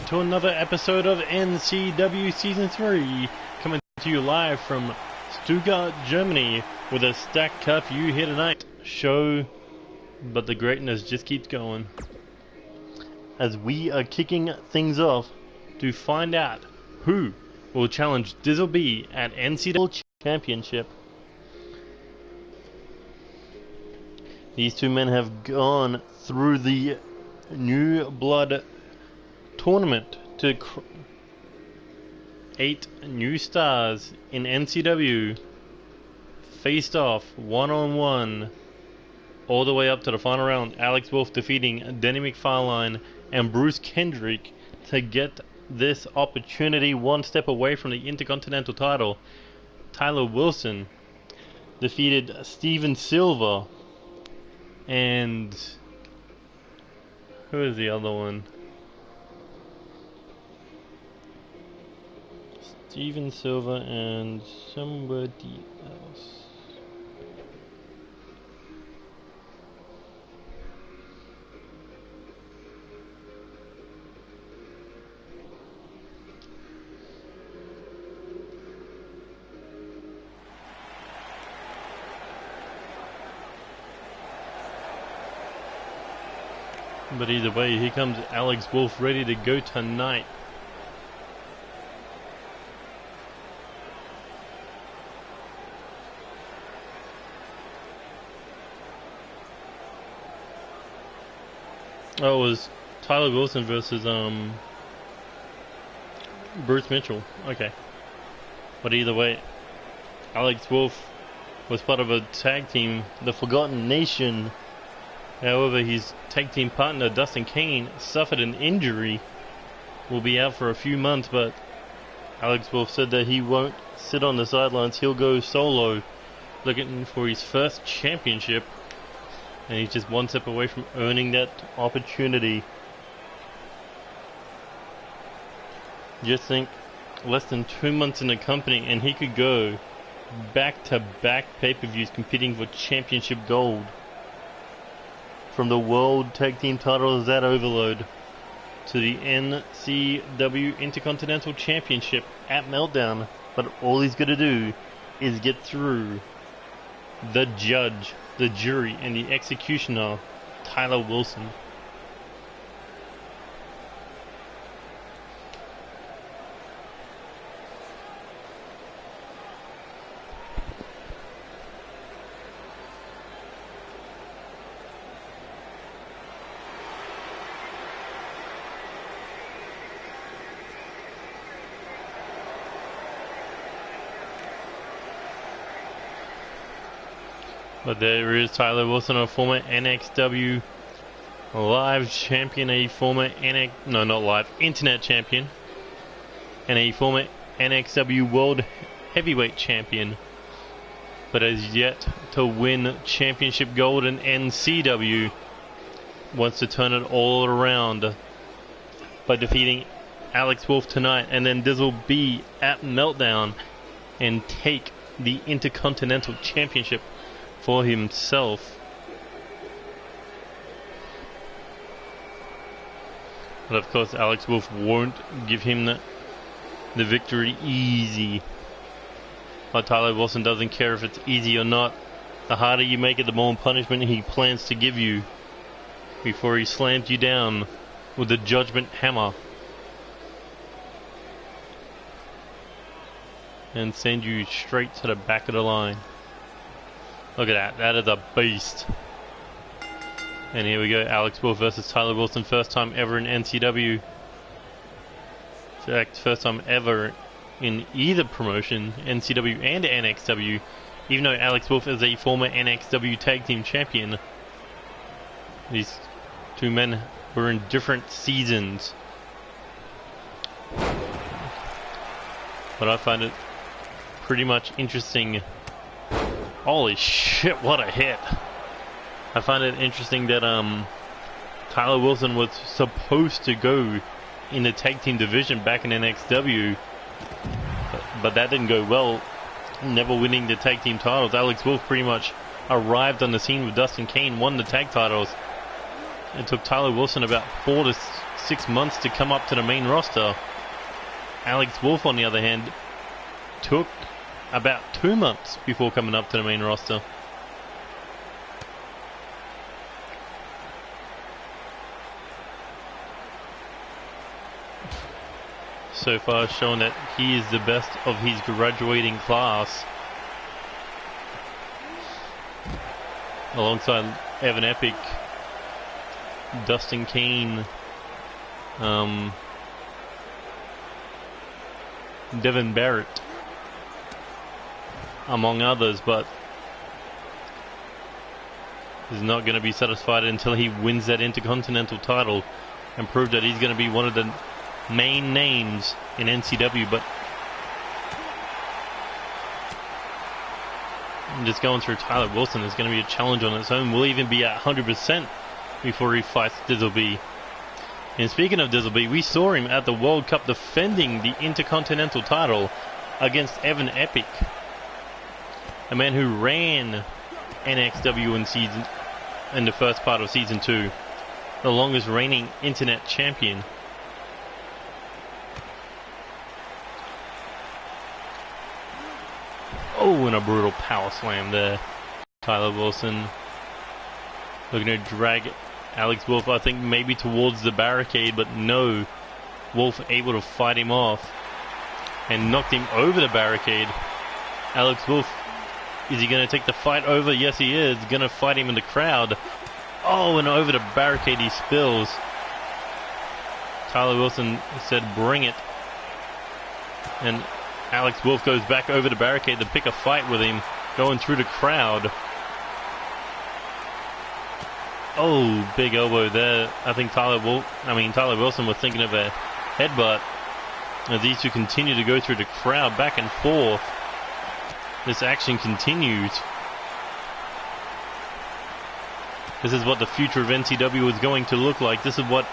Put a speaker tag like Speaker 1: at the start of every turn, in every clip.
Speaker 1: to another episode of NCW Season 3, coming to you live from Stuttgart, Germany, with a stacked card for you here tonight. Show, but the greatness just keeps going. As we are kicking things off to find out who will challenge Dizzle B at NCWS Championship. These two men have gone through the New Blood tournament to 8 new stars in NCW faced off one-on-one all the way up to the final round. Alex Wolf defeating Denny McFarlane and Bruce Kendrick to get this opportunity one step away from the Intercontinental title. Tyler Wilson defeated Steven Silver, and who is the other one? Steven Silver and somebody else. But either way, here comes Alex Wolf ready to go tonight. Oh, it was Tyler Wilson versus Bruce Mitchell. Okay. But either way, Alex Wolf was part of a tag team, the Forgotten Nation. However, his tag team partner, Dustin Kane, suffered an injury. Will be out for a few months, but Alex Wolf said that he won't sit on the sidelines. He'll go solo, looking for his first championship. And he's just one step away from earning that opportunity. Just think, less than 2 months in the company and he could go back-to-back pay-per-views competing for championship gold. From the World Tag Team titles at Overload to the NCW Intercontinental Championship at Meltdown. But all he's got to do is get through the judge, the jury, and the executioner, Tyler Wilson. But there is Tyler Wilson, a former NXW Live champion, a former Internet champion, and a former NXW World Heavyweight champion, but has yet to win championship gold in NCW. Wants to turn it all around by defeating Alex Wolf tonight, and then Dizzle B at Meltdown, and take the Intercontinental Championship for himself. But of course, Alex Wolf won't give him the victory easy. But Tyler Wilson doesn't care if it's easy or not. The harder you make it, the more punishment he plans to give you before he slams you down with the Judgment Hammer and send you straight to the back of the line. Look at that, that is a beast. And here we go, Alex Wolf versus Tyler Wilson, first time ever in NCW. In fact, first time ever in either promotion, NCW and NXW, even though Alex Wolf is a former NXW Tag Team Champion. These two men were in different seasons. But I find it pretty much interesting. Holy shit, what a hit. I find it interesting that Tyler Wilson was supposed to go in the tag team division back in NXW, but that didn't go well, never winning the tag team titles. Alex Wolf pretty much arrived on the scene with Dustin Kane, won the tag titles. It took Tyler Wilson about 4 to 6 months to come up to the main roster. Alex Wolf, on the other hand, took about 2 months before coming up to the main roster. So far shown that he is the best of his graduating class, alongside Evan Epic, Dustin Kane, Devin Barrett, among others, but is not going to be satisfied until he wins that Intercontinental title and prove that he's going to be one of the main names in NCW. But I'm just going through Tyler Wilson. It's going to be a challenge on its own. Will even be at 100% before he fights Dizzle B. And speaking of Dizzle B, we saw him at the World Cup defending the Intercontinental title against Evan Epic, a man who ran NXW in the first part of Season 2, the longest reigning Internet champion. Oh, and a brutal power slam there. Tyler Wilson looking to drag Alex Wolf, I think, maybe towards the barricade, but no. Wolf able to fight him off and knocked him over the barricade. Alex Wolf, is he going to take the fight over? Yes, he is. Going to fight him in the crowd. Oh, and over the barricade he spills. Tyler Wilson said, "Bring it." And Alex Wolf goes back over the barricade to pick a fight with him, going through the crowd. Oh, big elbow there. I think Tyler Wilson was thinking of a headbutt as these two continue to go through the crowd back and forth. This action continues. This is what the future of NCW is going to look like. This is what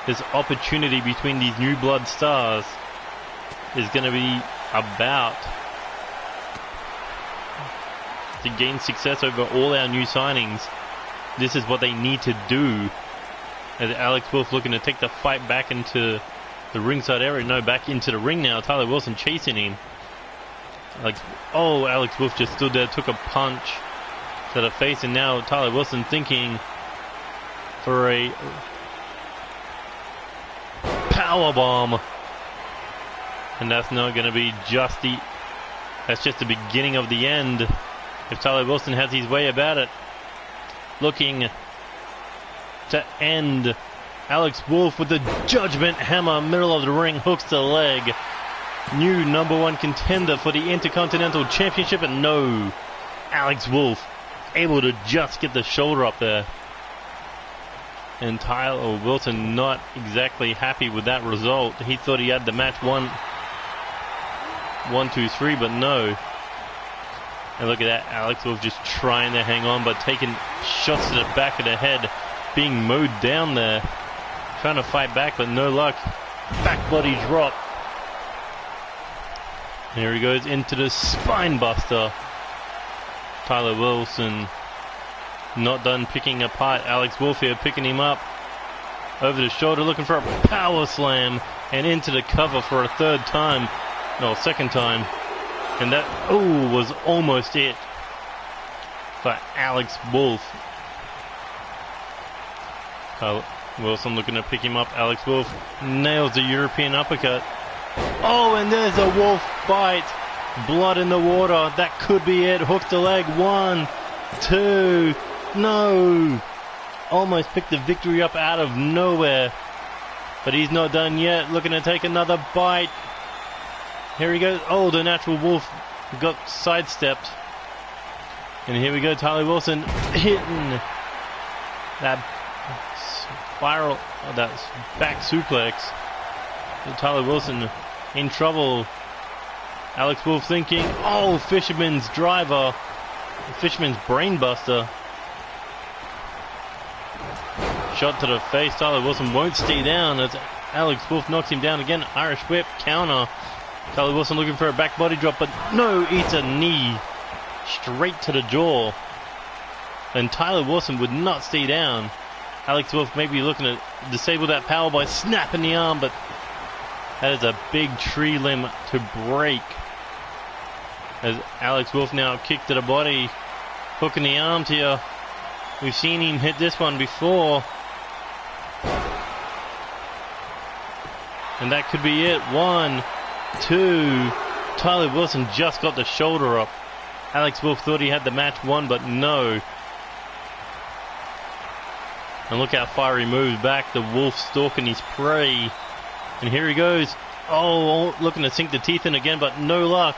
Speaker 1: this opportunity between these new blood stars is going to be about, to gain success over all our new signings. This is what they need to do. As Alex Wolf looking to take the fight back into the ringside area. No, back into the ring now. Tyler Wilson chasing him. Alex Wolf just stood there, took a punch to the face, and now Tyler Wilson thinking for a power bomb. And that's not going to be that's just the beginning of the end if Tyler Wilson has his way about it. Looking to end. Alex Wolf with the Judgment Hammer, middle of the ring, hooks the leg. New _1 contender for the Intercontinental Championship, and no. Alex Wolf able to just get the shoulder up there. And Tyler Wilson not exactly happy with that result. He thought he had the match won 1, 2, 3, but no. And look at that, Alex Wolf just trying to hang on, but taking shots to the back of the head, being mowed down there. Trying to fight back, but no luck. Back body drop. And here he goes into the spine buster. Tyler Wilson not done picking apart Alex Wolf here, picking him up over the shoulder, looking for a power slam, and into the cover for a second time. And that, was almost it for Alex Wolf. Wilson looking to pick him up. Alex Wolf nails the European uppercut. Oh, and there's a Wolf bite. Blood in the water. That could be it. Hooked the leg. 1, 2. No. Almost picked the victory up out of nowhere. But he's not done yet. Looking to take another bite. Here he goes. Oh, the natural Wolf got sidestepped. And here we go. Tyler Wilson hitting that spiral, that back suplex. And Tyler Wilson in trouble. Alex Wolf thinking, Fisherman's driver. Fisherman's brainbuster. Shot to the face. Tyler Wilson won't stay down as Alex Wolf knocks him down again. Irish whip, counter. Tyler Wilson looking for a back body drop, but no, eats a knee straight to the jaw. And Tyler Wilson would not stay down. Alex Wolf maybe looking to disable that power by snapping the arm, but that is a big tree limb to break. As Alex Wolf now kick to the body, hooking the arms here. We've seen him hit this one before. And that could be it. 1, 2. Tyler Wilson just got the shoulder up. Alex Wolf thought he had the match won, but no. And look how far he moves back. The wolf stalking his prey. And here he goes. Oh, looking to sink the teeth in again, but no luck.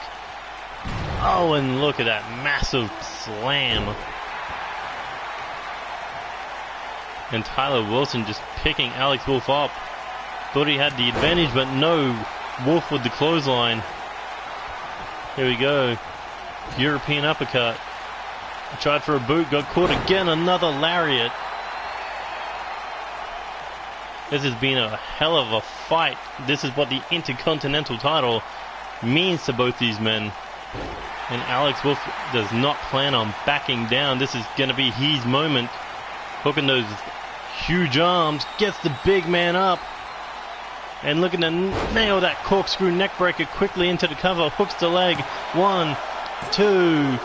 Speaker 1: Oh, and look at that massive slam. And Tyler Wilson just picking Alex Wolf up. Thought he had the advantage, but no. Wolf with the clothesline. Here we go. European uppercut. Tried for a boot, got caught again. Another lariat. This has been a hell of a fight. This is what the Intercontinental title means to both these men. And Alex Wolf does not plan on backing down. This is going to be his moment. Hooking those huge arms. Gets the big man up. And looking to nail that corkscrew neckbreaker quickly into the cover. Hooks the leg. 1, 2,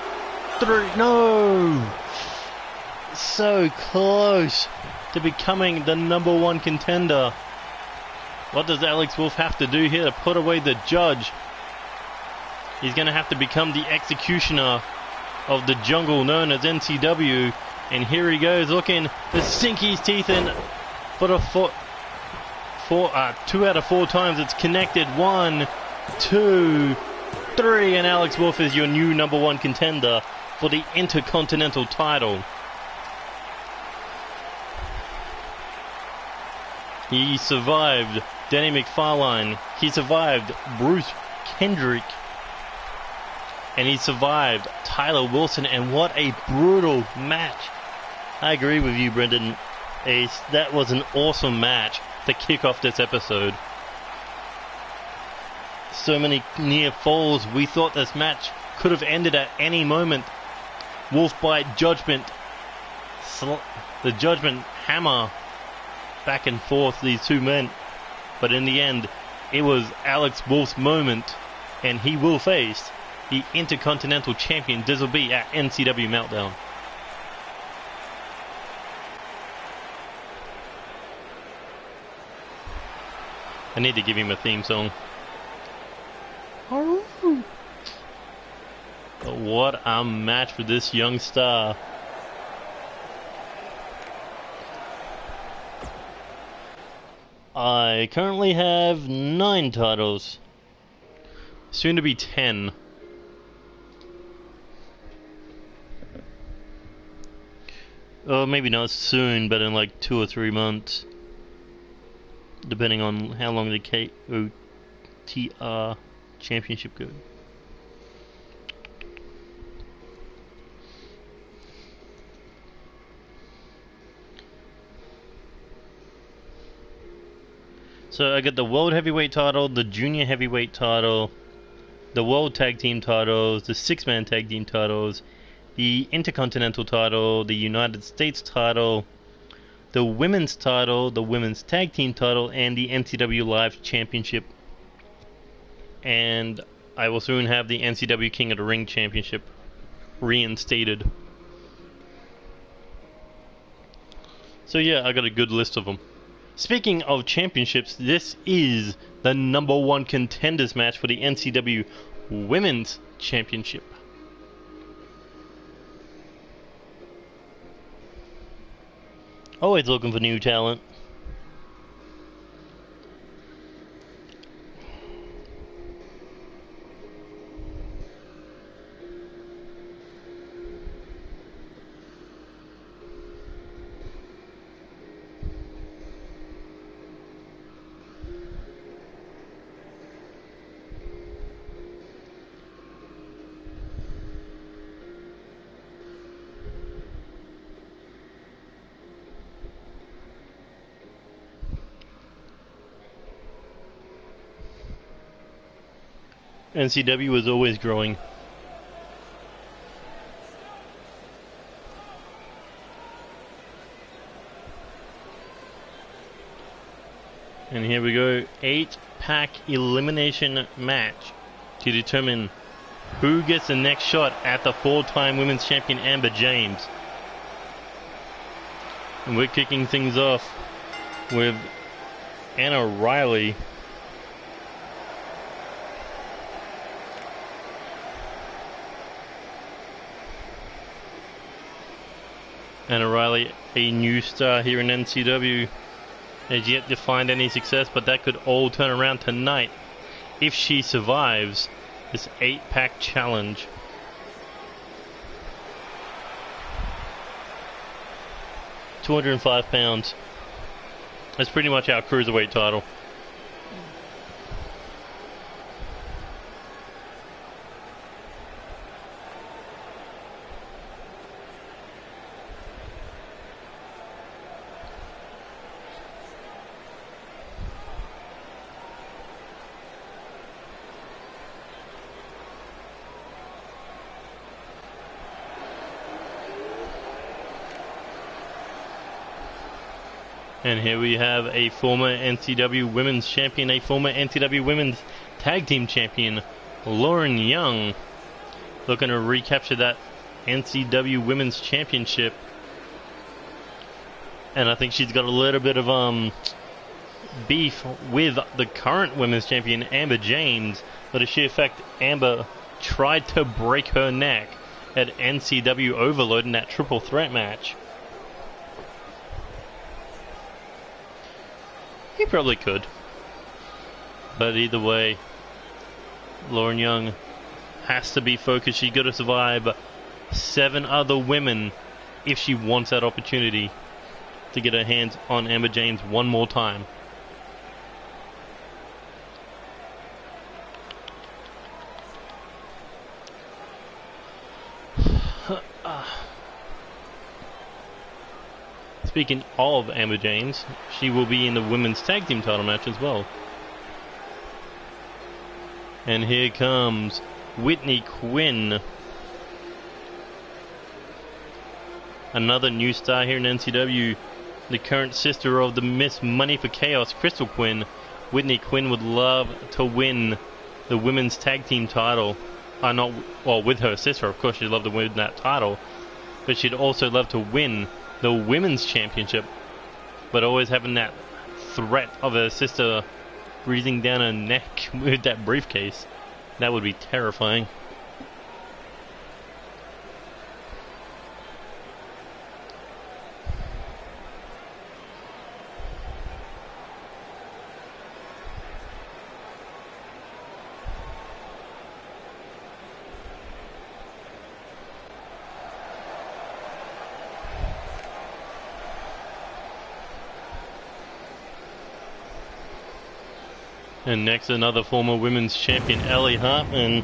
Speaker 1: 3. No! So close to becoming the #1 contender. What does Alex Wolf have to do here to put away the judge? He's going to have to become the executioner of the jungle known as NCW. And here he goes, looking to sink his teeth in for the 2 out of 4 times it's connected. 1, 2, 3, and Alex Wolf is your new #1 contender for the Intercontinental title. He survived Danny McFarlane. He survived Bruce Kendrick. And he survived Tyler Wilson. And what a brutal match. I agree with you, Brendan Ace. That was an awesome match to kick off this episode. So many near falls. We thought this match could have ended at any moment. Wolf by judgment. The judgment hammer. Back and forth, these two men. But in the end, it was Alex Wolf's moment. And he will face the Intercontinental Champion. This will be at NCW Meltdown. I need to give him a theme song. But what a match for this young star. I currently have 9 titles. Soon to be 10. Oh, maybe not soon, but in like 2 or 3 months. Depending on how long the KOTR championship goes. So I got the World Heavyweight title, the Junior Heavyweight title, the World Tag Team titles, the 6-man Tag Team titles, the Intercontinental title, the United States title, the Women's title, the Women's Tag Team title, and the NCW Live Championship. And I will soon have the NCW King of the Ring Championship reinstated. So yeah, I got a good list of them. Speaking of championships, this is the #1 contenders match for the NCW Women's Championship. Always looking for new talent. NCW was always growing. And here we go, 8-pack elimination match to determine who gets the next shot at the 4-time women's champion Amber James. And we're kicking things off with Anna Riley. Anna Riley, a new star here in NCW, has yet to find any success, but that could all turn around tonight if she survives this 8-pack challenge. £205. That's pretty much our cruiserweight title. And here we have a former NCW Women's Champion, a former NCW Women's Tag Team Champion, Lauren Young, looking to recapture that NCW Women's Championship. And I think she's got a little bit of beef with the current Women's Champion, Amber James. But as sheer fact, Amber tried to break her neck at NCW Overload in that triple threat match. He probably could. But either way, Lauren Young has to be focused. She's got to survive 7 other women if she wants that opportunity to get her hands on Amber James one more time. Speaking of Amber James, she will be in the women's tag team title match as well. And here comes Whitney Quinn, another new star here in NCW, the current sister of the Miss Money for Chaos, Crystal Quinn. Whitney Quinn would love to win the women's tag team title. With her sister, of course, she'd love to win that title, but she'd also love to win the women's championship, but always having that threat of her sister breathing down her neck with that briefcase. That would be terrifying. And next, another former women's champion, Ellie Hartman.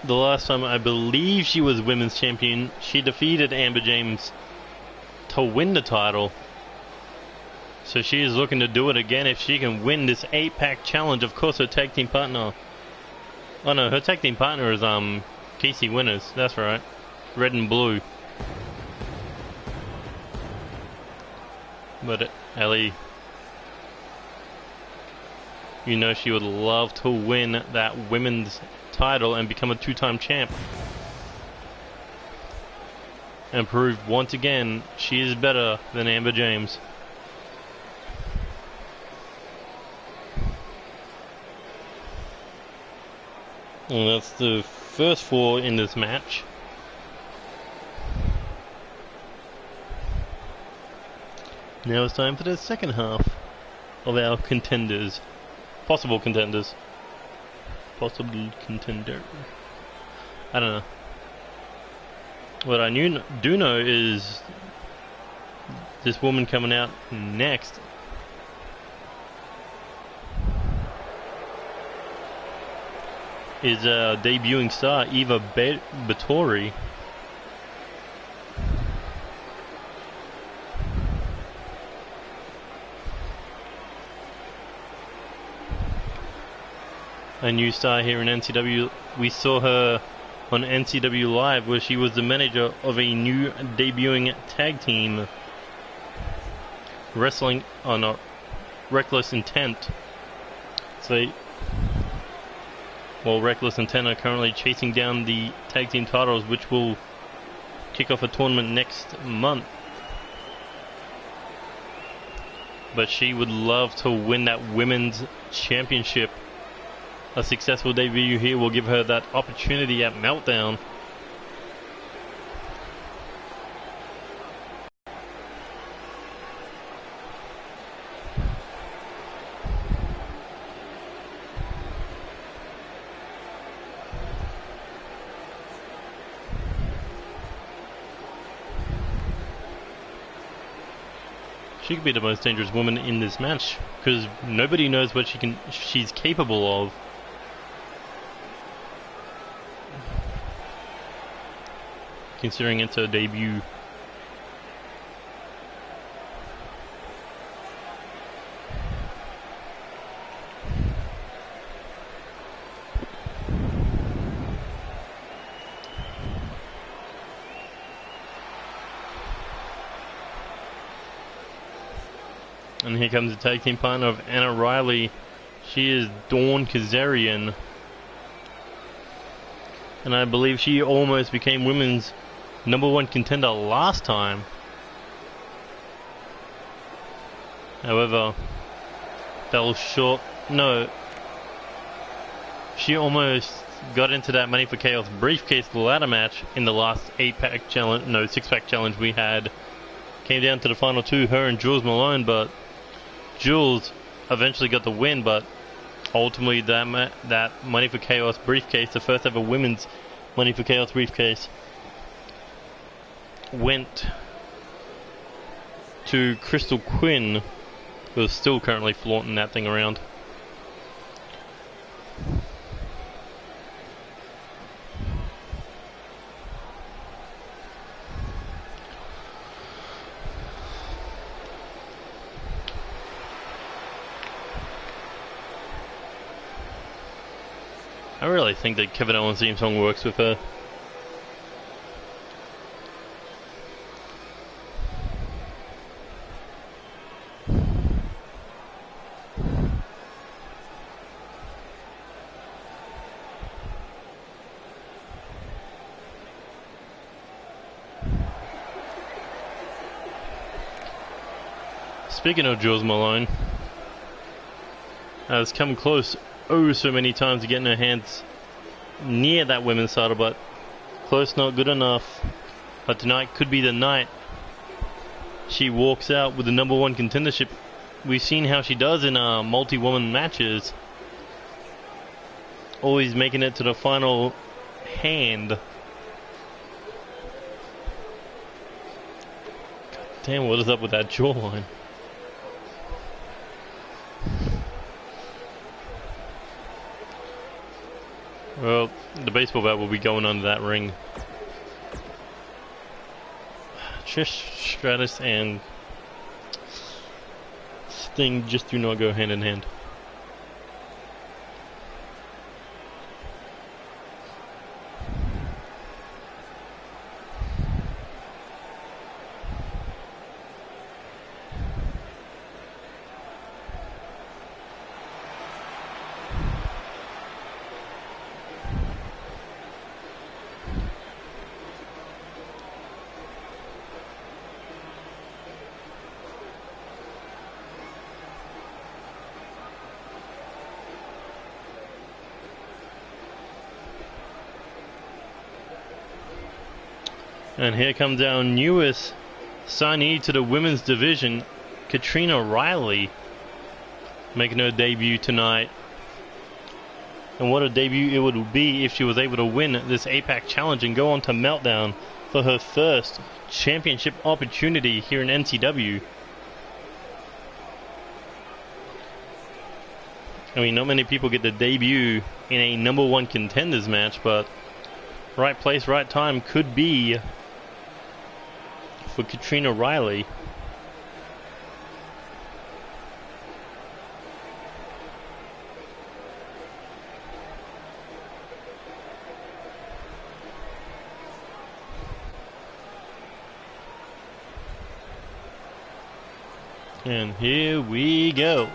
Speaker 1: The last time I believe she was women's champion, she defeated Amber James to win the title. So she is looking to do it again if she can win this 8-pack challenge. Of course, her tag team partner... Oh no, her tag team partner is Casey Winners. That's right. Red and blue. But Ellie... You know she would love to win that women's title and become a 2-time champ. And prove once again she is better than Amber James. And that's the first 4 in this match. Now it's time for the second half of our contenders. Possible contenders. Possible contender. I don't know. What I do know is this woman coming out next is a debuting star, Eva Batory. A new star here in NCW. We saw her on NCW Live where she was the manager of a new debuting tag team wrestling, Reckless Intent. So, Reckless Intent are currently chasing down the tag team titles, which will kick off a tournament next month. But she would love to win that women's championship. A successful debut here will give her that opportunity at Meltdown. She could be the most dangerous woman in this match because nobody knows what she's capable of. Considering it's her debut. And here comes the tag team partner of Anna Riley. She is Dawn Kazarian. And I believe she almost became women's #1 contender last time. However, fell short. No. She almost got into that Money for Chaos briefcase ladder match in the last 8-pack challenge, no, 6-pack challenge we had. Came down to the final two, her and Jules Malone, but Jules eventually got the win, but ultimately that Money for Chaos briefcase, the first ever women's Money for Chaos briefcase, went to Crystal Quinn, who is still currently flaunting that thing around. I really think that Kevin Owens' theme song works with her. Speaking of Jules Malone, has come close so many times to getting her hands near that women's title, but close, not good enough. But tonight could be the night she walks out with the #1 contendership. We've seen how she does in multi-woman matches, always making it to the final hand. God damn, what is up with that jawline? Well, the baseball bat will be going under that ring. Trish Stratus and Sting just do not go hand in hand. And here comes our newest signee to the women's division, Katrina Riley, making her debut tonight. And what a debut it would be if she was able to win this 8-pack challenge and go on to Meltdown for her first championship opportunity here in NCW. I mean, not many people get to debut in a #1 contenders match, but right place, right time could be for Katrina Riley. And here we go.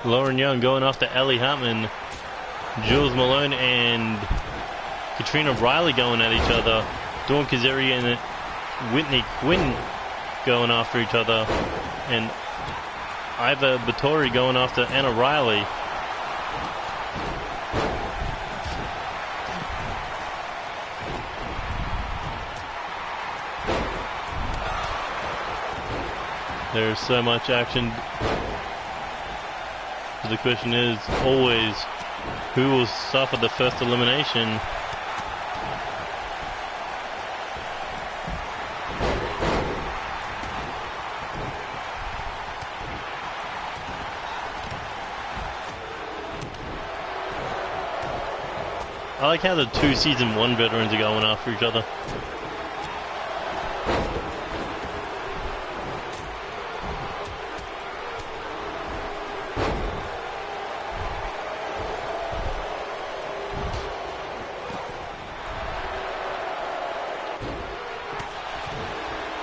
Speaker 1: Lauren Young going after Ellie Hartman. Jules Malone and Katrina Riley going at each other. Dawn Kazarian and Whitney Quinn going after each other. And Iva Batory going after Anna Riley. There's so much action. The question is always, who will suffer the first elimination? I like how the two Season 1 veterans are going after each other.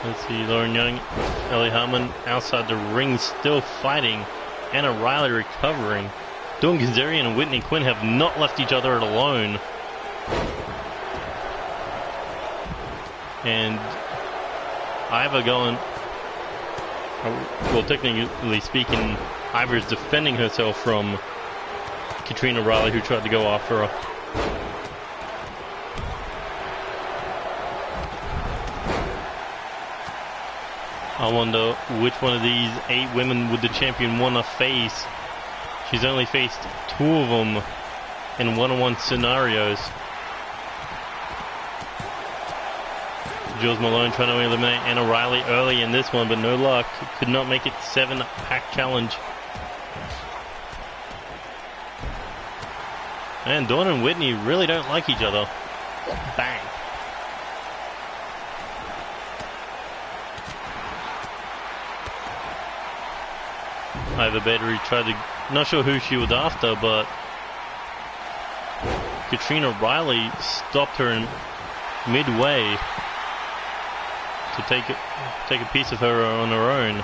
Speaker 1: Let's see, Lauren Young, Ellie Hartman outside the ring still fighting. Anna Riley recovering. Dawn Kazarian and Whitney Quinn have not left each other alone. And Iva going, well, technically speaking, Iva is defending herself from Katrina Riley, who tried to go after her. I wonder which one of these 8 women would the champion want to face. She's only faced 2 of them in one-on-one scenarios. Jules Malone trying to eliminate Anna Riley early in this one, but no luck. Could not make it 7-pack challenge. And Dawn and Whitney really don't like each other. Bang. Iva Battery tried to, not sure who she was after, but Katrina Riley stopped her in midway to take a piece of her on her own.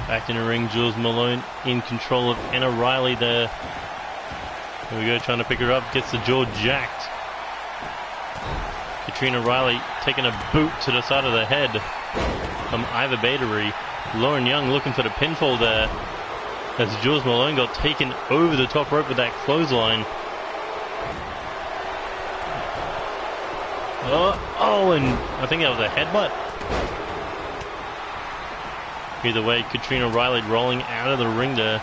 Speaker 1: Back in the ring, Jules Malone in control of Anna Riley there. Here we go, trying to pick her up, gets the jaw jacked. Katrina Riley taking a boot to the side of the head from Iva Battery. Lauren Young looking for the pinfall there as Jules Malone got taken over the top rope with that clothesline. Oh, and I think that was a headbutt. Either way, Katrina Riley rolling out of the ring there.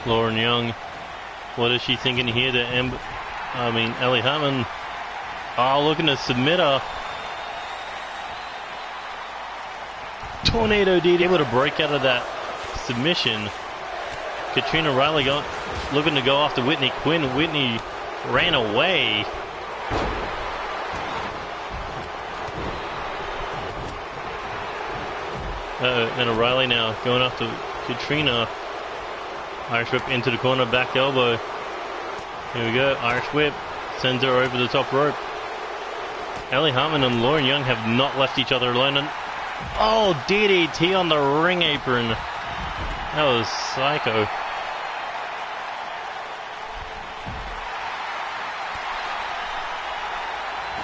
Speaker 1: Lauren Young, what is she thinking here to Ellie Hartman. Oh, looking to submit her. Tornado DDT, able to break out of that submission. Katrina Riley looking to go after Whitney Quinn. Whitney ran away. And Riley now going after Katrina. Irish whip into the corner, back elbow. Here we go, Irish whip. Sends her over the top rope. Ellie Hartman and Lauren Young have not left each other alone. And oh, DDT on the ring apron. That was psycho.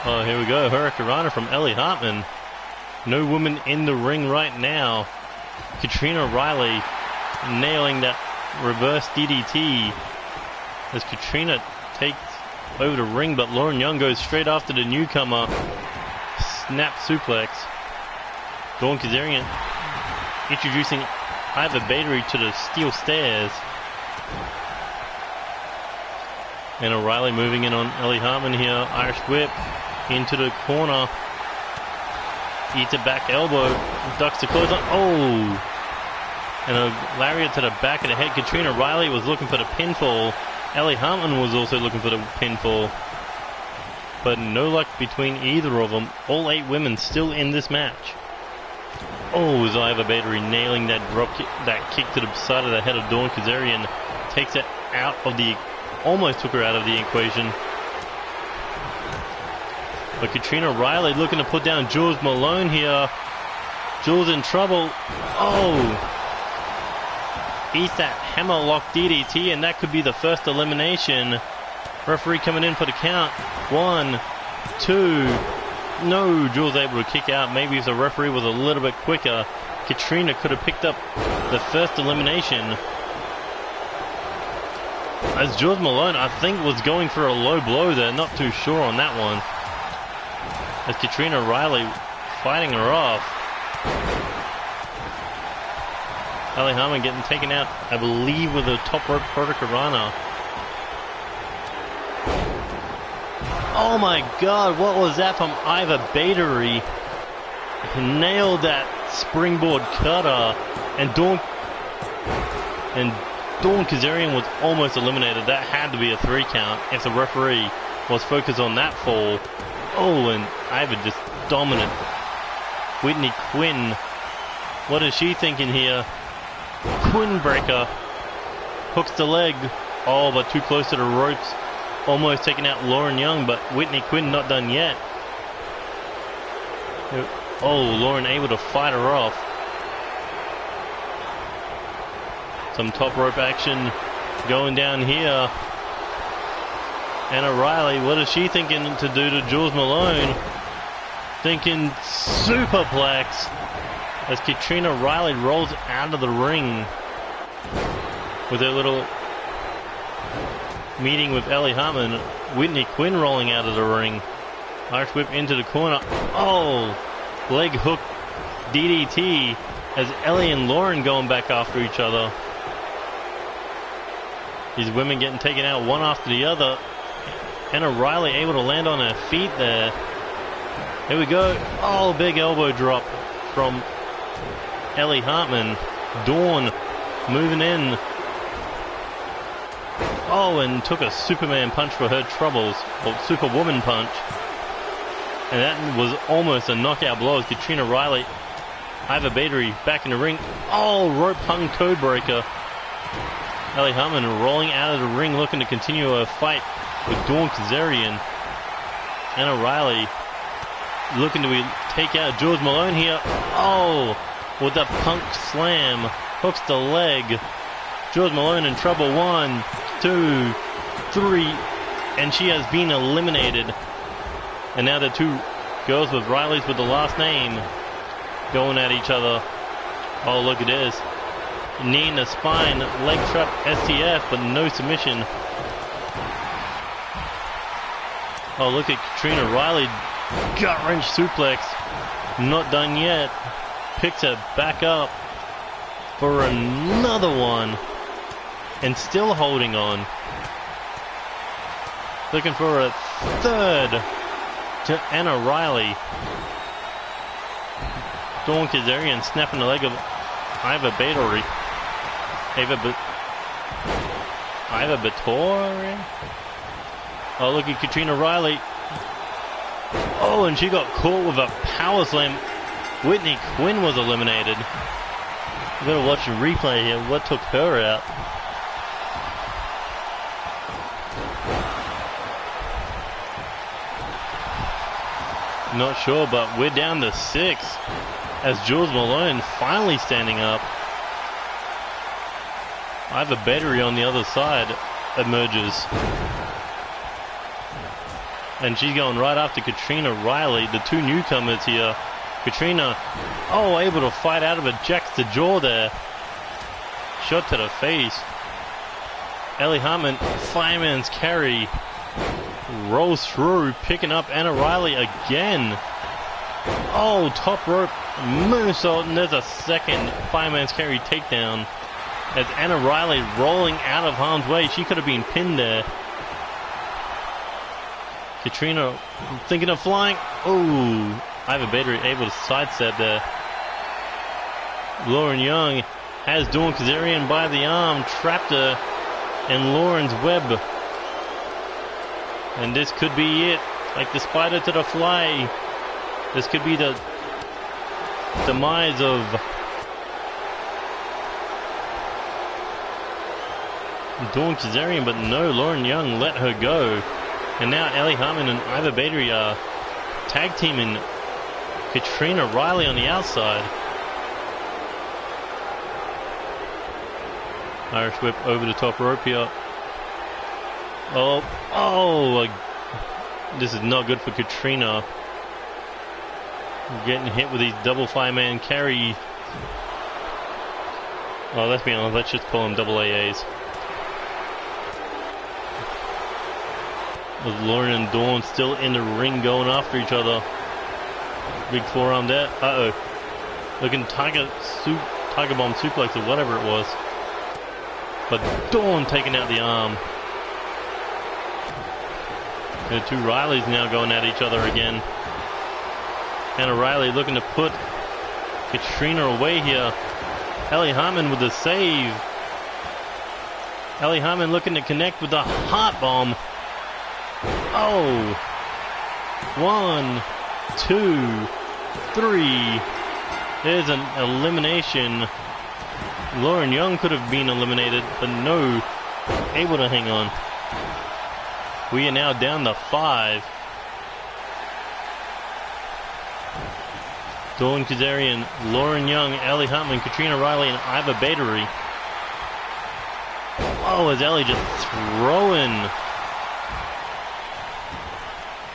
Speaker 1: Oh, here we go. Hurricanrana from Ellie Hartman. No woman in the ring right now. Katrina Riley nailing that reverse DDT as Katrina takes over the ring, but Lauren Young goes straight after the newcomer. Snap suplex. Dawn Kazarian introducing Iva Battery to the steel stairs. And O'Reilly moving in on Ellie Hartman here. Irish whip into the corner. Eats a back elbow. Ducks the clothesline. Oh! And a lariat to the back of the head. Katrina Riley was looking for the pinfall. Ellie Hartman was also looking for the pinfall. But no luck between either of them. All 8 women still in this match. Oh, Zyva Battery nailing that drop kick, that kick to the side of the head of Dawn Kazarian. Takes it out of the, almost took her out of the equation. But Katrina Riley looking to put down Jules Malone here. Jules in trouble. Oh! Eats that hammerlock DDT, and that could be the first elimination. Referee coming in for the count. 1, 2. No, Jules able to kick out. Maybe if the referee was a little bit quicker, Katrina could have picked up the first elimination. As Jules Malone, I think, was going for a low blow there. Not too sure on that one. As Katrina Riley fighting her off. Ali Harmon getting taken out, I believe, with a top rope Hurricanrana. Oh my god, what was that from Iva Battery? Nailed that springboard cutter, and Dawn Kazarian was almost eliminated. That had to be a 3 count if the referee was focused on that fall. Oh, and Iva just dominant. Whitney Quinn, what is she thinking here? Quinn breaker, hooks the leg. Oh, but too close to the ropes. Almost taking out Lauren Young, but Whitney Quinn not done yet. Oh, Lauren able to fight her off. Some top rope action going down here. Anna Riley, what is she thinking to do to Jules Malone? Thinking superplex as Katrina Riley rolls out of the ring with her little meeting with Ellie Harmon. Whitney Quinn rolling out of the ring. Irish whip into the corner. Oh, leg hook DDT as Ellie and Lauren going back after each other. These women getting taken out one after the other. Anna Riley able to land on her feet there. Here we go. Oh, big elbow drop from Ellie Hartman. Dawn moving in. Oh, and took a Superman punch for her troubles. Or Superwoman punch. And that was almost a knockout blow as Katrina Riley, Iva Battery back in the ring. Oh, rope hung code breaker. Ellie Hartman rolling out of the ring looking to continue her fight with Dawn Kazarian. Anna Riley looking to take out George Malone here. Oh, with the punk slam. Hooks the leg. George Malone in trouble. 1, 2, 3. And she has been eliminated. And now the two girls with Riley's with the last name going at each other. Oh, look at this. Knee in the spine. Leg trap STF, but no submission. Oh, look at Katrina Riley. Gut-wrench suplex. Not done yet. Picks her back up for another one. And still holding on. Looking for a third to Anna Riley. Dawn Kazarian snapping the leg of Iva Battery. Iva Battery? Oh, look at Katrina Riley. Oh, and she got caught with a power slam. Whitney Quinn was eliminated. We gotta watch the replay here. What took her out? Not sure, but we're down to 6 as Jules Malone finally standing up. Iva Battery on the other side emerges. And she's going right after Katrina Riley, the two newcomers here. Katrina, oh, able to fight out of it. Jacks the jaw there. Shot to the face. Ellie Hartman, fireman's carry. Rolls through, picking up Anna Riley again. Oh, top rope moonsault, and there's a second fireman's carry takedown. As Anna Riley rolling out of harm's way. She could have been pinned there. Katrina thinking of flying. Oh, Iva Battery able to sidestep there. Lauren Young has Dawn Kazarian by the arm, trapped her in Lauren's web. And this could be it. Like the spider to the fly. This could be the demise of Dawn Kazarian, but no, Lauren Young let her go. And now Ellie Hartman and Iva Battery are tag teaming Katrina Riley on the outside. Irish whip over the top rope here. Oh, this is not good for Katrina. Getting hit with these double fireman carry. Oh, let's be honest, let's just call them double AAs. With Lauren and Dawn still in the ring going after each other. Big forearm there. Uh-oh. Looking tiger bomb suplex or whatever it was. But Dawn taking out the arm. The two Rileys now going at each other again. Hannah Riley looking to put Katrina away here. Ellie Hartman with the save. Ellie Hartman looking to connect with the heart bomb. Oh. 1, 2, 3. There's an elimination. Lauren Young could have been eliminated, but no, able to hang on. We are now down to 5. Dawn Kazarian, Lauren Young, Ellie Hartman, Katrina Riley, and Iva Battery. Oh, is Ellie just throwing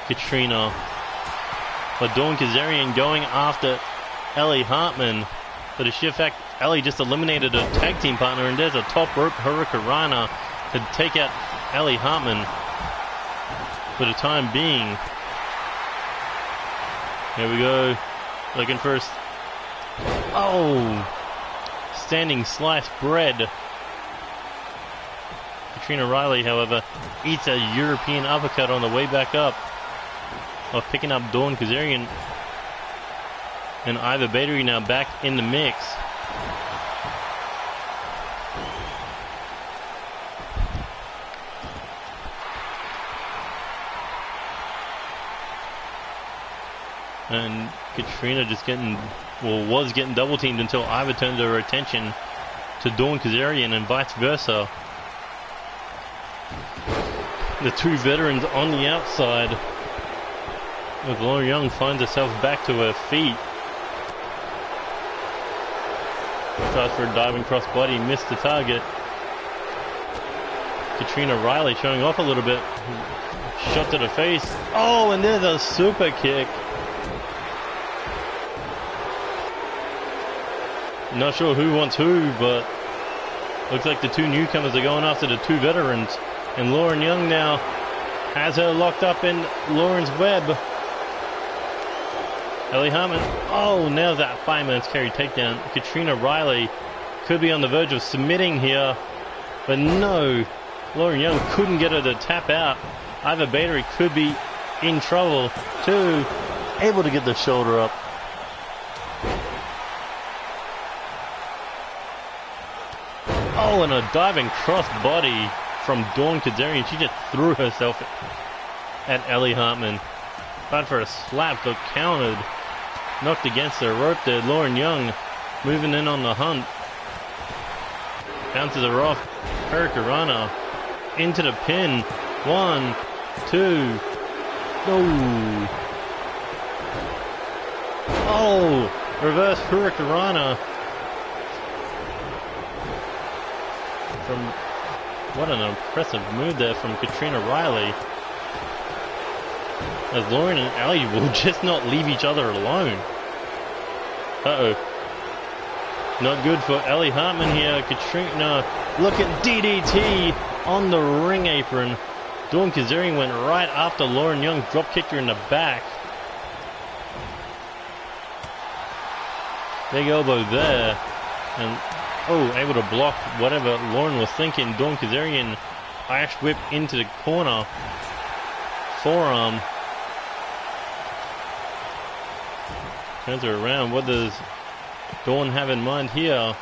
Speaker 1: Katrina? But Dawn Kazarian going after Ellie Hartman. For the sheer fact Ellie just eliminated a tag team partner, and there's a top rope Hurricanrana to take out Ellie Hartman for the time being. Here we go. Looking first. Oh! Standing sliced bread. Katrina Riley, however, eats a European uppercut on the way back up. Of picking up Dawn Kazarian. And Iva Battery now back in the mix. And Katrina just was getting double teamed until Iva turned her attention to Dawn Kazarian and vice versa. The two veterans on the outside. With Lauren Young finds herself back to her feet. Tries for a diving crossbody, missed the target. Katrina Riley showing off a little bit. Shot to the face. Oh, and there's a super kick. Not sure who wants who, but looks like the two newcomers are going after the two veterans. And Lauren Young now has her locked up in Lauren's web. Ellie Hartman. Oh, now that fireman's carry takedown. Katrina Riley could be on the verge of submitting here, but no. Lauren Young couldn't get her to tap out. Iva Battery could be in trouble too. Able to get the shoulder up. Oh, and a diving cross body from Dawn Kazarian. She just threw herself at Ellie Hartman. Tried for a slap, but countered. Knocked against the rope there. Lauren Young moving in on the hunt. Bounces her off. Hurricanrana into the pin. 1, 2. Oh. Oh. Reverse Hurricanrana. What an impressive move there from Katrina Riley. As Lauren and Ellie will just not leave each other alone. Uh-oh. Not good for Ellie Hartman here. Katrina, look at DDT on the ring apron. Dawn Kazarian went right after Lauren Young, drop kicked her in the back. Big elbow there. And oh, able to block whatever Lauren was thinking. Dawn Kazarian Irish whip into the corner. Forearm. Turns her around. What does Dawn have in mind here?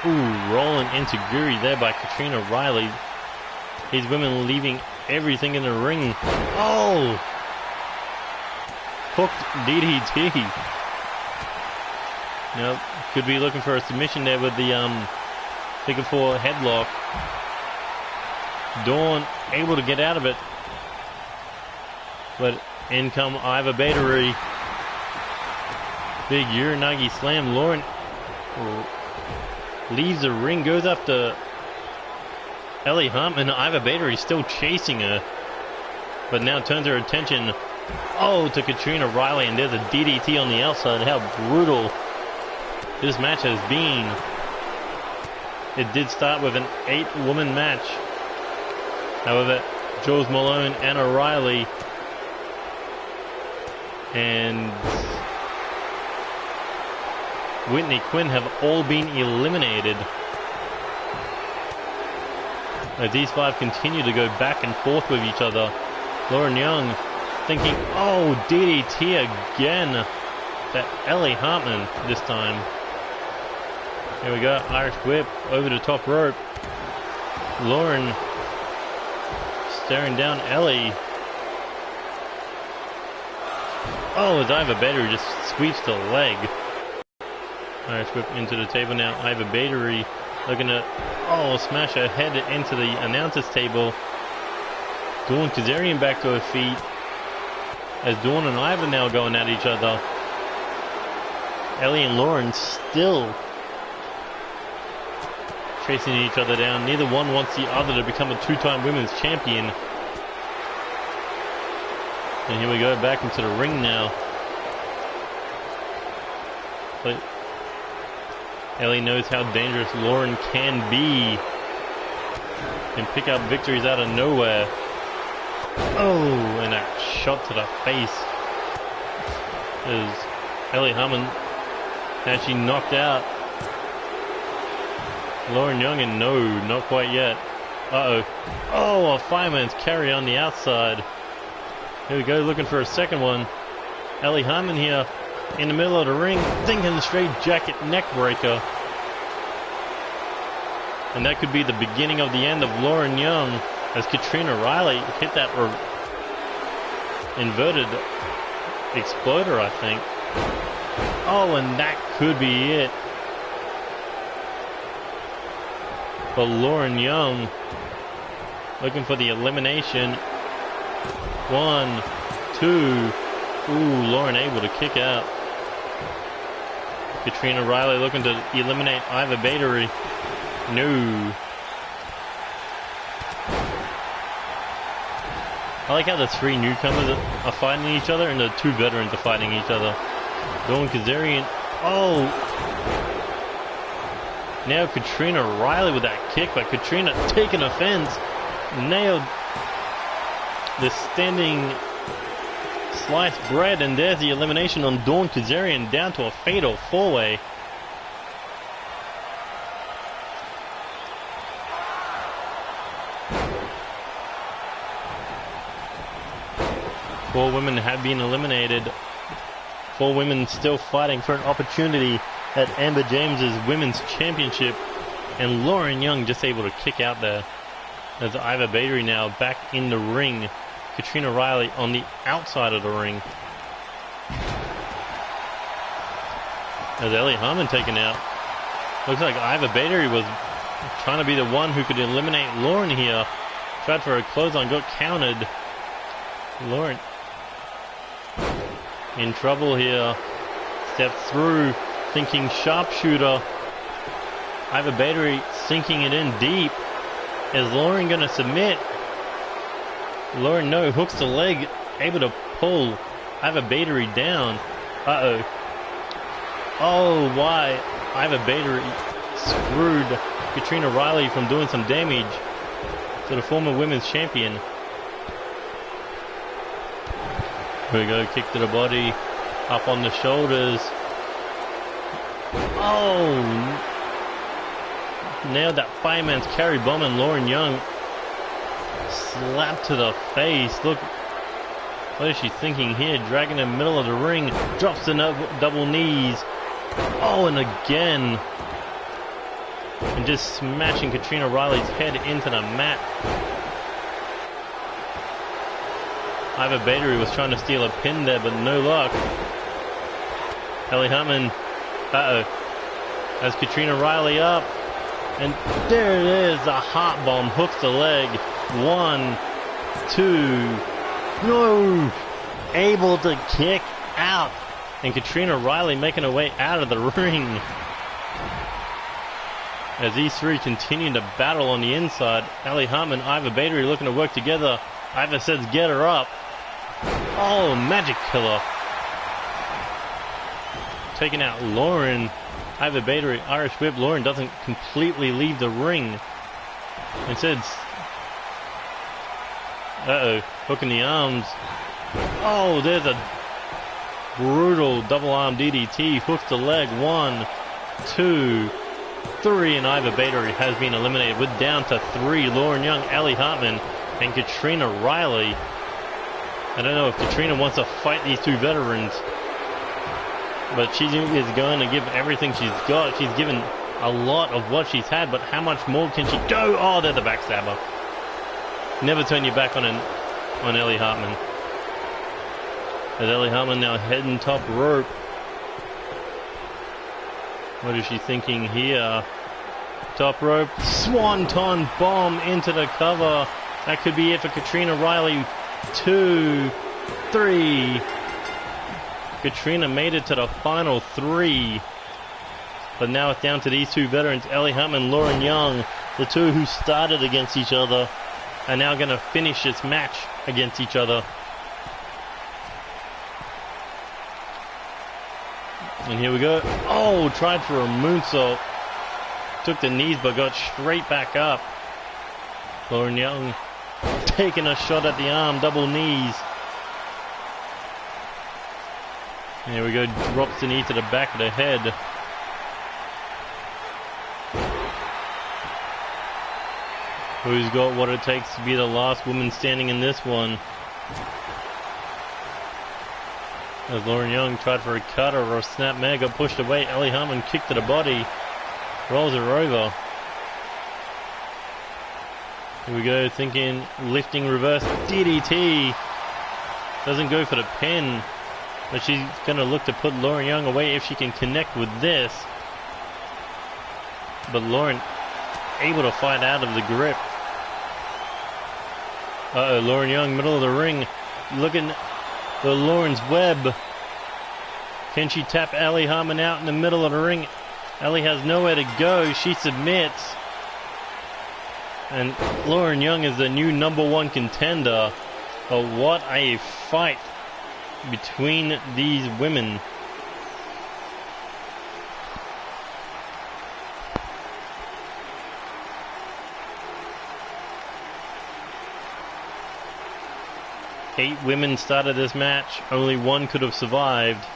Speaker 1: Ooh, rolling into Guri there by Katrina Riley. These women leaving everything in the ring. Oh, hooked DDT. Nope. Could be looking for a submission there with the figure 4 headlock. Dawn able to get out of it. But in come Iva Batery. Big Uranagi slam. Lauren leaves the ring, goes after Ellie Hartman. Iva Batery still chasing her, but now turns her attention to Katrina Riley, and there's a DDT on the outside. How brutal this match has been. It did start with an 8-woman match. However, Jules Malone, Anna Riley, and Whitney Quinn have all been eliminated. As these 5 continue to go back and forth with each other. Lauren Young thinking, DDT again. That Ellie Hartman this time. Here we go, Irish whip over the top rope. Lauren staring down Ellie. As Iva Batery just sweeps the leg. Irish whip into the table now. Iva Batery looking to smash her head into the announcer's table. Dawn Kazarian back to her feet. As Dawn and Iva now going at each other. Ellie and Lauren still chasing each other down. Neither one wants the other to become a 2-time women's champion. And here we go, back into the ring now. But Ellie knows how dangerous Lauren can be. And pick up victories out of nowhere. And a shot to the face. As Ellie Hartman actually knocked out Lauren Young, and no, not quite yet. A fireman's carry on the outside. Here we go, looking for a second one. Ellie Hartman here in the middle of the ring, thinking straight jacket neck breaker. And that could be the beginning of the end of Lauren Young, as Katrina Riley hit that inverted exploder, I think. And that could be it. But Lauren Young looking for the elimination. 1, 2. Lauren able to kick out. Katrina Riley looking to eliminate Iva Batery. No. I like how the 3 newcomers are fighting each other and the 2 veterans are fighting each other. Dawn Kazarian. Now Katrina Riley with that kick, but Katrina taking offense. Nailed the standing sliced bread, and there's the elimination on Dawn Kazarian, down to a fatal 4-way. Four women have been eliminated. 4 women still fighting for an opportunity at Amber James's Women's Championship. And Lauren Young just able to kick out there. As Iva Batery now back in the ring. Katrina Riley on the outside of the ring. As Ellie Hartman taken out. Looks like Iva Batery was trying to be the one who could eliminate Lauren here. Tried for a clothesline, got countered. Lauren in trouble here. Stepped through, thinking sharpshooter. Iva Batery sinking it in deep. Is Lauren going to submit? Lauren, no, hooks the leg, able to pull Iva Batery down. Why? Iva Batery screwed Katrina Riley from doing some damage to the former women's champion. Here we go, kick to the body, up on the shoulders. Nailed that fireman's carry bomb, and Lauren Young slapped to the face. Look, what is she thinking here? Dragging in the middle of the ring, drops the double knees. And again. And just smashing Katrina Riley's head into the mat. Ivor Badery was trying to steal a pin there, but no luck. Ellie Hartman, has Katrina Riley up. And there it is, a heart bomb, hooks the leg. 1, 2, no! Able to kick out. And Katrina Riley making her way out of the ring. As these three continue to battle on the inside, Ellie Hartman, Ivor Badery looking to work together. Ivor says get her up. Oh, magic killer. Taking out Lauren. Ivor Badery, Irish whip. Lauren doesn't completely leave the ring. Instead, hooking the arms. Oh, there's a brutal double arm DDT. Hooks the leg. 1, 2, 3, and Ivor Badery has been eliminated. We're down to 3. Lauren Young, Ellie Hartman, and Katrina Riley. I don't know if Katrina wants to fight these two veterans, but she is going to give everything she's got. She's given a lot of what she's had, but how much more can she go? Oh, there's a backstabber. Never turn your back on Ellie Hartman. As Ellie Hartman now heading top rope. What is she thinking here? Top rope, swanton bomb into the cover. That could be it for Katrina Riley. 2, 3. Katrina made it to the final 3. But now it's down to these two veterans, Ellie Hartman, Lauren Young, the two who started against each other, are now going to finish this match against each other. And here we go. Oh, tried for a moonsault. Took the knees but got straight back up. Lauren Young taking a shot at the arm, double knees. And here we go, drops the knee to the back of the head. Who's got what it takes to be the last woman standing in this one? As Lauren Young tried for a cutter or a snap mare, got pushed away. Ellie Hartman kicked to the body, rolls her over. Here we go, thinking lifting reverse DDT. Doesn't go for the pin, but she's going to look to put Lauren Young away if she can connect with this. But Lauren able to fight out of the grip. Lauren Young, middle of the ring, looking for Lauren's web. Can she tap Ellie Hartman out in the middle of the ring? Ellie has nowhere to go. She submits. And Lauren Young is the new #1 contender. But what a fight between these women. Eight women started this match. Only one could have survived.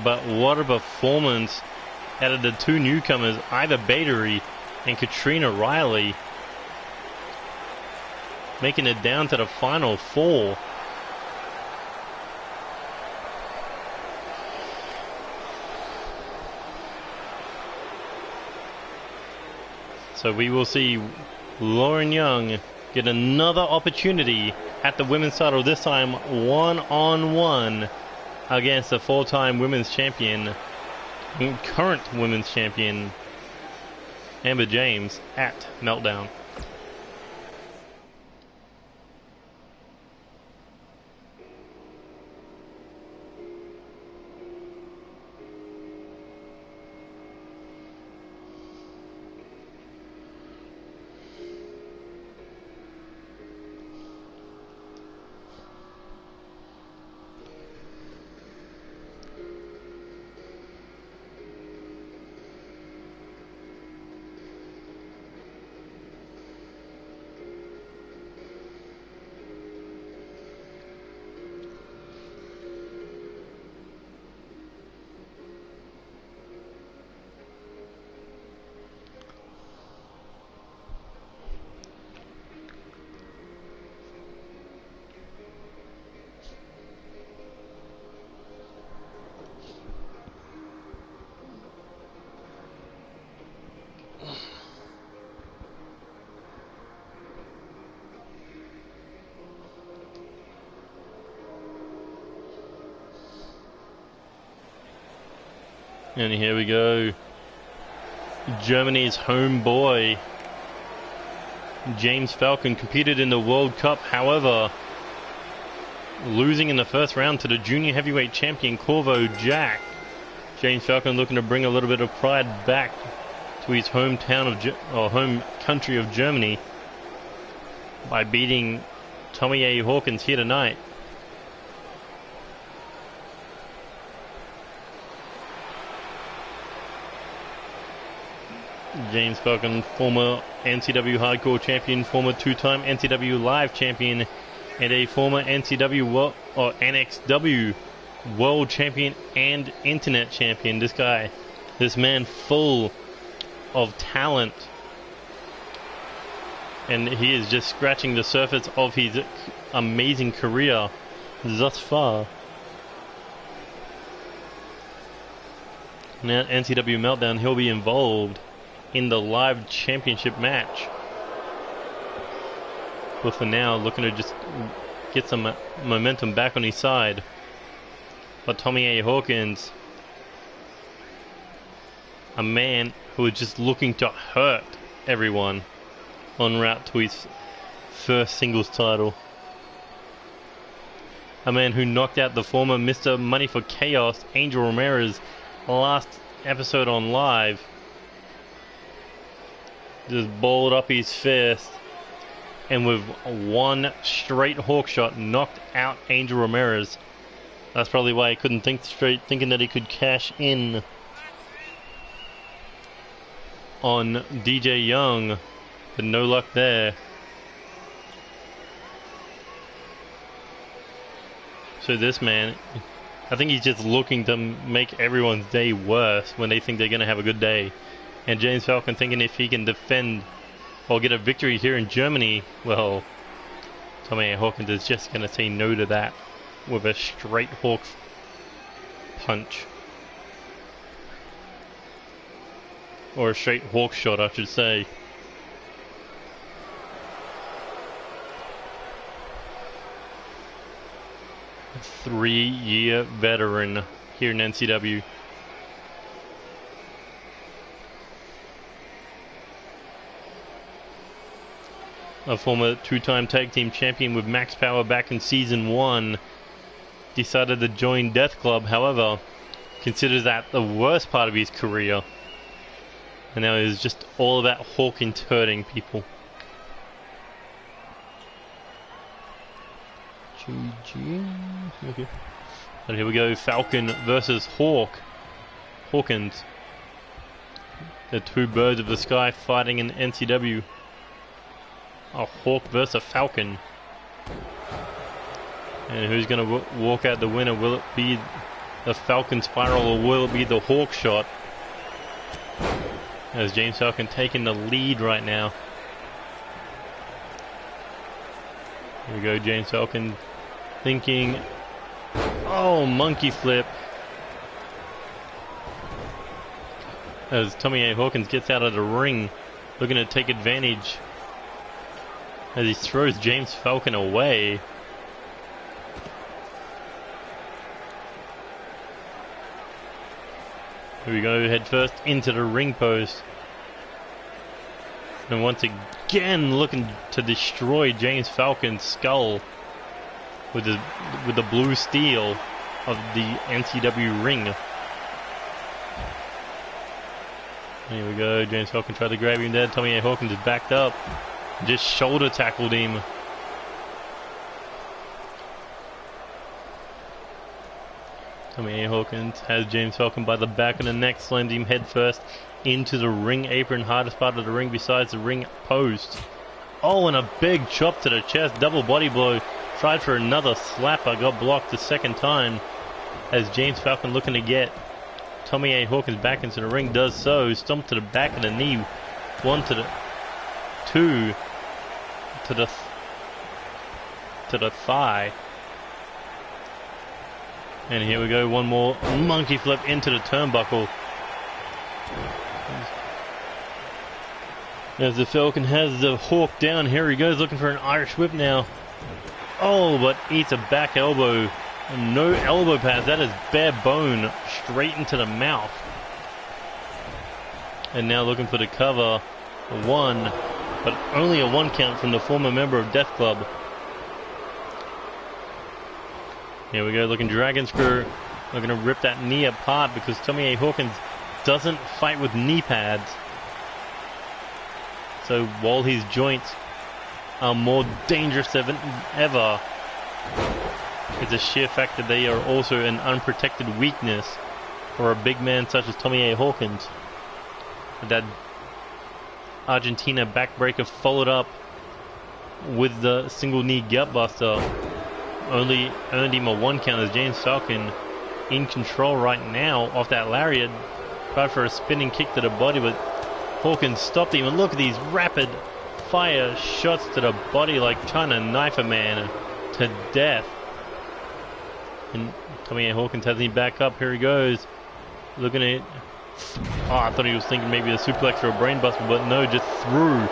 Speaker 1: But what a performance out of the two newcomers, Ivor Badery and Katrina Riley, making it down to the final 4. So we will see Lauren Young get another opportunity at the women's title, this time one-on-one against the 4-time women's champion, current women's champion, Amber James, at Meltdown. And here we go. Germany's homeboy, James Falcon, competed in the World Cup, however, losing in the first round to the junior heavyweight champion Corvo Jack. James Falcon looking to bring a little bit of pride back to his hometown of home country of Germany by beating Tommy A. Hawkins here tonight. James Falcon, former NCW Hardcore champion, former two-time NCW Live champion, and a former NCW or NXW World Champion and Internet Champion. This man full of talent. And he is just scratching the surface of his amazing career thus far. Now NCW Meltdown, he'll be involved in the live championship match. But for now, looking to just get some momentum back on his side. But Tommy A. Hawkins, a man who is just looking to hurt everyone, en route to his first singles title. A man who knocked out the former Mr. Money for Chaos, Angel Ramirez, last episode on Live. Just balled up his fist, and with one straight hawk shot knocked out Angel Ramirez. That's probably why he couldn't think straight, thinking that he could cash in on DJ Young, but no luck there. So this man, I think he's just looking to make everyone's day worse when they think they're going to have a good day. And James Falcon thinking if he can defend or get a victory here in Germany, well, Tommy A. Hawkins is just going to say no to that with a straight hawk punch. Or a straight hawk shot, I should say. A 3-year veteran here in NCW. A former two-time tag team champion with Max Power back in season 1, decided to join Death Club, however, considers that the worst part of his career. And now it's just all about Hawkins hurting people. GG. Okay. And here we go, Falcon versus Hawkins. The two birds of the sky fighting in NCW. A Hawk versus a Falcon. And who's going to walk out the winner? Will it be the Falcon Spiral or will it be the Hawk Shot? As James Falcon taking the lead right now. Here we go, James Falcon thinking, oh, monkey flip. As Tommy A. Hawkins gets out of the ring, looking to take advantage as he throws James Falcon away. Here we go, head first into the ring post. And once again looking to destroy James Falcon's skull with the blue steel of the NCW ring. Here we go, James Falcon tried to grab him there. Tommy A. Hawkins is backed up. Just shoulder tackled him. Tommy A. Hawkins has James Falcon by the back of the neck, slams him head first into the ring apron, hardest part of the ring besides the ring post. Oh, and a big chop to the chest, double body blow. Tried for another slapper, got blocked the second time as James Falcon looking to get Tommy A. Hawkins back into the ring, does so. Stomp to the back of the knee, one to the two to the thigh. And here we go, one more monkey flip into the turnbuckle. As the Falcon has the Hawk down, here he goes looking for an Irish whip now. Oh, but eats a back elbow. No elbow pads, that is bare bone straight into the mouth And now looking for the cover. One, but only a 1 count from the former member of Death Club. Here we go, looking Dragon Screw. We're going to rip that knee apart because Tommy A. Hawkins doesn't fight with knee pads. So while his joints are more dangerous than ever, it's a sheer fact that they are also an unprotected weakness for a big man such as Tommy A. Hawkins. That Argentina backbreaker followed up with the single knee gutbuster only earned him a 1 count as James Falcon in control right now off that lariat. Tried for a spinning kick to the body, but Hawkins stopped him. And look at these rapid fire shots to the body, like trying to knife a man to death. And Tommy A. Hawkins has him back up. Here he goes. Looking at... Oh, I thought he was thinking maybe a suplex or a brainbuster, but no, just threw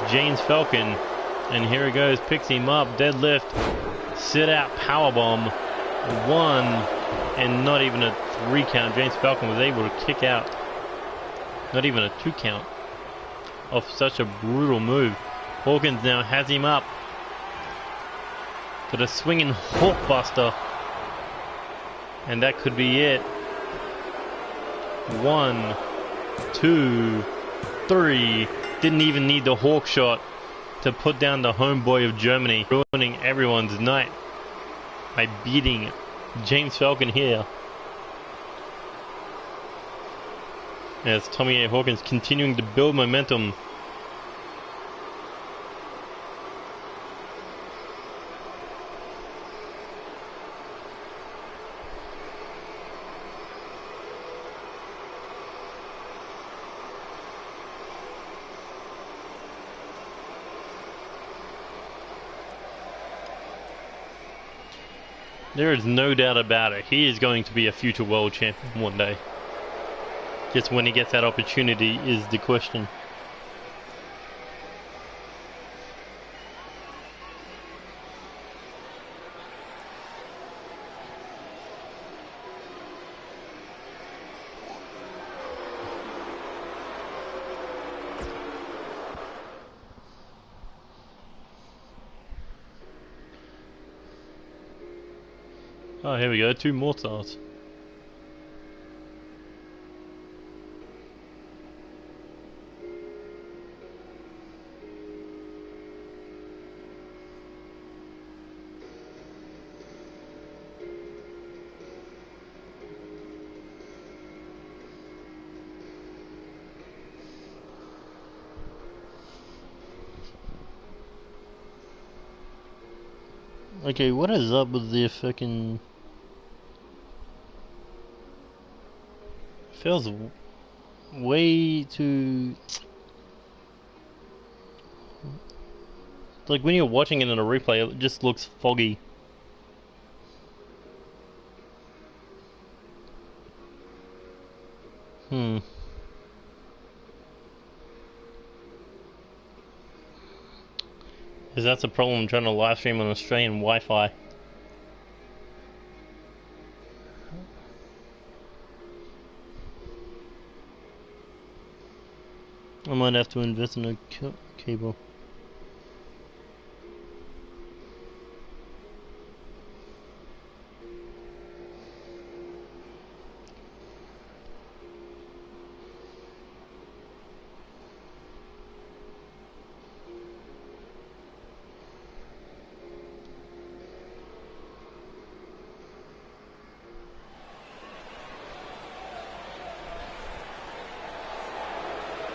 Speaker 1: James Falcon. And here he goes, picks him up, deadlift, sit out, powerbomb. 1, and not even a 3 count. James Falcon was able to kick out. Not even a 2 count of such a brutal move. Hawkins now has him up for the swinging Hawkbuster. And that could be it. 1, 2, 3. Didn't even need the Hawk shot to put down the homeboy of Germany, ruining everyone's night by beating James Falcon here. As Tommy A. Hawkins continuing to build momentum. There is no doubt about it. He is going to be a future world champion one day. Just when he gets that opportunity is the question. Oh, here we go, 2 more stars. Okay, what is up with the fucking... Feels way too... Like when you're watching it in a replay, it just looks foggy. Because that's a problem trying to live stream on Australian Wi-Fi. I might have to invest in a cable.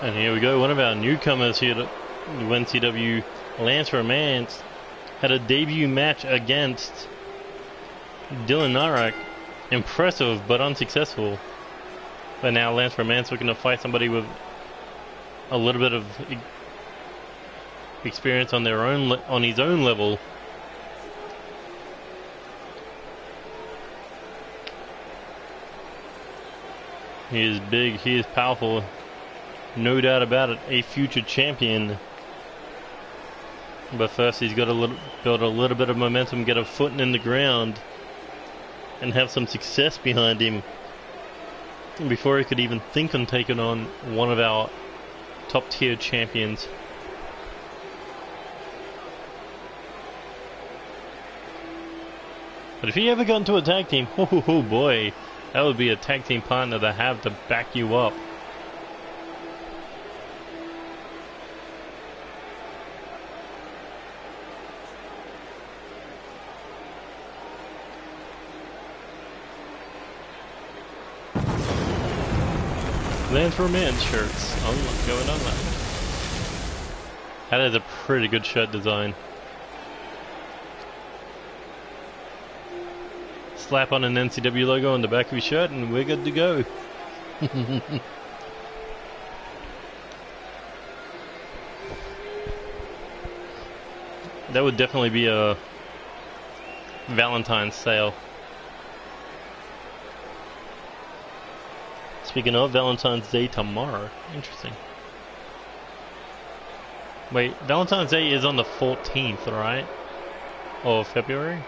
Speaker 1: And here we go, one of our newcomers here to NCW, Lance Romance, had a debut match against Dylan Narak. Impressive, but unsuccessful. But now Lance Romance looking to fight somebody with a little bit of experience on their own, on his own level. He is big, he is powerful. No doubt about it, a future champion. But first he's got to build a little bit of momentum, get a foot in the ground, and have some success behind him. before he could even think on taking on one of our top tier champions. But if he ever got into a tag team, oh boy, that would be a tag team partner to have to back you up. Lance Romance shirts. Oh, what's going on there? That is a pretty good shirt design. Slap on an NCW logo on the back of your shirt and we're good to go. That would definitely be a Valentine's sale. Speaking of, Valentine's Day tomorrow. Interesting. Wait, Valentine's Day is on the 14th, right? Of February?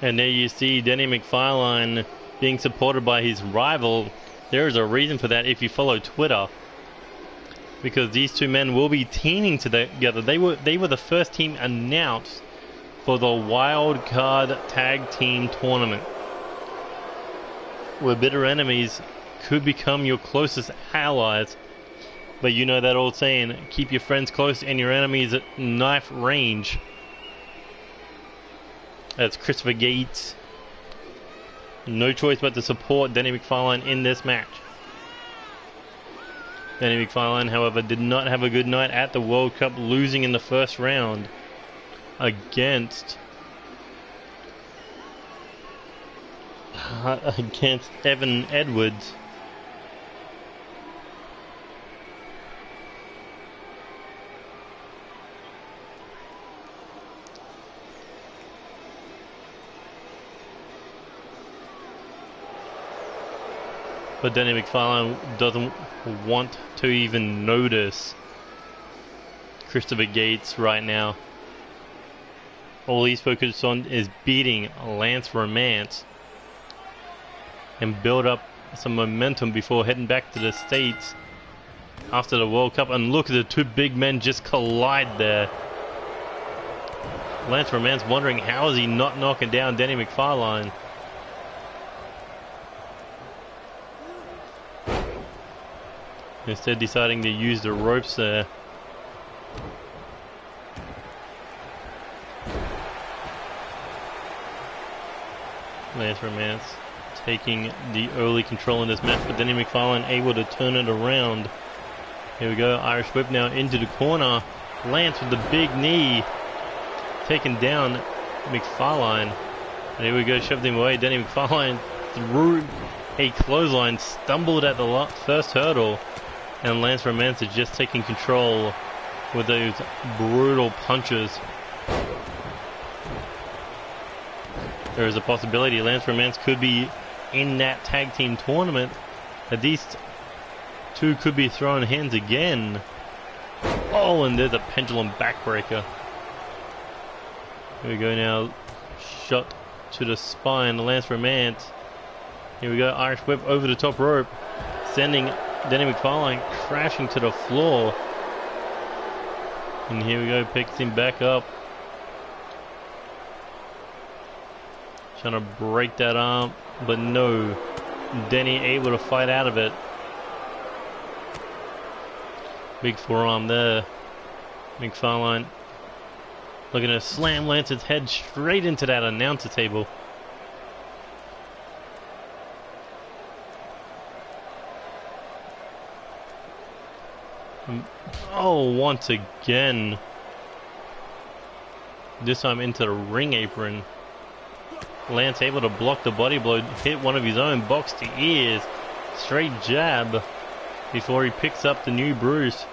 Speaker 1: And there you see Denny McFarlane being supported by his rival. There is a reason for that if you follow Twitter. Because these two men will be teaming together. They were the first team announced for the Wild Card Tag Team Tournament, where bitter enemies could become your closest allies. But you know that old saying, keep your friends close and your enemies at knife range. That's Christopher Gates. No choice but to support Denny McFarlane in this match. Denny McFarlane, however, did not have a good night at the World Cup, losing in the first round against Evan Edwards. But Denny McFarlane doesn't want to even notice Christopher Gates right now. All he's focused on is beating Lance Romance and build up some momentum before heading back to the States after the World Cup. And look at the two big men just collide there. Lance Romance wondering how is he not knocking down Denny McFarlane. Instead deciding to use the ropes there. Lance Romance taking the early control in this match, but Denny McFarlane able to turn it around. Here we go, Irish whip now into the corner. Lance with the big knee, taking down McFarlane. And here we go, shoved him away. Denny McFarlane threw a clothesline, stumbled at the first hurdle. And Lance Romance is just taking control with those brutal punches. There is a possibility Lance Romance could be in that tag team tournament. That these two could be throwing hands again. Oh, and there's a pendulum backbreaker. Here we go now. Shot to the spine. Lance Romance. Here we go. Irish whip over the top rope. Sending Denny McFarlane crashing to the floor. And here we go, picks him back up. Trying to break that arm, but no. Denny able to fight out of it. Big forearm there. McFarlane looking to slam Lance's head straight into that announcer table. Oh, once again. This time into the ring apron. Lance able to block the body blow, hit one of his own, box to ears, straight jab before he picks up the new Bruce.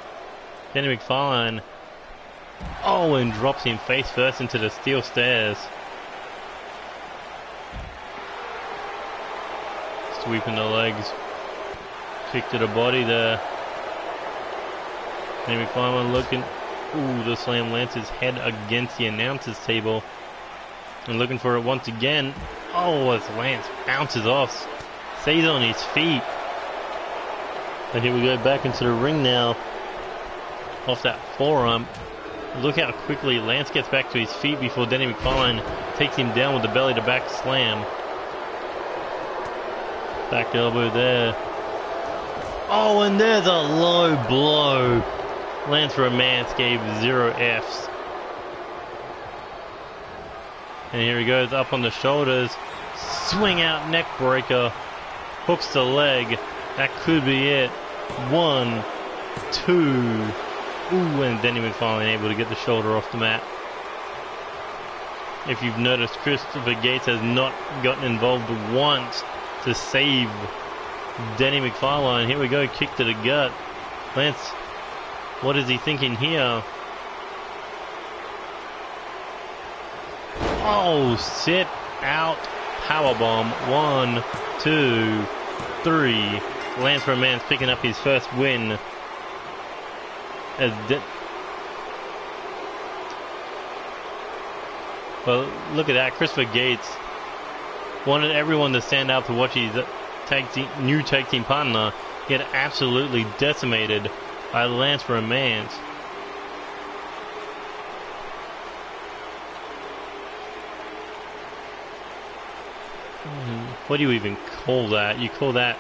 Speaker 1: Denny McFarlane. Oh, and drops him face first into the steel stairs. Sweeping the legs. Kick to the body there. Denny McFarlane looking Ooh, the slam lands his head against the announcer's table. And looking for it once again. Oh, as Lance bounces off. Stays on his feet. And here we go back into the ring now. Off that forearm. Look how quickly Lance gets back to his feet before Denny McFarlane takes him down with the belly to back slam. Back elbow there. Oh, and there's a low blow. Lance Romance gave 0 Fs. And here he goes up on the shoulders. Swing out neck breaker. Hooks the leg. That could be it. 1, 2. Ooh, and Denny McFarlane able to get the shoulder off the mat. If you've noticed, Christopher Gates has not gotten involved once to save Denny McFarlane. Here we go, kick to the gut. Lance, what is he thinking here? Oh, sit out powerbomb. 1, 2, 3. Lance Romance picking up his first win. Well, look at that. Christopher Gates wanted everyone to stand up to watch his new tag team partner get absolutely decimated by Lance Romance. What do you even call that? You call that...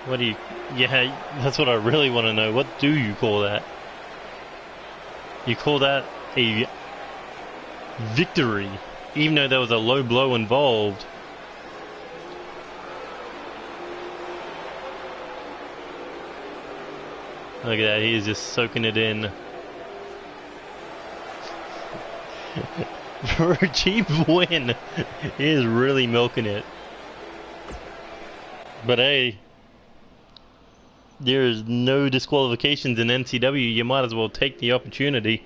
Speaker 1: What do you... Yeah, that's what I really want to know. What do you call that? You call that a victory, even though there was a low blow involved. Look at that, he is just soaking it in. For a cheap win, he is really milking it. But hey, there is no disqualifications in NCW. You might as well take the opportunity.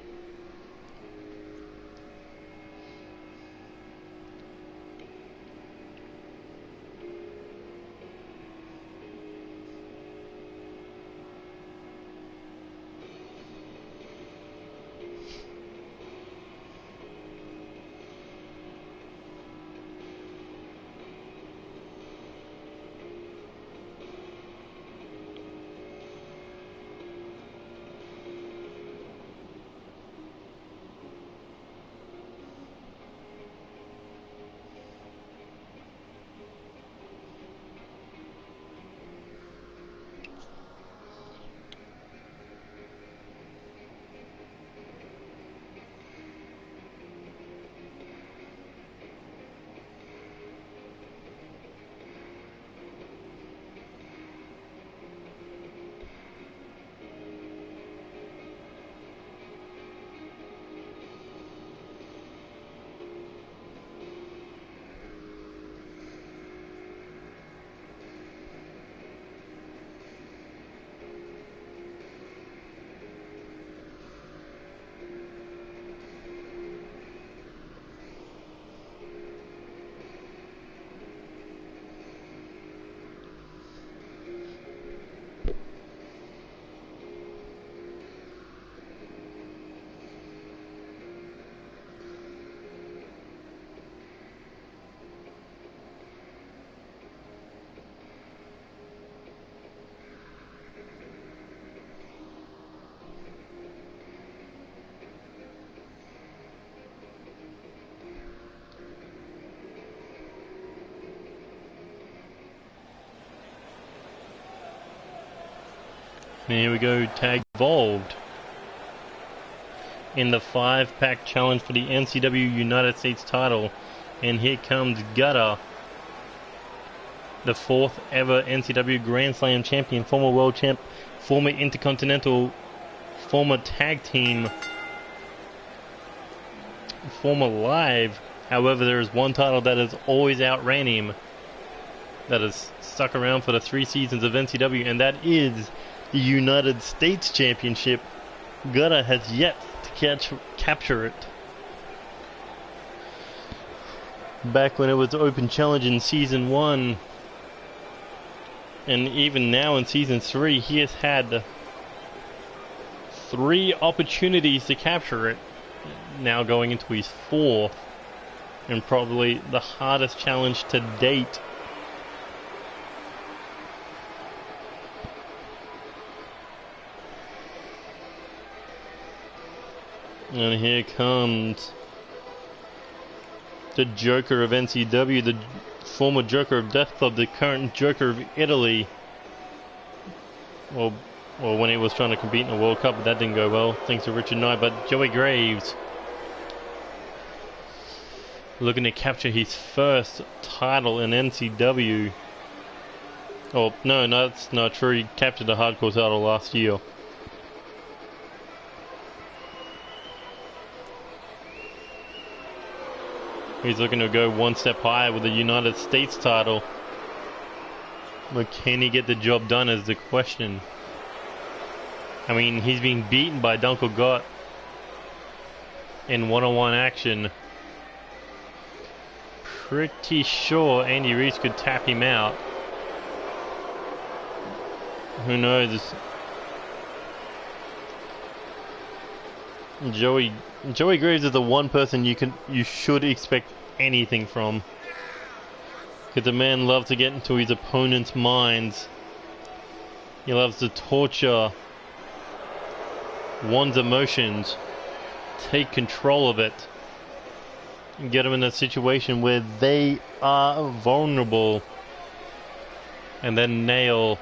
Speaker 1: And here we go, tag involved in the 5-pack challenge for the NCW United States title. And here comes Gutter, the 4th ever NCW Grand Slam champion, former world champ, former Intercontinental, former tag team, former live. However, there is one title that has always outran him, that has stuck around for the 3 seasons of NCW, and that is the United States Championship. Gutter has yet to capture it. Back when it was open challenge in season 1, And even now in Season 3, he has had 3 opportunities to capture it. Now going into his 4th, and probably the hardest challenge to date. And here comes the Joker of NCW, the former Joker of Death Club, the current Joker of Italy. Well, when he was trying to compete in the World Cup, but that didn't go well, thanks to Richard Knight. But Joey Graves looking to capture his first title in NCW. Oh, no, that's not true. He captured the hardcore title last year. He's looking to go one step higher with the United States title. But can he get the job done is the question. I mean, he's being beaten by Dunkel Gott in one-on-one action. Pretty sure Andy Reese could tap him out. Who knows? Joey Graves is the one person you should expect anything from, because the man loves to get into his opponent's minds. He loves to torture one's emotions, take control of it, and get them in a situation where they are vulnerable, and then nail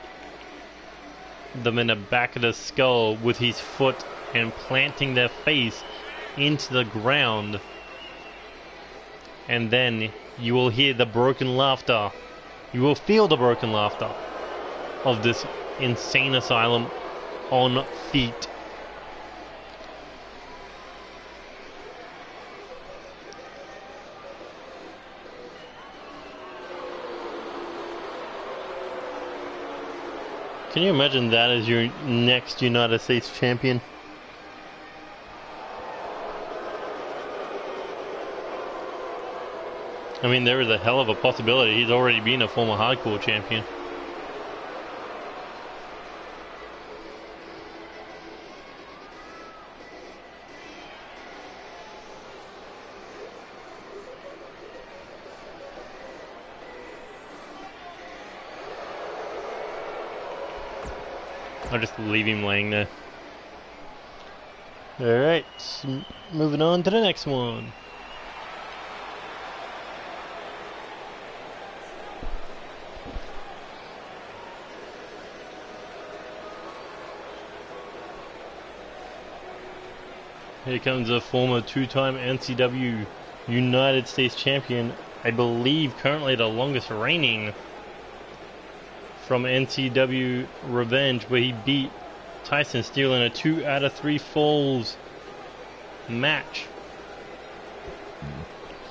Speaker 1: them in the back of the skull with his foot and planting their face into the ground. And then you will hear the broken laughter. You will feel the broken laughter of this insane asylum on feet. Can you imagine that as your next United States champion? I mean, there is a hell of a possibility. He's already been a former hardcore champion. I'll just leave him laying there. Alright, moving on to the next one. Here comes a former 2-time NCW United States champion, I believe currently the longest reigning, from NCW Revenge, where he beat Tyson Steele in a 2 out of 3 falls match.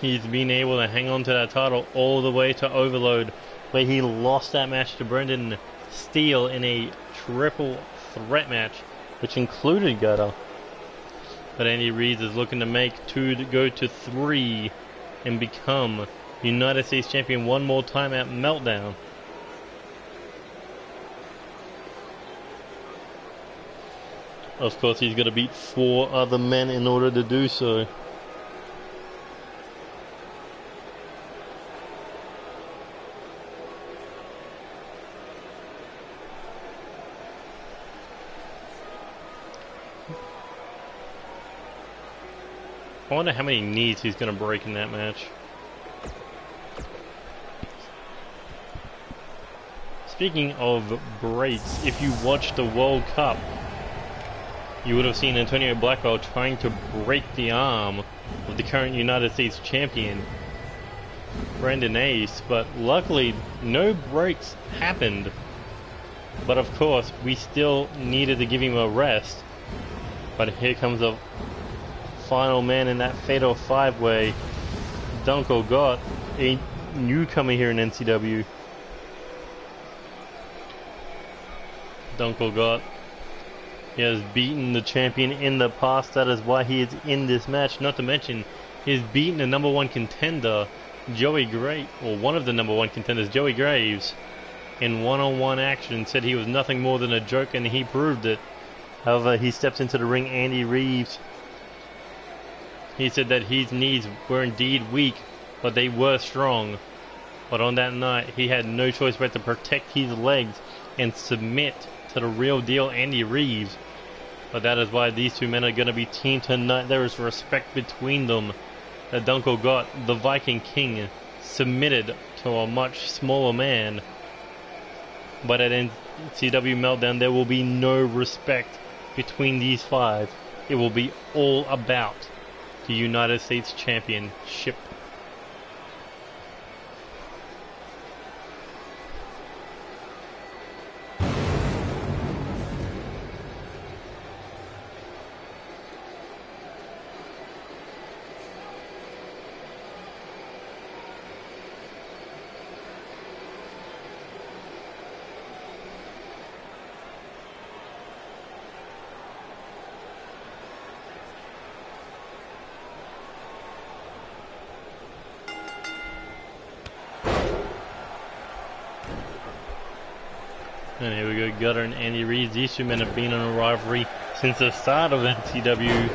Speaker 1: He's been able to hang on to that title all the way to Overload, where he lost that match to Brendan Steele in a triple threat match, which included Gutter. But Andy Reid is looking to make 2 to go to 3 and become United States champion one more time at Meltdown. Of course, he's got to beat 4 other men in order to do so. I wonder how many knees he's going to break in that match. Speaking of breaks, if you watched the World Cup, you would have seen Antonio Blackwell trying to break the arm of the current United States champion, Brandon Ace, but luckily no breaks happened. But of course, we still needed to give him a rest. But here comes the final man in that fatal 5-way, Dunkel Gott, a newcomer here in NCW. Dunkel Gott, he has beaten the champion in the past. That is why he is in this match. Not to mention, he has beaten the #1 contender, Joey Graves, or one of the #1 contenders, Joey Graves. in one-on-one action, said he was nothing more than a joke, and he proved it. However, he steps into the ring, Andy Reeves. He said that his knees were indeed weak, but they were strong. But on that night, he had no choice but to protect his legs and submit to the real deal, Andy Reeves. But that is why these two men are going to be teamed tonight. There is respect between them. That Dunkel got the Viking King submitted to a much smaller man. But at NCW Meltdown, there will be no respect between these five. It will be all about the United States Championship. And here we go, Gutter and Andy Reeves. These two men have been in a rivalry since the start of NCW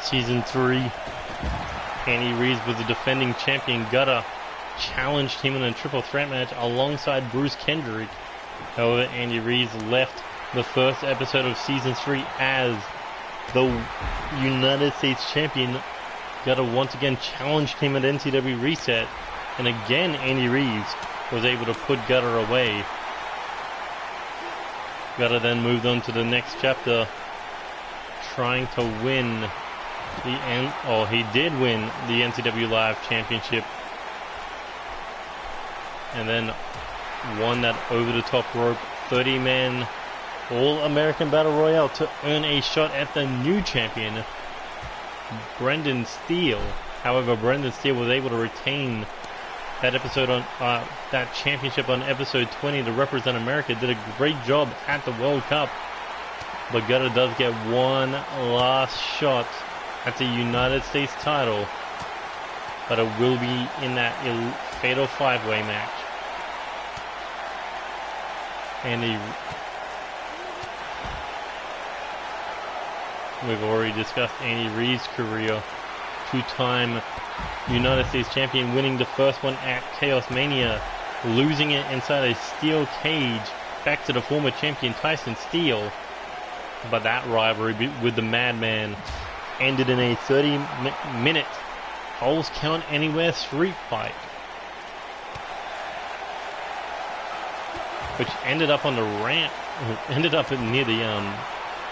Speaker 1: Season 3. Andy Reeves was the defending champion. Gutter challenged him in a triple threat match alongside Bruce Kendrick. However, Andy Reeves left the first episode of Season 3 as the United States champion. Gutter once again challenged him at NCW Reset. And again, Andy Reeves was able to put Gutter away. Gutter then moved on to the next chapter, trying to win he did win the NCW Live Championship. And then won that over-the-top rope 30-man All-American Battle Royale to earn a shot at the new champion, Brendan Steele. However, Brendan Steele was able to retain that episode on that championship on episode 20 to represent America. Did a great job at the World Cup, but Gutter does get one last shot at the United States title, but it will be in that fatal five-way match. And we've already discussed Andy Reeves' career. Two-time United States champion, winning the first one at Chaos Mania, losing it inside a steel cage back to the former champion Tyson Steele. But that rivalry with the Madman ended in a 30-minute Falls Count Anywhere street fight, which ended up on the ramp, ended up near the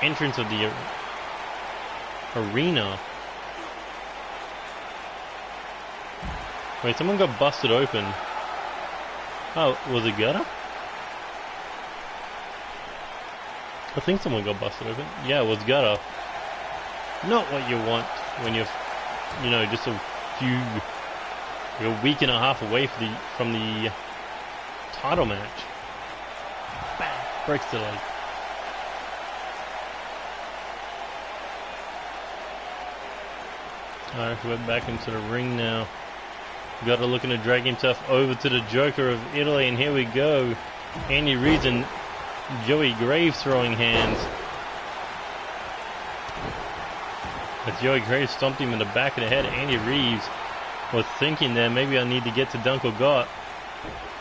Speaker 1: entrance of the arena. Wait, someone got busted open. Oh, was it Gutter? I think someone got busted open. Yeah, it was Gutter. Not what you want when you're, just a week and a half away from the title match. Bang! Breaks the leg. Alright, we're back into the ring now. Gutter looking to drag himself over to the Joker of Italy, and here we go. Andy Reeves and Joey Graves throwing hands. As Joey Graves stomped him in the back of the head, Andy Reeves was thinking there, maybe I need to get to Dunkel Gott,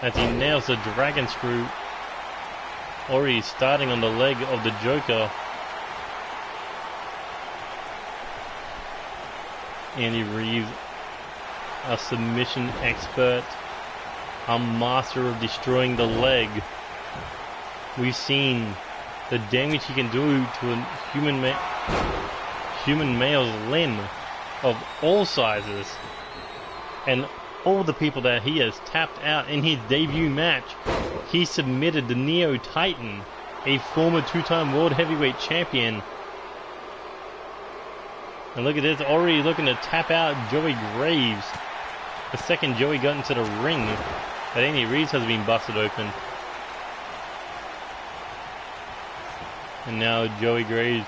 Speaker 1: as he nails the dragon screw, already starting on the leg of the Joker. Andy Reeves, a submission expert, a master of destroying the leg. We've seen the damage he can do to a human male's limb of all sizes, and all the people that he has tapped out in his debut match. He submitted the Neo Titan, a former two-time world heavyweight champion. And look at this, already looking to tap out Joey Graves. The second Joey got into the ring, that Andy Reeves has been busted open. And now Joey Graves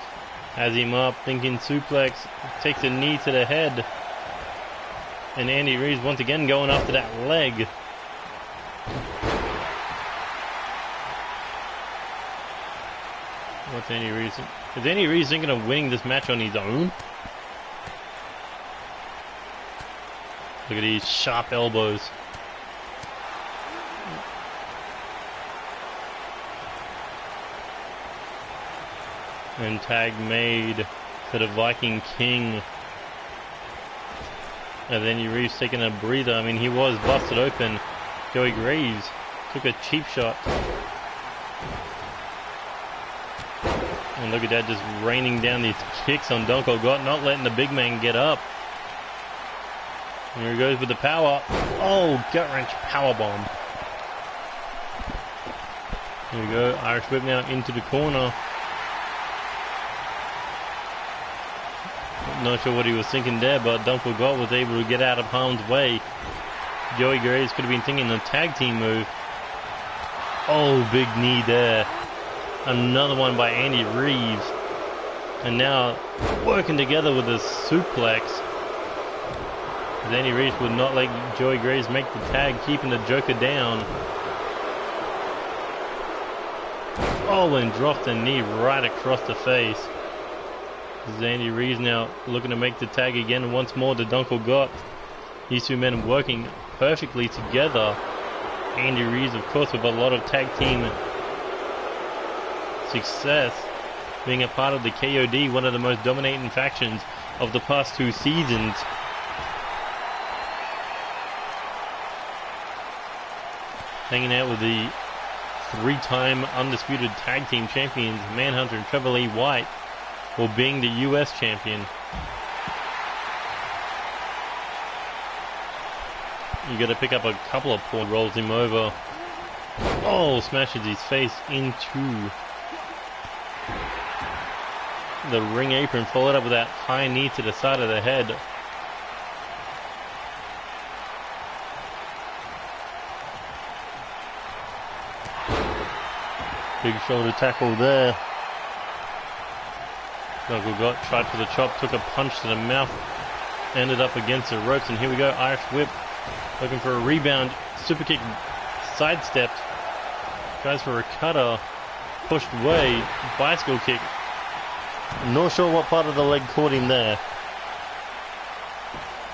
Speaker 1: has him up, thinking suplex, takes a knee to the head. And Andy Reeves once again going after that leg. What's Andy Reeves? Is Andy Reeves thinking of winning this match on his own? Look at these sharp elbows. And tag made to the Viking King. And then Reeves taking a breather. I mean, he was busted open. Joey Graves took a cheap shot. And look at that, just raining down these kicks on Donko Gott, not letting the big man get up. And here he goes with the power. Oh, gut wrench power bomb. Here we go, Irish whip now into the corner. Not sure what he was thinking there, but Donko Gott was able to get out of harm's way. Joey Graves could have been thinking a tag team move. Oh, big knee there. Another one by Andy Reeves. And now working together with a suplex. As Andy Reeves would not let Joey Graves make the tag, keeping the Joker down. Oh, and dropped a knee right across the face. As Andy Reeves now looking to make the tag again once more to Donko Gott. These two men working perfectly together. Andy Reeves, of course, with a lot of tag team success, being a part of the KOD, one of the most dominating factions of the past 2 seasons. Hanging out with the 3-time undisputed tag team champions, Manhunter and Trevor Lee White, while being the US champion. You got to pick up a couple of poor rolls him over. Oh, smashes his face into the ring apron, followed up with that high knee to the side of the head. Big shoulder tackle there. Donko Gott tried for the chop, took a punch to the mouth, ended up against the ropes, and here we go, Irish whip, looking for a rebound, super kick, sidestepped, tries for a cutter, pushed away, bicycle kick. I'm not sure what part of the leg caught him there.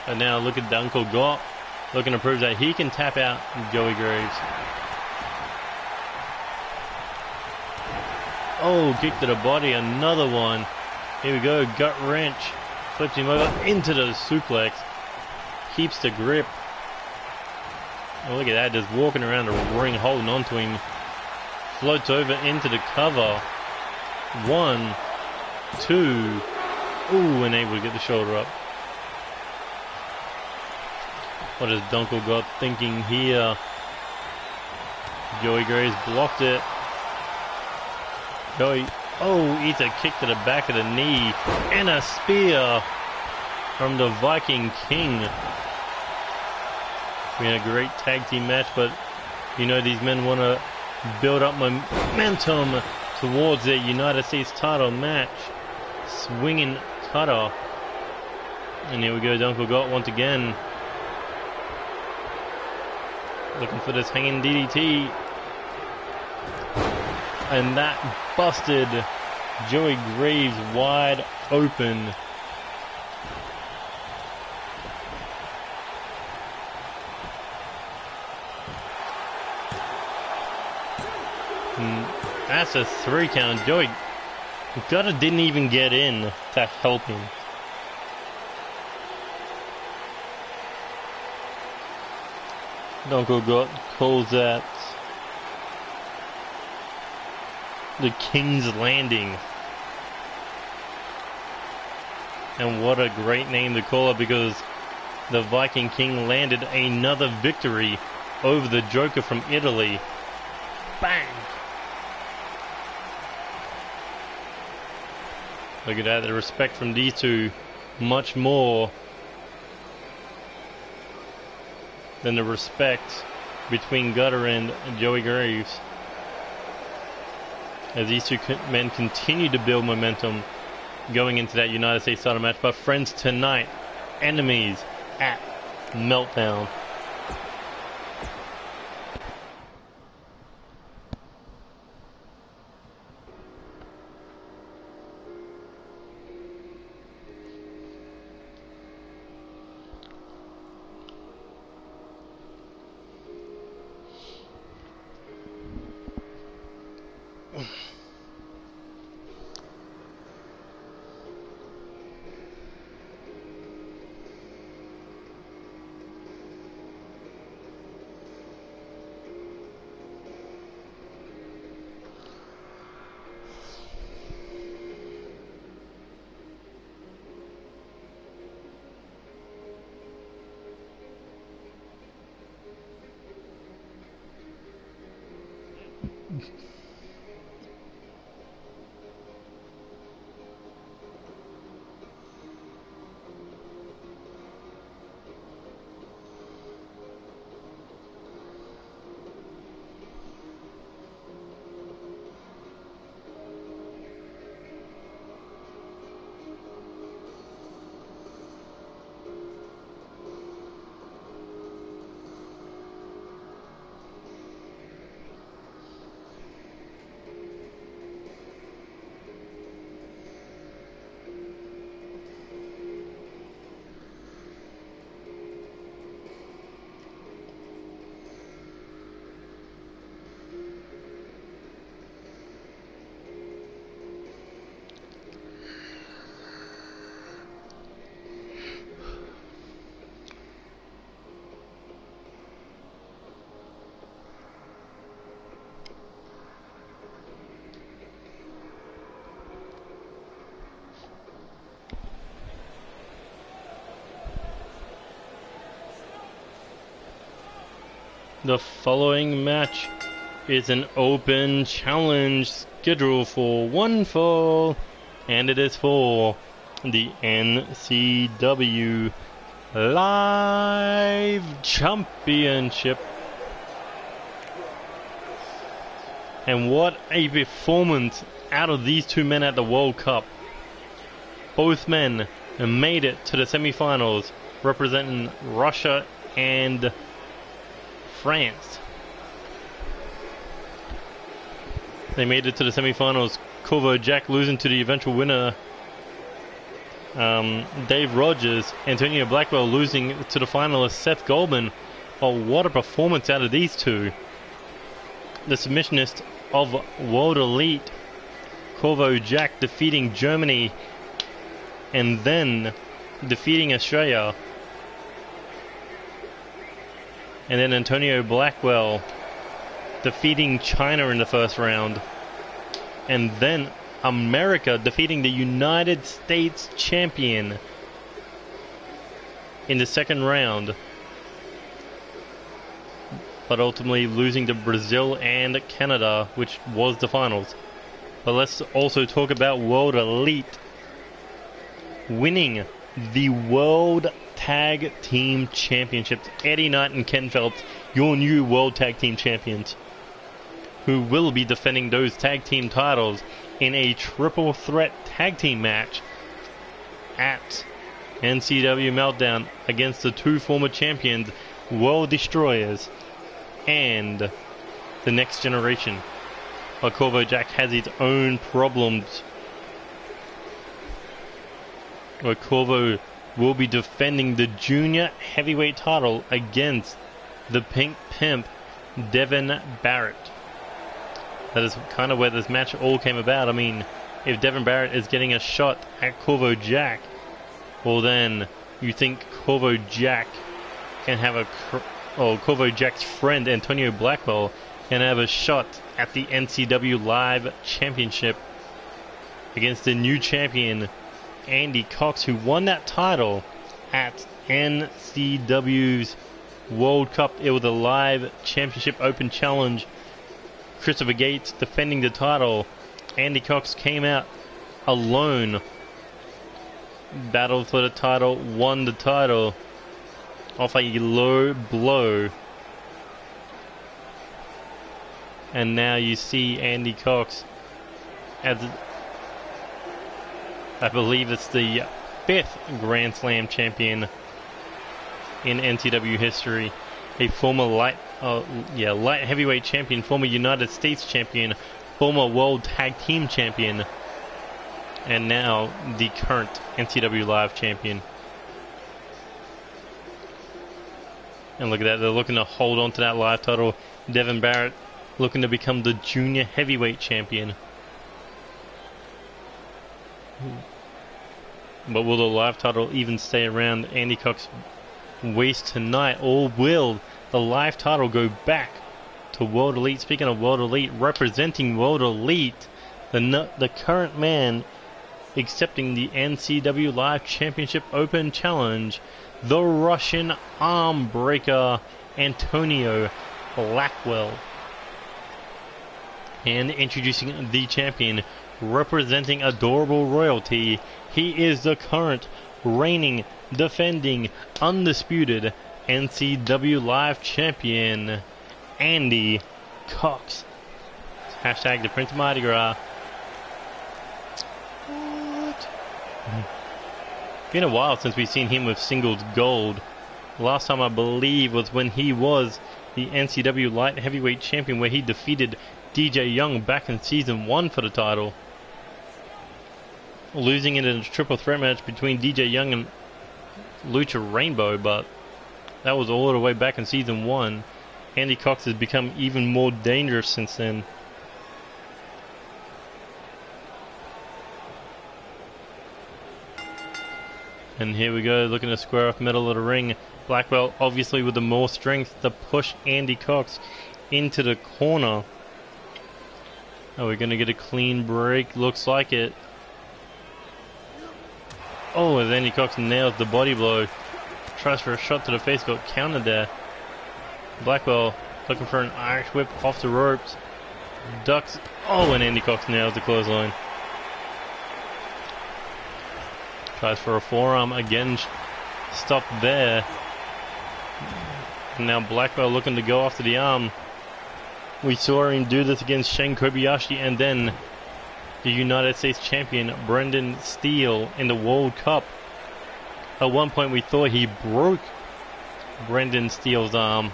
Speaker 1: And now look at Donko Gott, looking to prove that he can tap out Joey Graves. Oh, kick to the body, another one. Here we go, gut wrench. Flips him over into the suplex. Keeps the grip. Oh, look at that, just walking around the ring, holding onto him. Floats over into the cover. 1, 2. Ooh, and able to get the shoulder up. What is Donko Gott thinking here? Joey Graves blocked it. Joey, oh, eats a kick to the back of the knee. And a spear from the Viking King. We had a great tag team match, but you know these men want to build up momentum towards their United States title match. Swinging cutter. And here we go, Donko Gott once again. Looking for this hanging DDT. And that busted Joey Graves wide open. That's a 3 count. Joey Gutter didn't even get in to help him. Donko Gott calls that the King's Landing. And what a great name to call it, because the Viking King landed another victory over the Joker from Italy. Bang! Look at that, the respect from these two, much more than the respect between Gutter and Joey Graves. As these two men continue to build momentum going into that United States title match. But friends, tonight, enemies at meltdown. The following match is an open challenge scheduled for one fall, and it is for the NCW Live Championship. And what a performance out of these two men at the World Cup. Both men made it to the semi-finals, representing Russia and France. They made it to the semi-finals. Corvo Jack losing to the eventual winner, Dave Rogers. Antonio Blackwell losing to the finalist Seth Goldman. Oh, what a performance out of these two. The submissionist of World Elite, Corvo Jack, defeating Germany and then defeating Australia. And then Antonio Blackwell defeating China in the first round. And then America defeating the United States champion in the second round. But ultimately losing to Brazil and Canada, which was the finals. But let's also talk about World Elite winning the World Tag Team Championships. Eddie Knight and Ken Phelps, your new World Tag Team Champions, who will be defending those tag team titles in a triple threat tag team match at NCW Meltdown against the two former champions, World Destroyers and the Next Generation. But Corvo Jack has his own problems, where Corvo will be defending the junior heavyweight title against the Pink Pimp, Devin Barrett. That is kind of where this match all came about. I mean, if Devin Barrett is getting a shot at Corvo Jack, well then you think Corvo Jack can have Corvo Jack's friend Antonio Blackwell can have a shot at the NCW Live Championship against the new champion Andy Cox, who won that title at NCW's World Cup. It was a Live Championship Open Challenge. Christopher Gates defending the title. Andy Cox came out alone, battled for the title, won the title off a low blow. And now you see Andy Cox as, I believe it's the 5th Grand Slam champion in NCW history. A former light heavyweight champion, former United States champion, former World Tag Team champion, and now the current NCW Live champion. And look at that, they're looking to hold on to that live title. Devin Barrett looking to become the junior heavyweight champion. But will the live title even stay around? Andy Cox waste tonight, or will the live title go back to World Elite? Speaking of World Elite, representing World Elite, the current man accepting the NCW Live Championship Open Challenge, the Russian arm breaker Antonio Blackwell. And introducing the champion, representing Adorable Royalty, he is the current reigning, defending, undisputed NCW Live champion, Andy Cox. Hashtag the Prince of Mardi Gras. What? Been a while since we've seen him with singles gold. Last time I believe was when he was the NCW Light Heavyweight Champion, where he defeated DJ Young back in Season 1 for the title. Losing it in a triple threat match between DJ Young and Lucha Rainbow, but that was all the way back in Season 1. Andy Cox has become even more dangerous since then. And here we go, looking to square off middle of the ring. Blackwell obviously with the more strength to push Andy Cox into the corner. Are we going to get a clean break? Looks like it. Oh, as Andy Cox nails the body blow. Tries for a shot to the face, got countered there. Blackwell looking for an Irish whip off the ropes. Ducks. Oh, and Andy Cox nails the clothesline. Tries for a forearm again. Stopped there. Now Blackwell looking to go after the arm. We saw him do this against Shane Kobayashi, and then the United States champion Brendan Steele in the World Cup. At one point we thought he broke Brendan Steele's arm.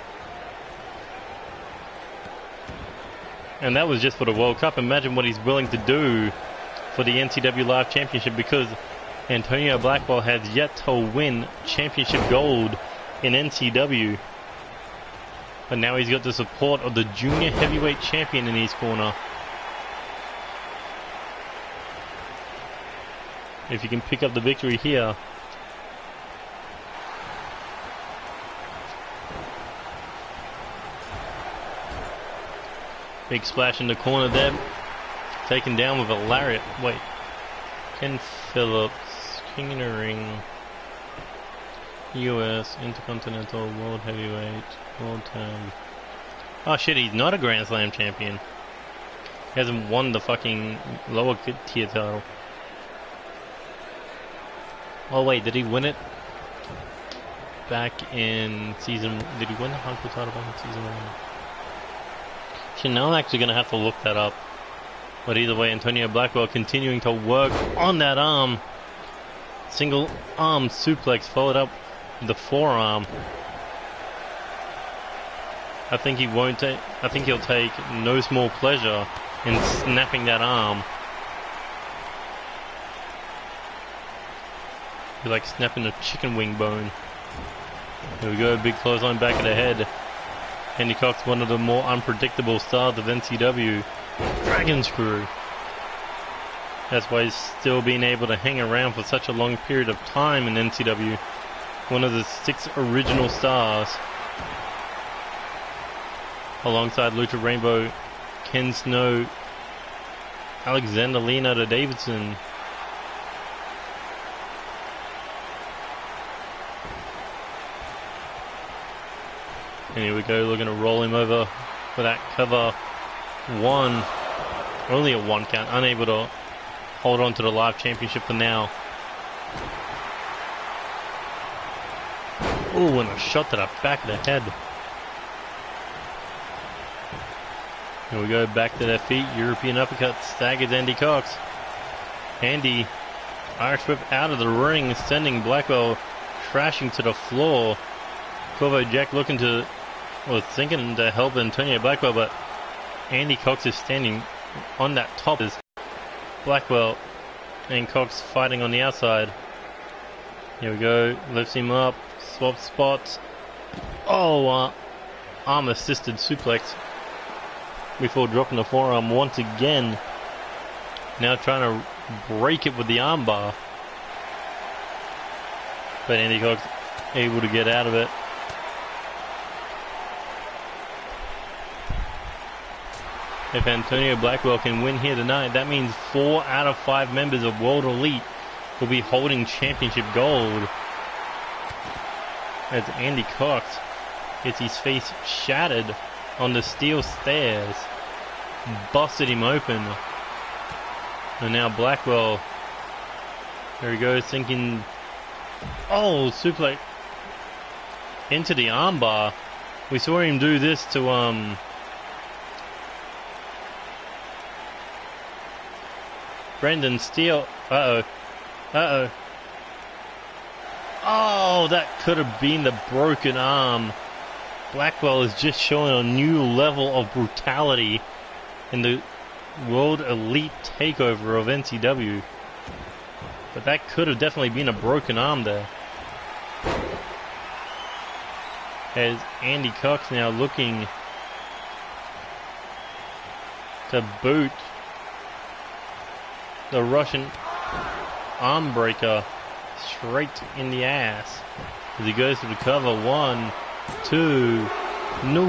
Speaker 1: And that was just for the World Cup. Imagine what he's willing to do for the NCW Live Championship, because Antonio Blackwell has yet to win championship gold in NCW. But now he's got the support of the junior heavyweight champion in his corner. If you can pick up the victory here. Big splash in the corner there. Taken down with a lariat. Wait. Ken Phillips. King in the ring. US, Intercontinental, World Heavyweight, World Tag. Oh shit, he's not a Grand Slam champion. He hasn't won the fucking lower tier title. Oh wait, did he win it back in season... Did he win the Hardcore title back in season 1? Shit, now I'm actually going to have to look that up. But either way, Antonio Blackwell continuing to work on that arm. Single arm suplex followed up with the forearm. I think he won't take... I think he'll take no small pleasure in snapping that arm. Be like snapping a chicken wing bone. Here we go, big clothesline back of the head. Andy Cox, one of the more unpredictable stars of NCW. Dragon Screw. That's why he's still being able to hang around for such a long period of time in NCW. One of the 6 original stars. Alongside Lucha Rainbow, Ken Snow, Alexander Leonardo Davidson. And here we go, looking to roll him over for that cover. 1. Only a 1 count. Unable to hold on to the Live Championship for now. Oh, and a shot to the back of the head. Here we go, back to their feet. European uppercut, staggers Andy Cox. Andy, Irish whip out of the ring, sending Blackwell crashing to the floor. Corvo Jack looking to, or thinking to help Antonio Blackwell, but Andy Cox is standing on that top as Blackwell and Cox fighting on the outside. Here we go, lifts him up, swap spots. Oh, arm assisted suplex before dropping the forearm once again. Now trying to break it with the arm bar. But Andy Cox able to get out of it. If Antonio Blackwell can win here tonight, that means 4 out of 5 members of World Elite will be holding championship gold. As Andy Cox gets his face shattered on the steel stairs. Busted him open. And now Blackwell, there he goes, thinking, oh, suplex into the armbar. We saw him do this to Brendan Steele. Uh-oh. Oh, that could have been the broken arm. Blackwell is just showing a new level of brutality in the World Elite takeover of NCW. But that could have definitely been a broken arm there. As Andy Cox now looking to boot the Russian arm breaker straight in the ass. As he goes to the cover. 1, 2. No,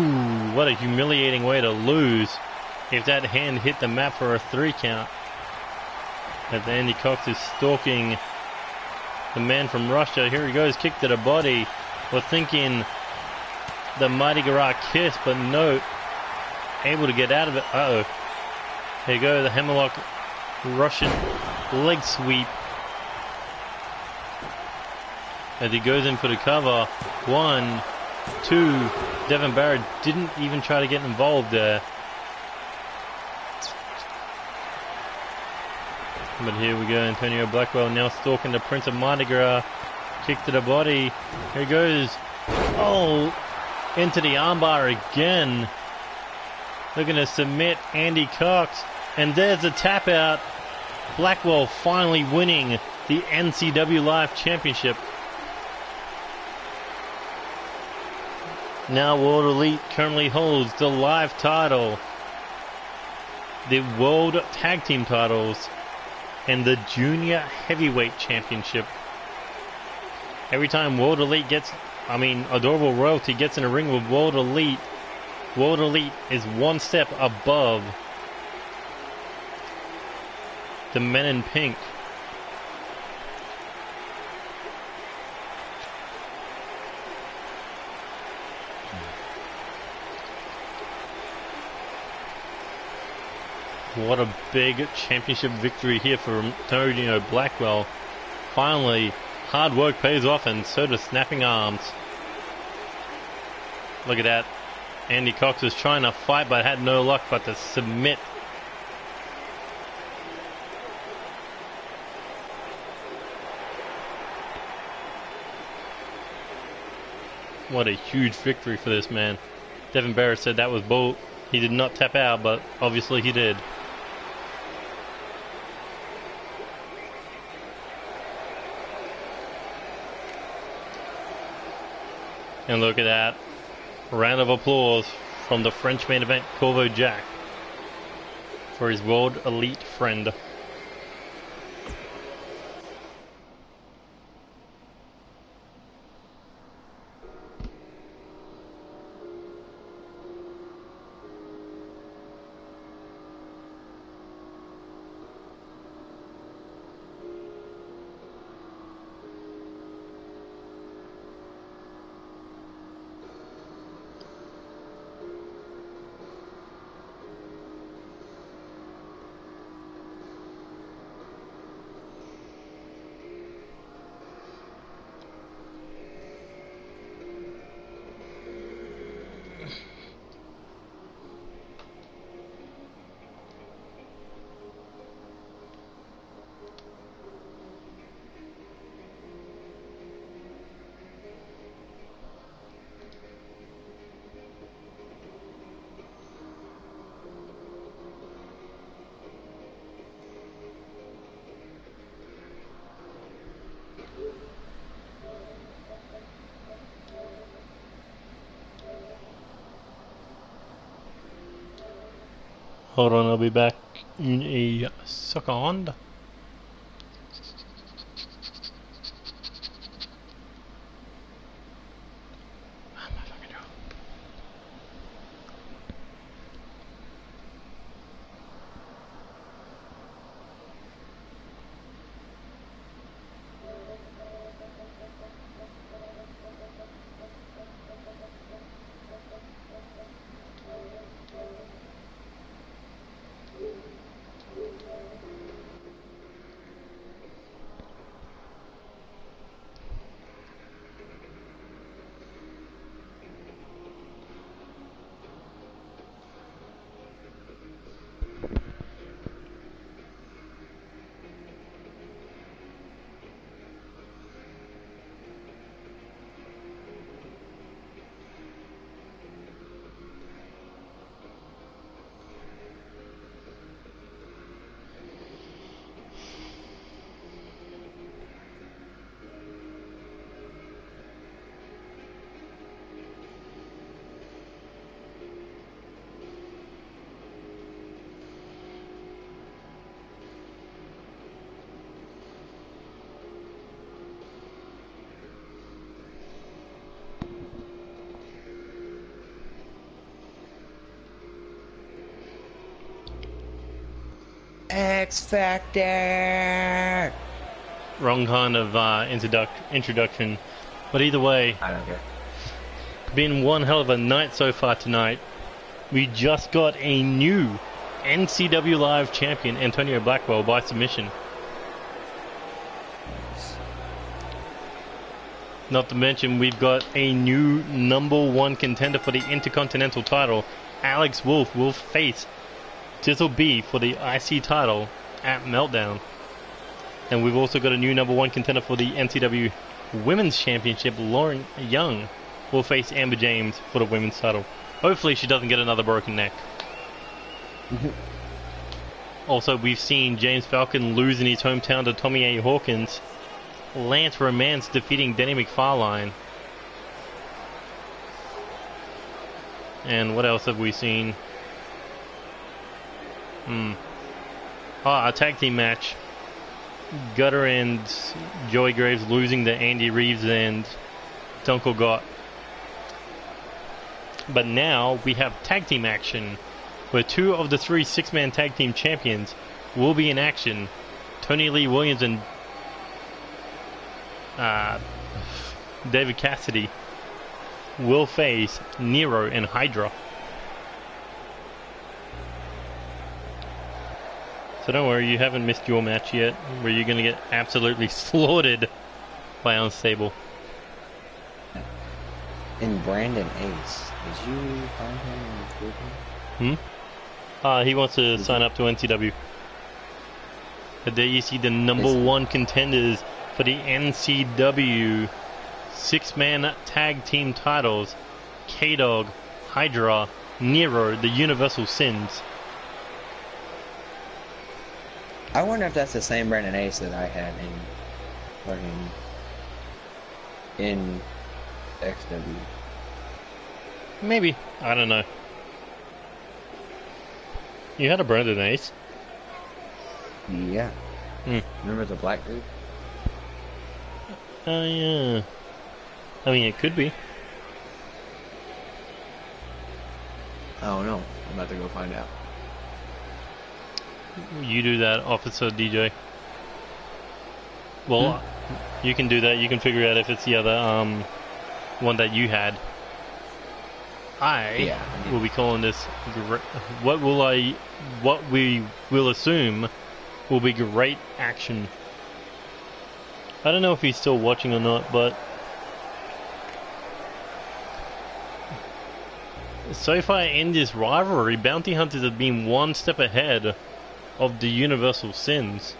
Speaker 1: what a humiliating way to lose. If that hand hit the mat for a 3 count. As Andy Cox is stalking the man from Russia. Here he goes, kick to the body. We're thinking the Mighty Garage kiss, but no. Able to get out of it. Uh-oh. Here you go, the hammerlock Russian leg sweep. As he goes in for the cover. 1, 2. Devin Barrett didn't even try to get involved there. But here we go, Antonio Blackwell now stalking the Prince of Mardi Gras. Kick to the body. Here he goes. Oh, into the armbar again. Looking to submit Andy Cox. And there's a tap out. Blackwell finally winning the NCW Live Championship. Now World Elite currently holds the Live title, the World Tag Team titles, and the Junior Heavyweight Championship. Every time World Elite Adorable Royalty gets in a ring with World Elite is one step above the men in pink. What a big championship victory here for Antonio Blackwell. Finally, hard work pays off, and so does snapping arms. Look at that. Andy Cox was trying to fight but had no luck but to submit. What a huge victory for this man. Devin Barrett said that was bull. He did not tap out, but obviously he did. And look at that. Round of applause from the French main event, Corvo Jack, for his World Elite friend. Hold on, I'll be back in a second.
Speaker 2: X Factor.
Speaker 1: Wrong kind of introduction, but either way,
Speaker 2: I don't care.
Speaker 1: been one hell of a night so far tonight. We just got a new NCW Live champion, Antonio Blackwell, by submission. Not to mention, we've got a new #1 contender for the Intercontinental title. Alex Wolf will face Dizzle B for the IC title at Meltdown. And we've also got a new #1 contender for the NCW Women's Championship. Lauren Young will face Amber James for the women's title. Hopefully she doesn't get another broken neck. Also, we've seen James Falcon lose in his hometown to Tommy A. Hawkins. Lance Romance defeating Denny McFarlane. And what else have we seen? A tag team match. Gutter and Joey Graves losing to Andy Reeves and Dunkel Gott. But now we have tag team action, where 2 of the 3 six-man tag team champions will be in action. Tony Lee Williams and David Cassidy will face Nero and Hydra. So don't worry, you haven't missed your match yet, where you're going to get absolutely slaughtered by Unstable.
Speaker 2: And Brandon Ace, did you find him on Twitter?
Speaker 1: He wants to sign up to NCW. But there you see the #1 contenders for the NCW 6-man tag team titles. K-Dog, Hydra, Nero, the Universal Sins.
Speaker 2: I wonder if that's the same Brandon Ace that I had in XW.
Speaker 1: Maybe. I don't know. You had a Brandon Ace.
Speaker 2: Yeah. Remember the black dude?
Speaker 1: Yeah. I mean, it could be.
Speaker 2: I don't know. I'm about to go find out.
Speaker 1: You do that, Officer DJ. Well, you can do that. You can figure out if it's the other one that you had. I will be calling this what we will assume will be great action. I don't know if he's still watching or not, but so far in this rivalry, Bounty Hunters have been one step ahead of the Universal Sins.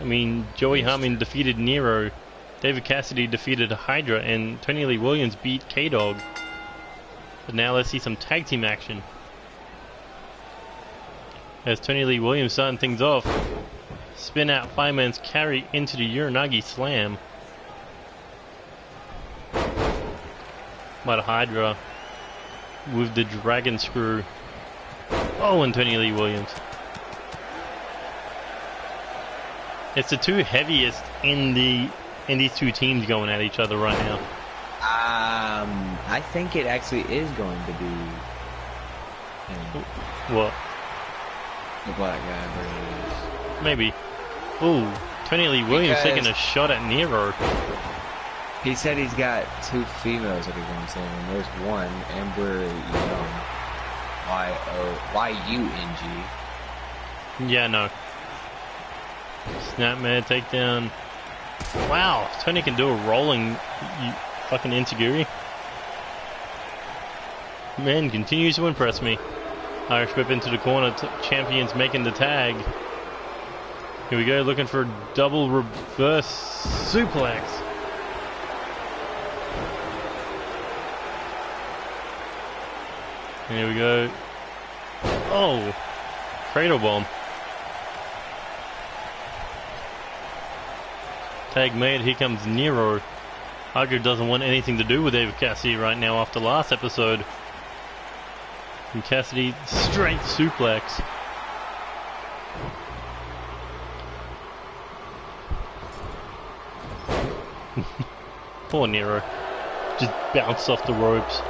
Speaker 1: I mean, Joey Harmon defeated Nero, David Cassidy defeated Hydra, and Tony Lee Williams beat K-Dog. But now let's see some tag team action. As Tony Lee Williams starting things off, spin out fireman's carry into the Uranagi slam by the Hydra. with the dragon screw. Oh, and Tony Lee Williams. It's the two heaviest in these two teams going at each other right now.
Speaker 2: I think it actually is going to be
Speaker 1: what?
Speaker 2: The black guy, whatever
Speaker 1: Maybe. Ooh, Tony Lee Williams taking a shot at Nero.
Speaker 2: He said he's got two females that he's going to send, and there's one, Amber Young, Y-U-N-G.
Speaker 1: Yeah, no. Snapmare takedown. Wow, Tony can do a rolling fucking Insiguri. Man continues to impress me. Irish whip into the corner. Champions making the tag. Here we go, looking for a double reverse suplex. Here we go. Oh, cradle bomb. Tag made. Here comes Nero. Hydra doesn't want anything to do with David Cassidy right now after last episode. And Cassidy straight suplex. Poor Nero. Just bounced off the ropes.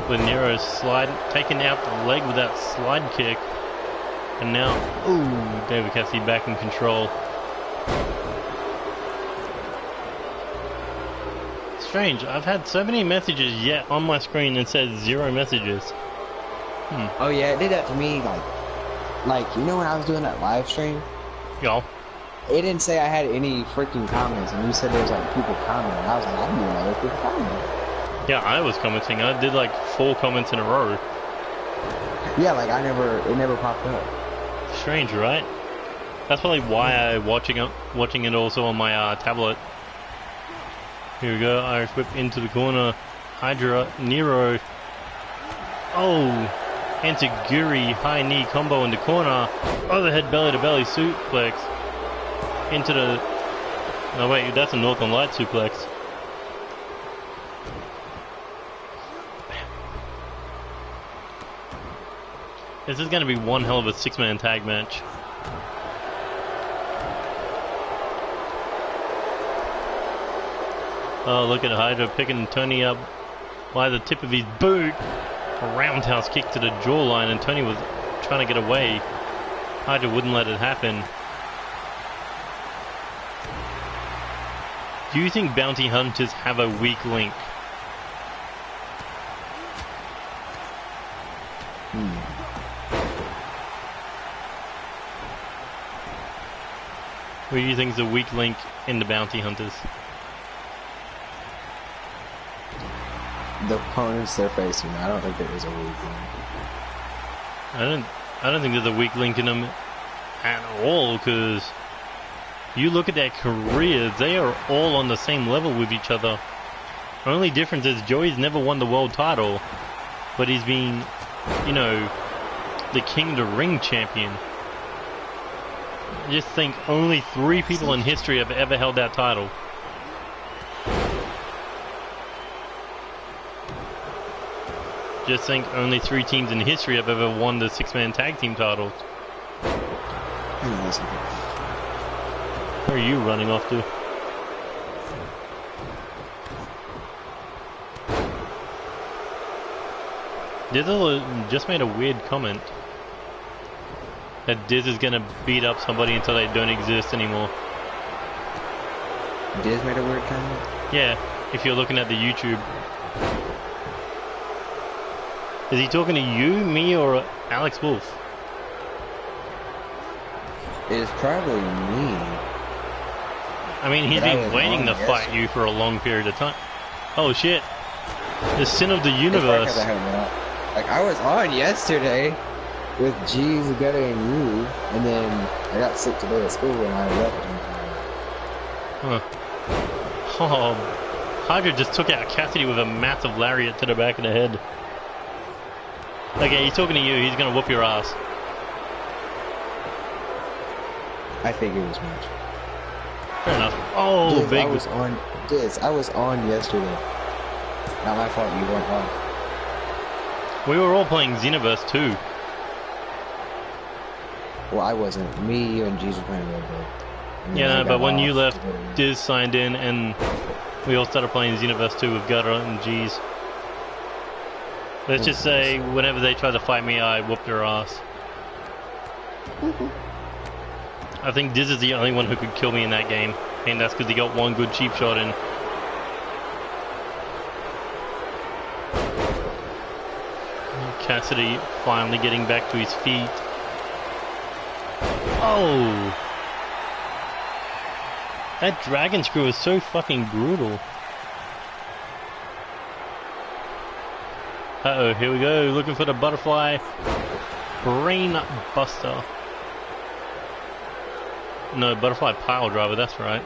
Speaker 1: With Nero taking out the leg with that slide kick. And now, ooh, David Cassidy back in control. Strange, I've had so many messages yet on my screen that says 0 messages.
Speaker 2: Oh yeah, it did that to me, like you know when I was doing that live stream?
Speaker 1: Y'all.
Speaker 2: It didn't say I had any freaking comments, and you said there was like people commenting. I was like, I didn't even know there were people commenting.
Speaker 1: Yeah, I was commenting. I did like 4 comments in a row.
Speaker 2: Yeah, like it never popped up.
Speaker 1: Strange, right? That's probably why I'm watching it also on my tablet. Here we go, Irish whip into the corner. Hydra, Nero. Oh, Enzuigiri, high knee combo in the corner. Overhead belly to belly suplex. Into the... No wait, that's a Northern Light suplex. This is going to be one hell of a 6-man tag match. Oh, look at Hydra picking Tony up by the tip of his boot. A roundhouse kick to the jawline, and Tony was trying to get away. Hydra wouldn't let it happen. Do you think bounty hunters have a weak link? Who do you think is the weak link in the bounty hunters?
Speaker 2: The opponents they're facing, I don't think there is a weak link.
Speaker 1: I don't think there's a weak link in them at all, because you look at their careers, they are all on the same level with each other. The only difference is Joey's never won the world title, but he's been, you know, the King of the Ring champion. I just think only 3 people in history have ever held that title. Just think only 3 teams in history have ever won the 6-man tag team titles. Where are you running off to? Dizzle just made a weird comment. That Diz is gonna beat up somebody until they don't exist anymore.
Speaker 2: Diz made a weird comment?
Speaker 1: Yeah, if you're looking at the YouTube. Is he talking to you, me, or Alex Wolf?
Speaker 2: It's probably me.
Speaker 1: I mean, he's been waiting to fight you for a long period of time. Oh shit. The sin of the universe.
Speaker 2: Like, I was on yesterday with G's, Gutter, and you, and then I got sick today at school and I left.
Speaker 1: Huh. Oh, Hydra just took out Cassidy with a massive lariat to the back of the head. Okay, he's talking to you. He's gonna whoop your ass.
Speaker 2: I figured as much.
Speaker 1: Fair enough. Oh,
Speaker 2: Diz,
Speaker 1: big.
Speaker 2: I was on yesterday. Not my fault you weren't on.
Speaker 1: We were all playing Xenoverse 2.
Speaker 2: Well, I wasn't. Me, you, and G's were playing Red Dead.
Speaker 1: Yeah, no, but when you left, Diz signed in, and we all started playing Xenoverse 2 with Gutter and G's. Let's just say, whenever they tried to fight me, I whooped their ass. I think Diz is the only one who could kill me in that game, and that's because he got one good cheap shot in. Cassidy finally getting back to his feet. Oh! That dragon screw is so fucking brutal. Uh-oh, here we go, looking for the butterfly brain buster. No, butterfly pile driver, that's right.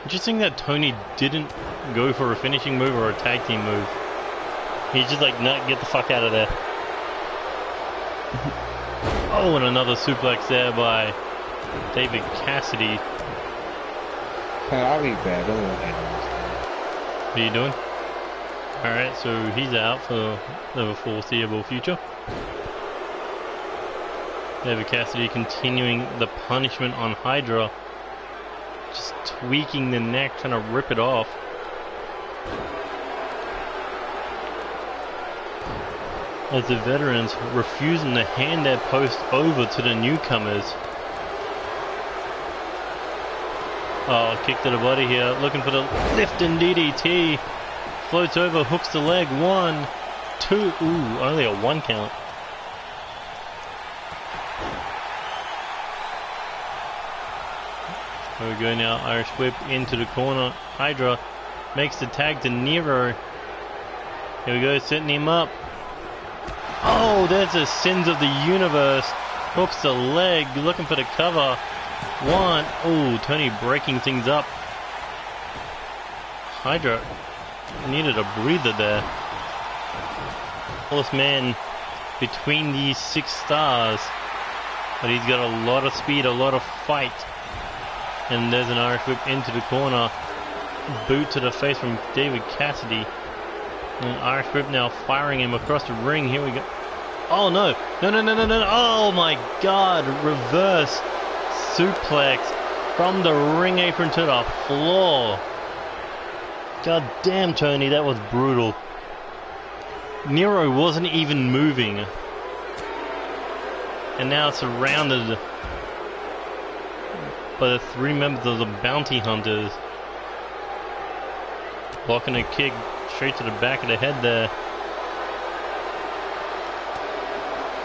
Speaker 1: Interesting that Tony didn't go for a finishing move or a tag team move. He's just like, nah, get the fuck out of there. Oh, and another suplex there by David Cassidy.
Speaker 2: I'll be back.
Speaker 1: What are you doing? Alright, so he's out for the foreseeable future. David Cassidy continuing the punishment on Hydra. Just tweaking the neck, trying to rip it off. As the veterans refusing to hand their post over to the newcomers. Oh, kick to the body here, looking for the lift and DDT. Floats over, hooks the leg, 1, 2, ooh, only a 1 count. There we go now, Irish whip into the corner. Hydra makes the tag to Nero. Here we go, setting him up. Oh, there's the sins of the universe. Hooks the leg, looking for the cover. 1, oh, Tony breaking things up. Hydra needed a breather there. Fourth man between these 6 stars. But he's got a lot of speed, a lot of fight. And there's an Irish whip into the corner. Boot to the face from David Cassidy. And an Irish whip now firing him across the ring. Here we go. Oh no. No. Oh my god. Reverse suplex from the ring apron to the floor. God damn, Tony, that was brutal. Nero wasn't even moving. And now surrounded by the 3 members of the Bounty Hunters. Blocking a kick straight to the back of the head there.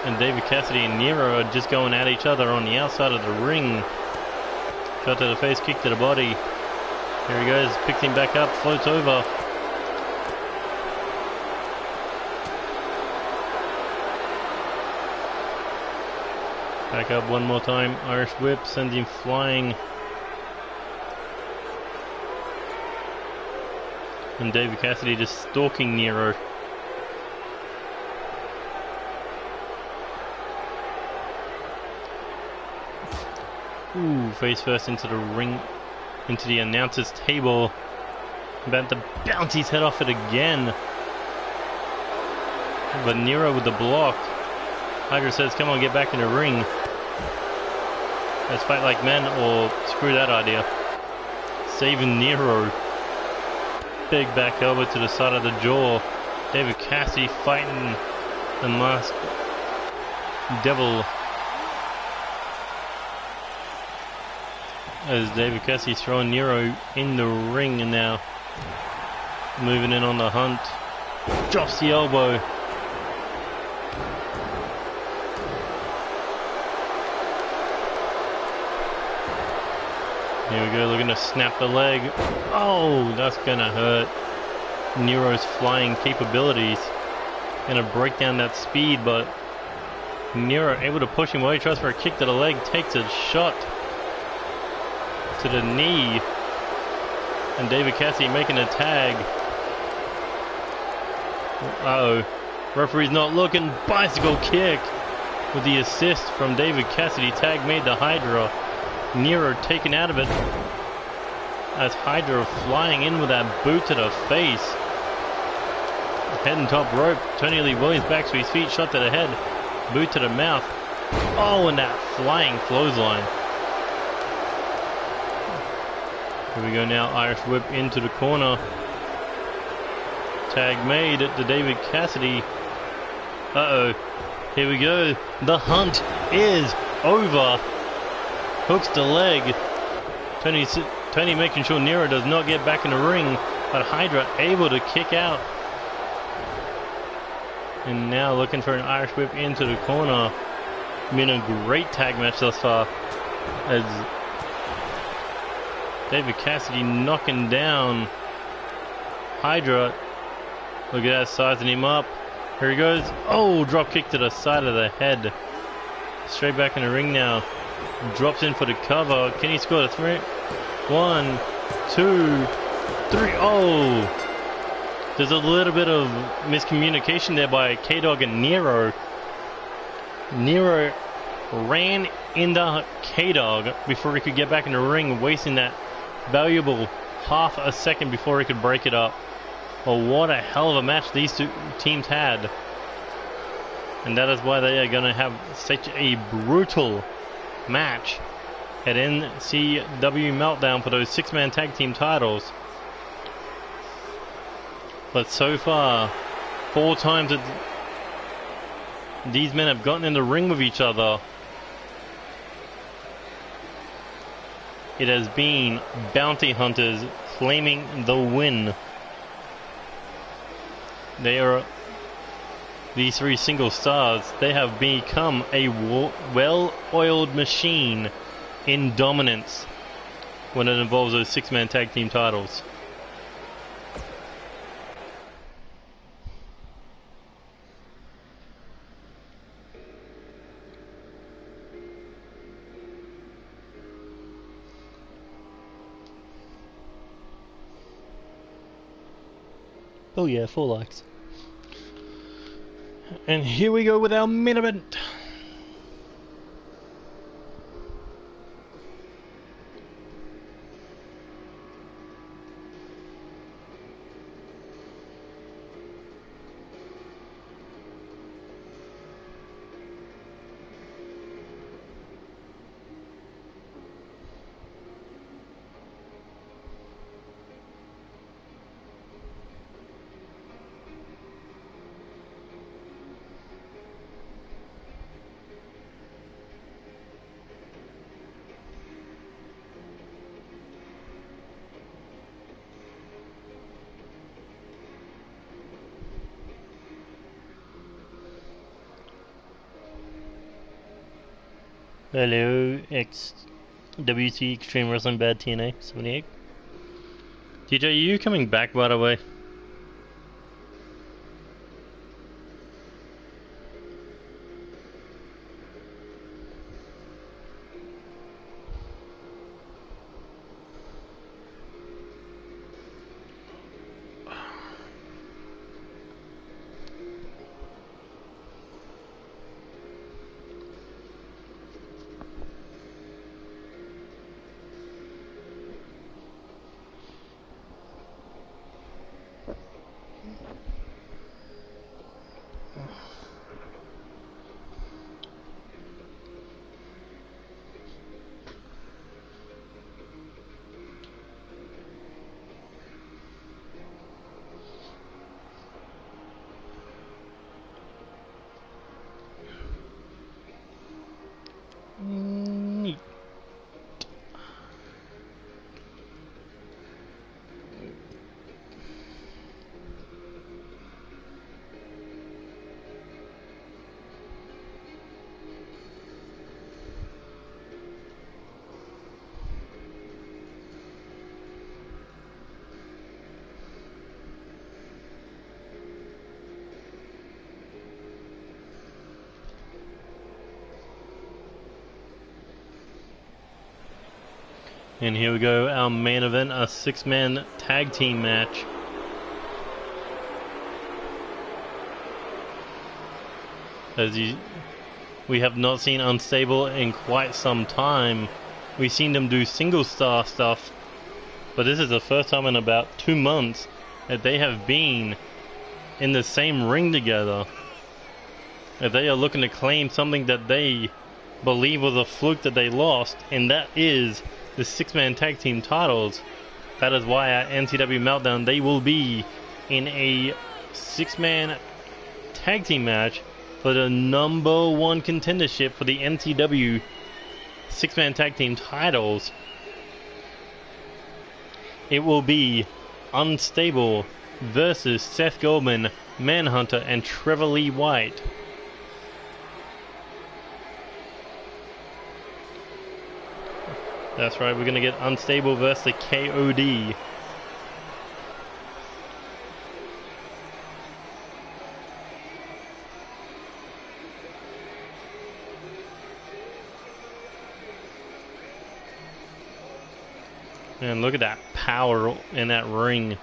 Speaker 1: And David Cassidy and Nero are just going at each other on the outside of the ring. Shot to the face, kick to the body. Here he goes, picks him back up, floats over. Back up one more time, Irish whip, sends him flying. And David Cassidy just stalking Nero. Ooh, face first into the ring, into the announcer's table. About to bounce his head off it again. But Nero with the block. Hydra says, come on, get back in the ring. Let's fight like men, or screw that idea. Saving Nero. Big back elbow to the side of the jaw. David Cassidy fighting the masked devil. As David Cassidy's throwing Nero in the ring, and now moving in on the hunt. Drops the elbow. Here we go, looking to snap the leg. Oh, that's gonna hurt. Nero's flying capabilities. Gonna break down that speed, but Nero able to push him away, tries for a kick to the leg, takes a shot to the knee. And David Cassidy making a tag. Uh-oh. Referee's not looking. Bicycle kick. with the assist from David Cassidy. Tag made to Hydra. Nero taken out of it as Hydra flying in with that boot to the face. Head and top rope. Tony Lee Williams back to his feet, shot to the head, boot to the mouth. Oh, and that flying clothesline. Here we go now, Irish whip into the corner. Tag made to David Cassidy. Uh-oh. Here we go. The hunt is over. Hooks the leg. Tony making sure Nero does not get back in the ring, but Hydra able to kick out. And now looking for an Irish whip into the corner. Been a great tag match thus far, as David Cassidy knocking down Hydra. Look at that, sizing him up. Here he goes. Oh, drop kick to the side of the head. Straight back in the ring now. Drops in for the cover. Can he score the 3? 1, 2, 3. Oh! There's a little bit of miscommunication there by K-Dog and Nero. Nero ran into K-Dog before he could get back in the ring, wasting that valuable half a second before he could break it up. Well, what a hell of a match these two teams had. And that is why they are going to have such a brutal match at NCW Meltdown for those 6-man tag team titles. But so far, 4 times that these men have gotten in the ring with each other, it has been bounty hunters claiming the win. They are, these 3 single stars, they have become a well-oiled machine in dominance when it involves those 6-man tag team titles. Oh yeah, 4 likes. And here we go with our main event. Hello, WC Extreme Wrestling Bad TNA 78. DJ, are you coming back, by the way? Neat. And here we go, our main event, a 6-man tag team match. As you We have not seen Unstable in quite some time. We've seen them do single star stuff, but this is the first time in about 2 months that they have been in the same ring together. That they are looking to claim something that they believe was a fluke that they lost, and that is the 6-man tag team titles. That is why at NCW Meltdown they will be in a 6-man tag team match for the #1 contendership for the NCW 6-man tag team titles. It will be Unstable versus Seth Goldman, Manhunter, and Trevor Lee White. That's right, we're going to get Unstable versus the KOD. And look at that power in that ring.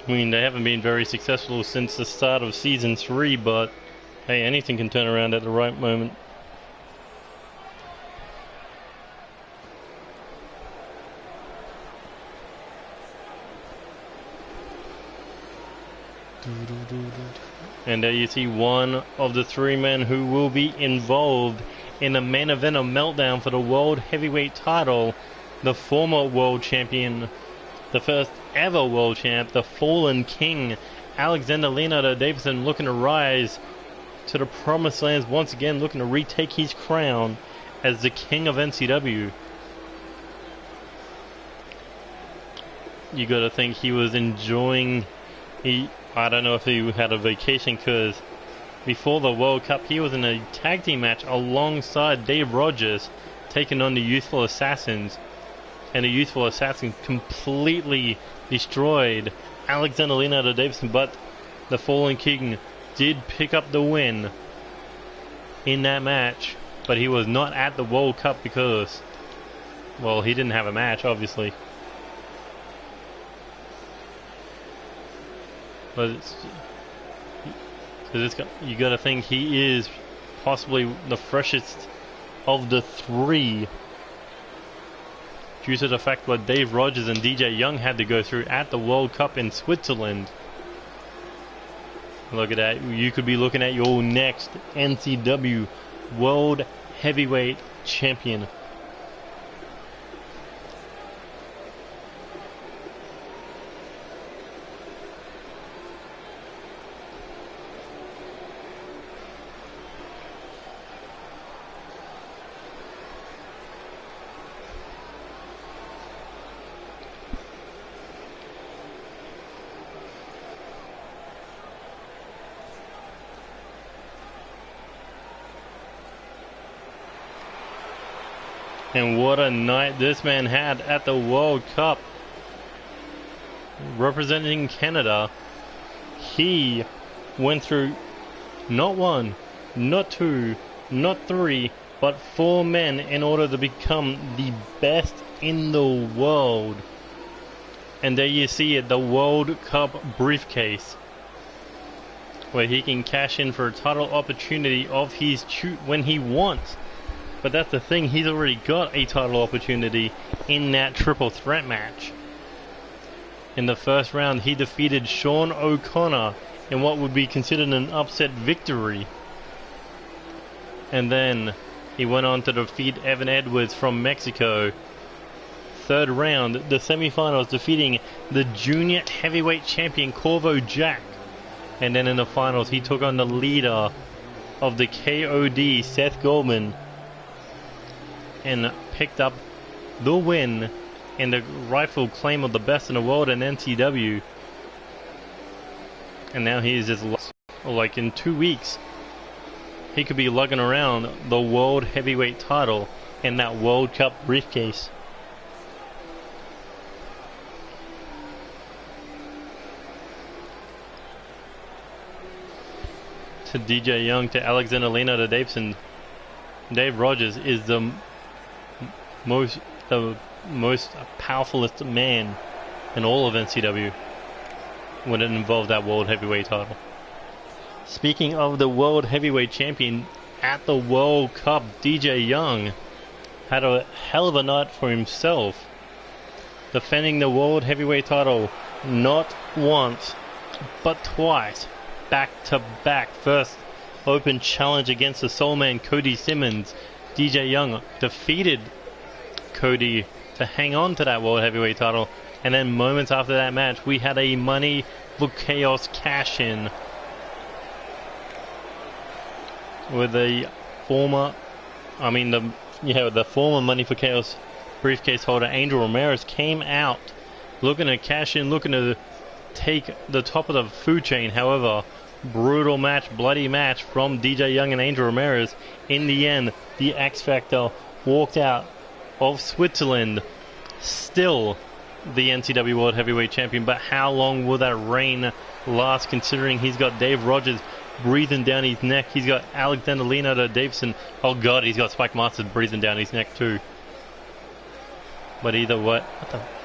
Speaker 1: I mean, they haven't been very successful since the start of Season 3, but hey, anything can turn around at the right moment. And there you see one of the 3 men who will be involved in the main event of Meltdown for the World Heavyweight title. The former World Champion, the first ever World Champ, the Fallen King, Alexander Leonardo Davidson, looking to rise to the Promised Lands once again, looking to retake his crown as the King of NCW. You gotta think he was enjoying... I don't know if he had a vacation, because before the World Cup he was in a tag team match alongside Dave Rogers, taking on the Youthful Assassins, and the Youthful Assassins completely destroyed Alexander Leonardo Davidson, but the Fallen King did pick up the win in that match, but he was not at the World Cup because, well, he didn't have a match, obviously. But you gotta think he is possibly the freshest of the 3, due to the fact what Dave Rogers and DJ Young had to go through at the World Cup in Switzerland. Look at that, you could be looking at your next NCW World Heavyweight Champion. And what a night this man had at the World Cup. Representing Canada, he went through not 1, not 2, not 3, but 4 men in order to become the best in the world. And there you see it, the World Cup briefcase, where he can cash in for a title opportunity of his choosing when he wants. But that's the thing, he's already got a title opportunity in that triple threat match. In the first round, he defeated Sean O'Connor in what would be considered an upset victory. And then he went on to defeat Evan Edwards from Mexico. Third round, the semifinals, defeating the junior heavyweight champion Corvo Jack. And then in the finals, he took on the leader of the KOD, Seth Goldman, and picked up the win and the rightful claim of the best in the world in NCW. And now he is just like in 2 weeks he could be lugging around the World Heavyweight title and that World Cup briefcase. To DJ Young, to Alexander Leonardo Davidson, Dave Rogers is the most powerfulest man in all of NCW when it involved that World Heavyweight title. Speaking of the World Heavyweight Champion, at the World Cup, DJ Young had a hell of a night for himself, defending the World Heavyweight title not once, but twice, back to back. First open challenge against the Soul Man Cody Simmons. DJ Young defeated Cody to hang on to that World Heavyweight title, and then moments after that match, we had a Money for Chaos cash-in with the former Money for Chaos briefcase holder Angel Ramirez came out looking to cash in, looking to take the top of the food chain. However, brutal match, bloody match from DJ Young and Angel Ramirez. In the end, the X Factor walked out of Switzerland, still the NCW World Heavyweight Champion. But how long will that reign last, considering he's got Dave Rogers breathing down his neck, he's got Alexander Leonardo Davison, oh god, he's got Spike Masters breathing down his neck too. But either way,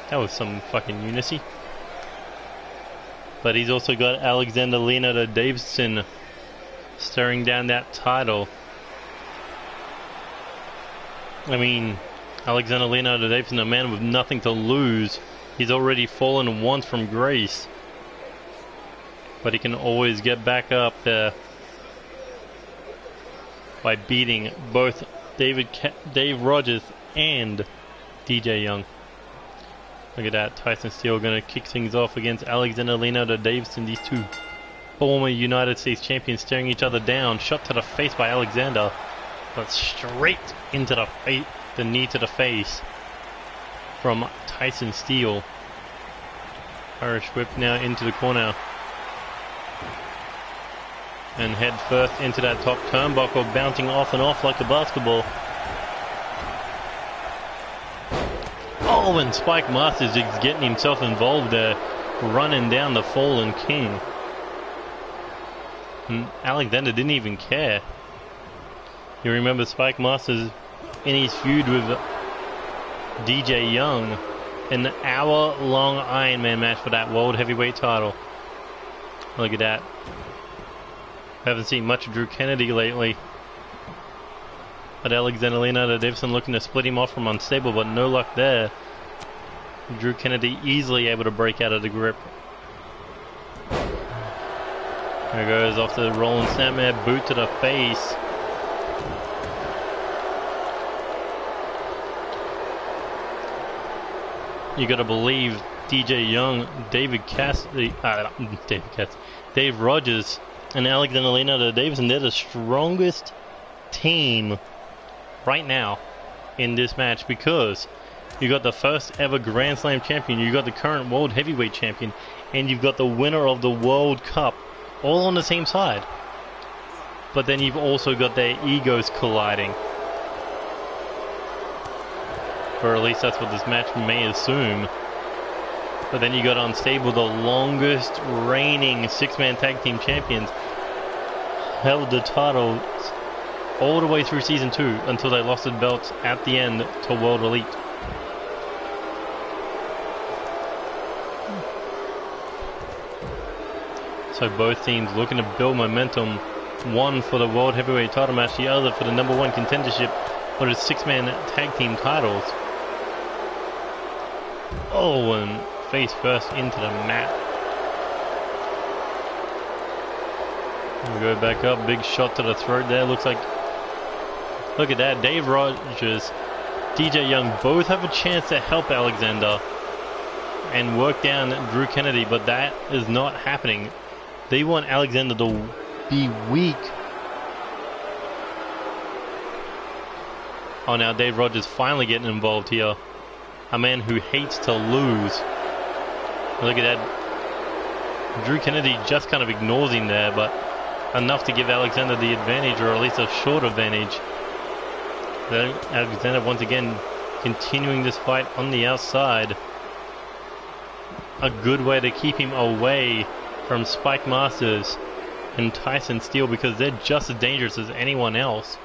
Speaker 1: that was some fucking unity. But he's also got Alexander Leonardo Davison staring down that title. I mean, Alexander Leonardo Davison, a man with nothing to lose. He's already fallen once from grace, but he can always get back up there by beating both Dave Rogers and DJ Young. Look at that, Tyson Steele going to kick things off against Alexander Leonardo Davison. These two former United States champions staring each other down. Shot to the face by Alexander, but straight into the knee to the face from Tyson Steele. Irish whip now into the corner. And head first into that top turnbuckle, bouncing off and off like a basketball. Oh, and Spike Masters is getting himself involved there, running down the fallen king. And Alexander didn't even care. You remember Spike Masters in his feud with DJ Young, an hour-long Iron Man match for that World Heavyweight title. Look at that. Haven't seen much of Drew Kennedy lately. But Alexander Leonardo Davison looking to split him off from Unstable, but no luck there. Drew Kennedy easily able to break out of the grip. There goes off the rolling snapmare, boot to the face. You gotta believe DJ Young, Dave Rogers, and Alexander Leonardo Davison, they're the strongest team right now in this match, because you got the first ever Grand Slam champion, you got the current World Heavyweight champion, and you've got the winner of the World Cup, all on the same side. But then you've also got their egos colliding. Or at least that's what this match may assume. But then you got Unstable, the longest reigning six-man tag team champions, held the titles all the way through Season 2 until they lost the belts at the end to World Elite. So both teams looking to build momentum, one for the World Heavyweight title match, the other for the #1 contendership for the six-man tag team titles. Oh, and face first into the mat. We go back up, big shot to the throat there. Looks like, look at that, Dave Rogers, DJ Young both have a chance to help Alexander and work down Drew Kennedy, but that is not happening. They want Alexander to be weak. Oh, now Dave Rogers finally getting involved here. A man who hates to lose. Look at that. Drew Kennedy just kind of ignores him there, but enough to give Alexander the advantage, or at least a short advantage. Alexander once again continuing this fight on the outside. A good way to keep him away from Spike Masters and Tyson Steele, because they're just as dangerous as anyone else.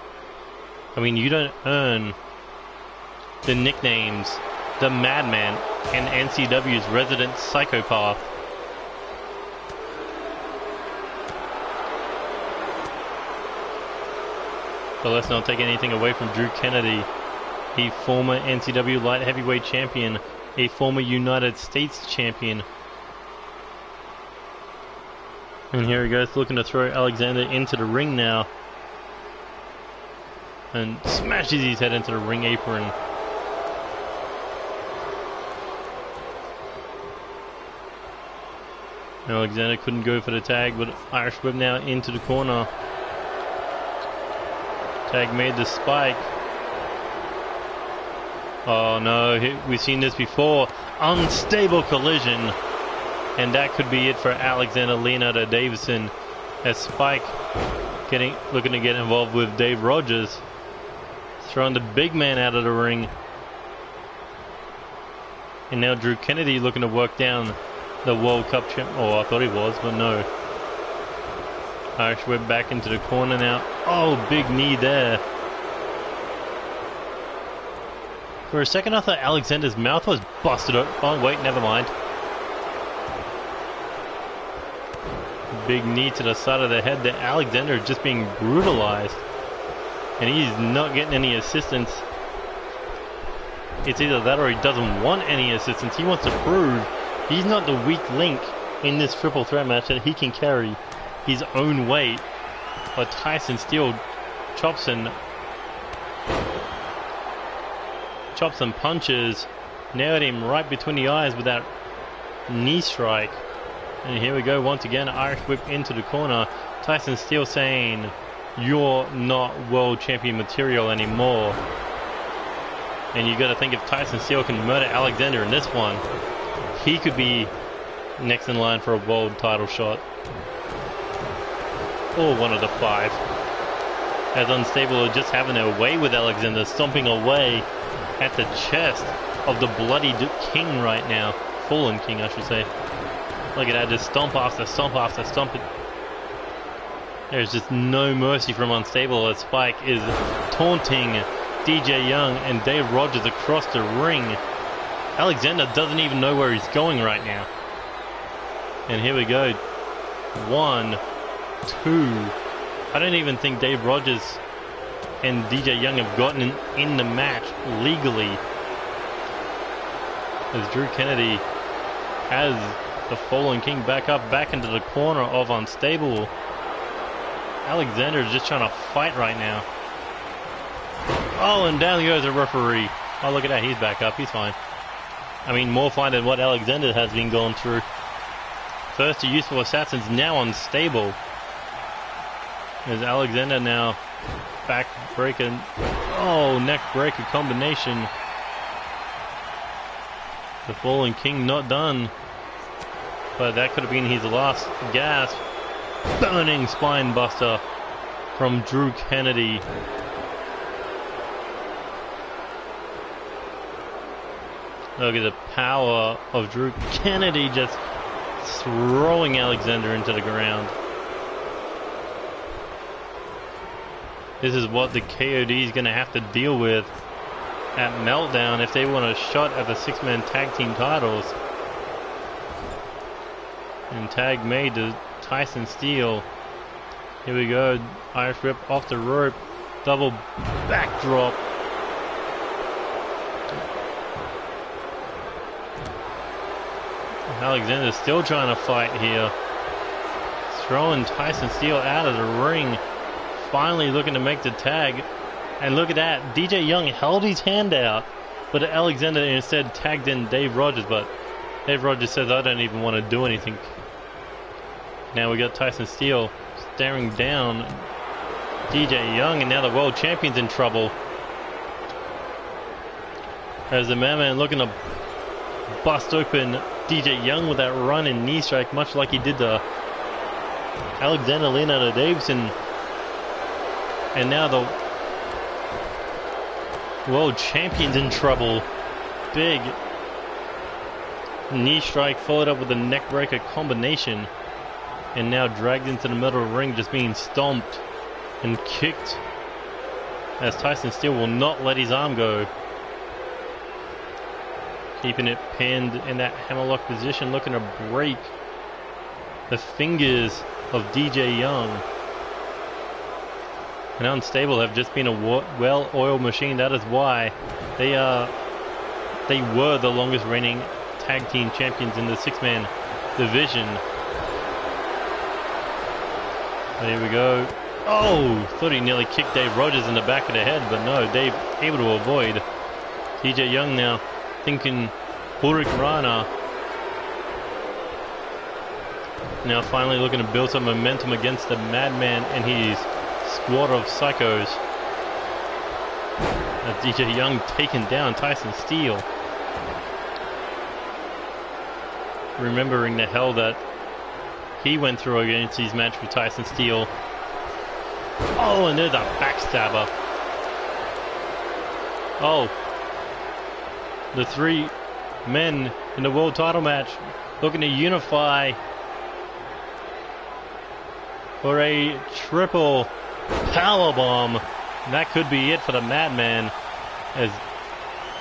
Speaker 1: I mean, you don't earn the nicknames the Madman and NCW's resident psychopath. But let's not take anything away from Drew Kennedy, a former NCW light heavyweight champion, a former United States champion. And here he goes, looking to throw Alexander into the ring now. And smashes his head into the ring apron. Alexander couldn't go for the tag, but Irish Whip now into the corner. Tag made the spike. Oh no, we've seen this before. Unstable collision. And that could be it for Alexander Leonardo Davison, as Spike looking to get involved with Dave Rogers, throwing the big man out of the ring. And now Drew Kennedy looking to work down the World Cup champ. Oh, I thought he was, but no. Irish Whip back into the corner now. Oh, big knee there. For a second I thought Alexander's mouth was busted open. Oh wait, never mind. Big knee to the side of the head there. Alexander is just being brutalized. And he's not getting any assistance. It's either that or he doesn't want any assistance. He wants to prove he's not the weak link in this triple threat match, that he can carry his own weight. But Tyson Steele chops some punches, nailed him right between the eyes with that knee strike. And here we go once again, Irish Whip into the corner. Tyson Steele saying, "You're not world champion material anymore." And you got to think, if Tyson Steele can murder Alexander in this one, he could be next in line for a world title shot. Or one of the 5. As Unstable are just having their way with Alexander, stomping away at the chest of the bloody king right now. Fallen king, I should say. Look at that, just stomp after stomp after stomp. There's just no mercy from Unstable, as Spike is taunting DJ Young and Dave Rogers across the ring. Alexander doesn't even know where he's going right now. And here we go. 1, 2. I don't even think Dave Rogers and DJ Young have gotten in the match legally, as Drew Kennedy has the Fallen King back into the corner of Unstable. Alexander is just trying to fight right now. Oh, and down goes the referee. Oh, look at that, he's back up, he's fine. I mean, more fine than what Alexander has been going through. First to Useful Assassins, now Unstable. There's Alexander now back breaking. Oh, neck breaker combination. The Fallen King not done. But that could have been his last gasp. Burning spine buster from Drew Kennedy. Look at the power of Drew Kennedy, just throwing Alexander into the ground. This is what the KOD is going to have to deal with at Meltdown if they want a shot at the 6-man tag team titles. And tag made to Tyson Steele. Here we go. Irish Whip off the rope. Double backdrop. Alexander's still trying to fight here. Throwing Tyson Steele out of the ring. Finally looking to make the tag. And look at that. DJ Young held his hand out, but Alexander instead tagged in Dave Rogers. But Dave Rogers says, "I don't even want to do anything." Now we got Tyson Steele staring down DJ Young, and now the world champion's in trouble. As the man looking to bust open DJ Young with that run and knee strike, much like he did to Alexander Leonardo Davison. And now the world champion's in trouble. Big knee strike followed up with a neck breaker combination. And now dragged into the middle of the ring, just being stomped and kicked, as Tyson Steele will not let his arm go. Keeping it pinned in that hammerlock position, looking to break the fingers of DJ Young. And Unstable have just been a well-oiled machine. That is why they were the longest reigning tag team champions in the six-man division. There we go. Oh, thought he nearly kicked Dave Rogers in the back of the head, but no, Dave able to avoid. DJ Young now thinking Hurricane Rana. Now finally looking to build some momentum against the Madman and his squad of psychos. As DJ Young taking down Tyson Steele. Remembering the hell that he went through against his match with Tyson Steele. Oh, and there's a backstabber. Oh. The three men in the world title match looking to unify for a triple powerbomb. That could be it for the Madman, as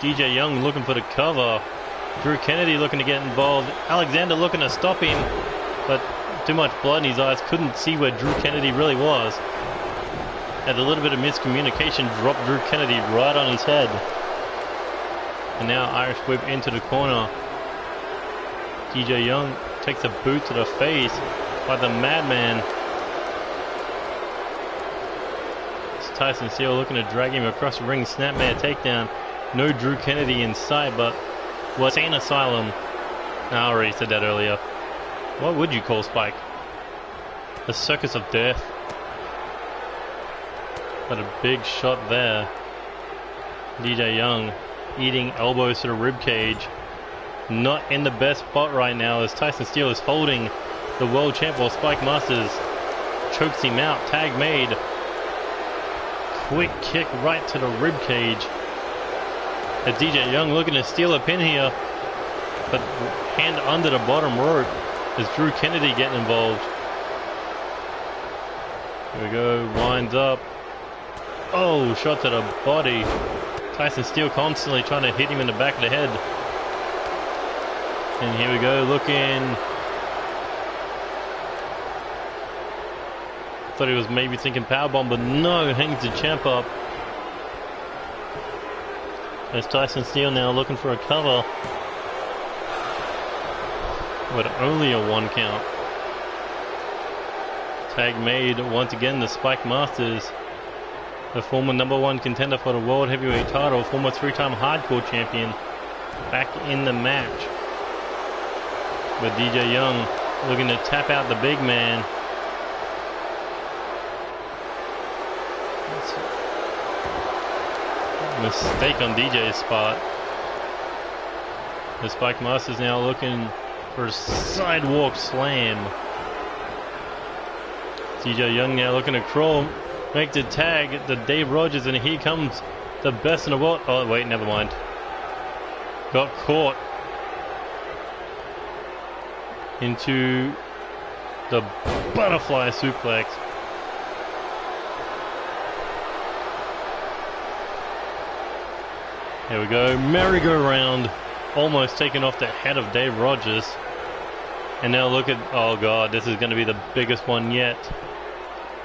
Speaker 1: DJ Young looking for the cover. Drew Kennedy looking to get involved. Alexander looking to stop him, but too much blood in his eyes. Couldn't see where Drew Kennedy really was. Had a little bit of miscommunication, dropped Drew Kennedy right on his head. And now Irish whip into the corner. DJ Young takes a boot to the face by the Madman. It's Tyson Steele looking to drag him across the ring. Snapmare takedown. No Drew Kennedy in sight, but was Insane Asylum. I already said that earlier. What would you call Spike? A circus of death. But a big shot there. DJ Young eating elbows to the rib cage. Not in the best spot right now, as Tyson Steele is holding the world champ while Spike Masters chokes him out. Tag made. Quick kick right to the rib cage. As DJ Young looking to steal a pin here, but hand under the bottom rope as Drew Kennedy getting involved. Here we go, winds up. Oh, shot to the body. Tyson Steele constantly trying to hit him in the back of the head. And here we go, looking. Thought he was maybe thinking powerbomb, but no, hangs the champ up. There's Tyson Steele now looking for a cover. But only a 1 count. Tag made once again, the Spike Masters. The former #1 contender for the World Heavyweight title, former 3-time Hardcore champion, back in the match. With DJ Young looking to tap out the big man. Mistake on DJ's spot. The Spike Masters now looking for a sidewalk slam. DJ Young now looking to crawl, make the tag, the Dave Rogers, and here comes the best in the world. Oh wait, never mind. Got caught into the butterfly suplex. Here we go, merry-go-round, almost taken off the head of Dave Rogers. And now look at, oh god, this is going to be the biggest one yet.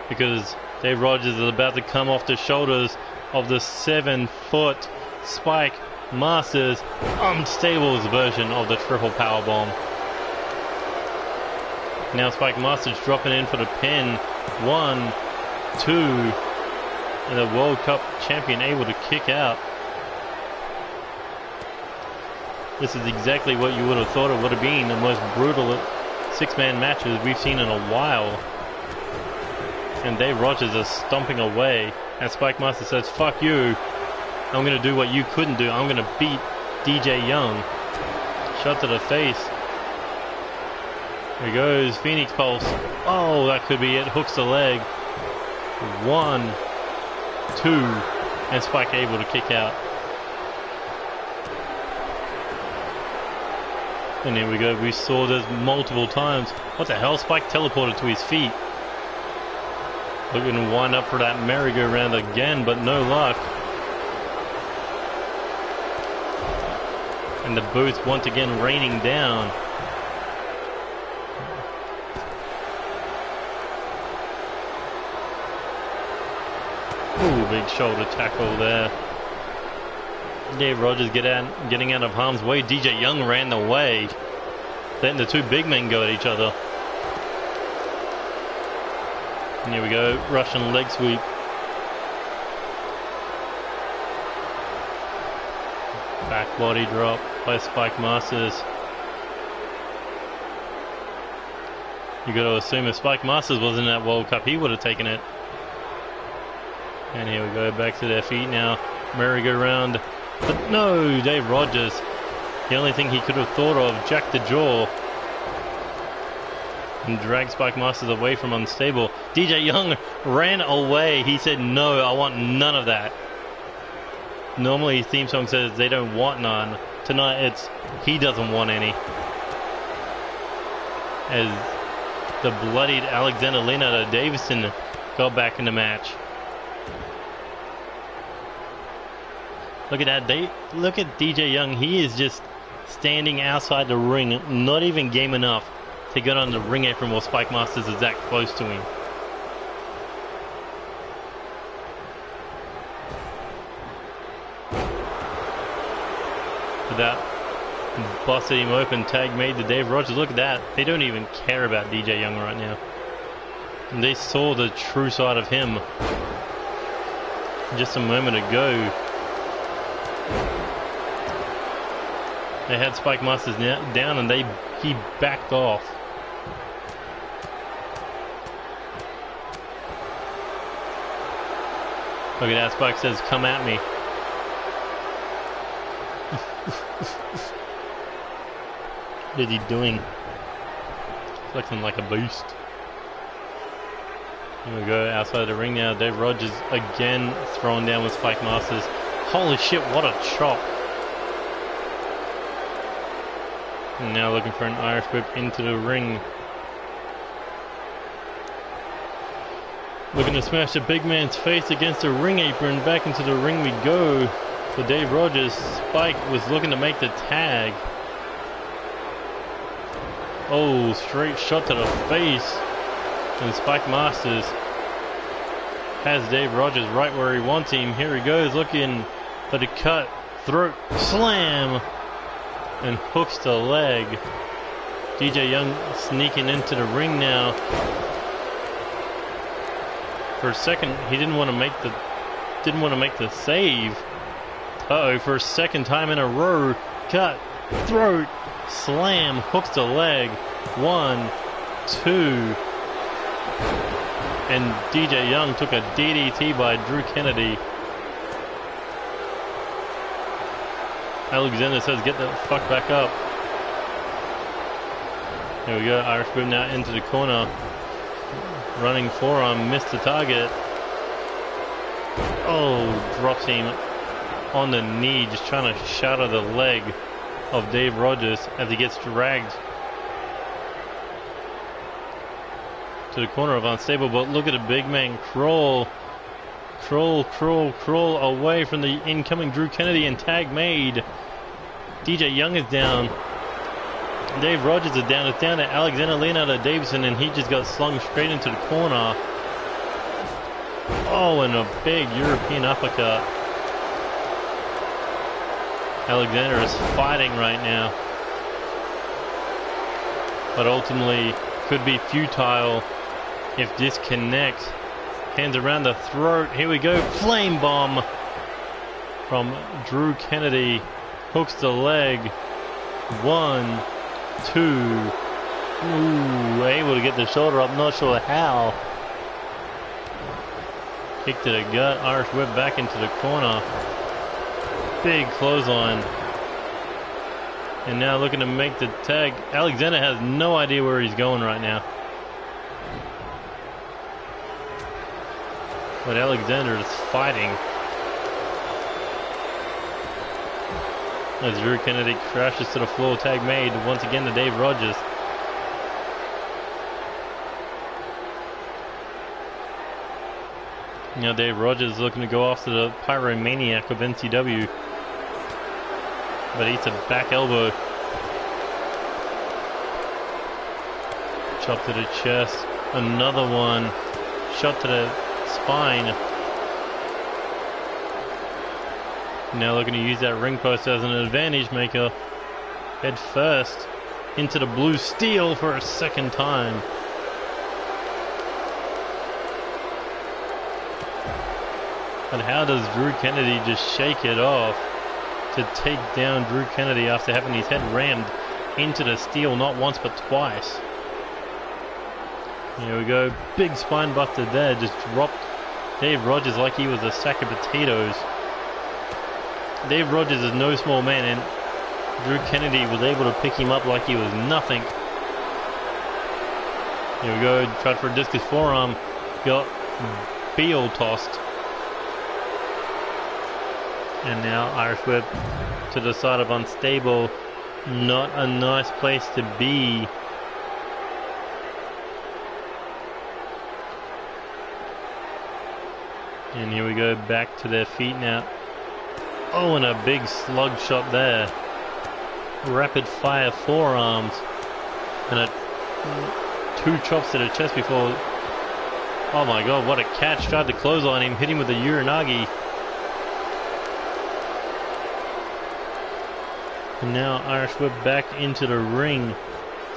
Speaker 1: Because Dave Rogers is about to come off the shoulders of the 7-foot Spike Masters, Unstable's version of the triple powerbomb. Now Spike Masters dropping in for the pin. 1, 2, and the World Cup champion able to kick out. This is exactly what you would have thought it would have been, the most brutal 6-man matches we've seen in a while. And Dave Rogers is stomping away, and Spike Master says, fuck you, I'm going to do what you couldn't do, I'm going to beat DJ Young. Shot to the face. Here goes Phoenix Pulse. Oh, that could be it, hooks the leg. 1, 2, and Spike able to kick out. And there we go, we saw this multiple times. What the hell? Spike teleported to his feet. Looking to wind up for that merry-go-round again, but no luck. And the booth once again raining down. Ooh, big shoulder tackle there. Dave Rogers getting out of harm's way. DJ Young ran the way. Letting the two big men go at each other. And here we go, Russian leg sweep. Back body drop by Spike Masters. You got to assume if Spike Masters was in that World Cup, he would have taken it. And here we go, back to their feet now. Merry-go-round. But no, Dave Rogers. The only thing he could have thought of, jack the jaw. And drag Spike Masters away from unstable. DJ Young ran away. He said, no, I want none of that. Normally his theme song says they don't want none. Tonight it's he doesn't want any. As the bloodied Alexander Leonardo Davison got back in the match. Look at that. Look at DJ Young. He is just standing outside the ring, not even game enough to get on the ring apron while Spike Masters is that close to him. But that busted him open. Tag made to Dave Rogers. Look at that. They don't even care about DJ Young right now. And they saw the true side of him just a moment ago. They had Spike Masters down and he backed off. Look at that, Spike says, come at me. What is he doing? Flexing like a beast. Here we go, outside the ring now. Dave Rogers again thrown down with Spike Masters. Holy shit, what a chop. And now looking for an Irish whip into the ring. Looking to smash the big man's face against the ring apron. Back into the ring we go for Dave Rogers. Spike was looking to make the tag. Oh, straight shot to the face. And Spike Masters has Dave Rogers right where he wants him. Here he goes, looking for the cut. Throat slam. And hooks the leg. DJ Young sneaking into the ring now. For a second, he didn't want to make the save. Uh-oh, for a second time in a row. Cut, throat, slam, hooks the leg. 1, 2. And DJ Young took a DDT by Drew Kennedy. Alexander says, get the fuck back up. Here we go, Irish whip now into the corner. Running forearm, missed the target. Oh, drops him on the knee, just trying to shatter the leg of Dave Rogers as he gets dragged to the corner of unstable. But look at the big man crawl away from the incoming Drew Kennedy, and tag made. DJ Young is down. Dave Rogers is down. It's down to Alexander Leonardo Davison, and he just got slung straight into the corner. Oh, and a big European uppercut. Alexander is fighting right now, but ultimately could be futile if this connects. Hands around the throat. Here we go. Flame bomb from Drew Kennedy. Hooks the leg. 1, 2. Ooh, able to get the shoulder up. Not sure how. Kick to the gut. Irish whip back into the corner. Big clothesline. And now looking to make the tag. Alexander has no idea where he's going right now. But Alexander is fighting. As Drew Kennedy crashes to the floor. Tag made once again to Dave Rogers. Now Dave Rogers is looking to go after the Pyromaniac of NCW. but eats a back elbow. Chop to the chest. Another one. Shot to the spine. Now looking to use that ring post as an advantage maker. Head first into the blue steel for a second time. But how does Drew Kennedy just shake it off to take down Drew Kennedy after having his head rammed into the steel not once but twice? Here we go. Big spine buster there. Just dropped Dave Rogers like he was a sack of potatoes. Dave Rogers is no small man, and Drew Kennedy was able to pick him up like he was nothing. Here we go. Tried for a discus forearm. Got Beal tossed. And now Irish whip to the side of unstable. Not a nice place to be. And here we go, back to their feet now. Oh, and a big slug shot there. Rapid fire forearms. And two chops to the chest before. Oh my god, what a catch. Tried to close on him, hit him with a Uranagi. And now Irish whip back into the ring.